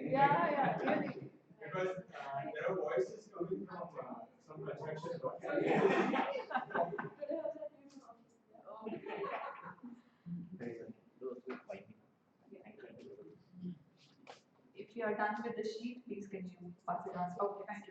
Yeah, really. Because there are voices coming from some construction work. If you are done with the sheet, please can you pass it on? Okay, thank you.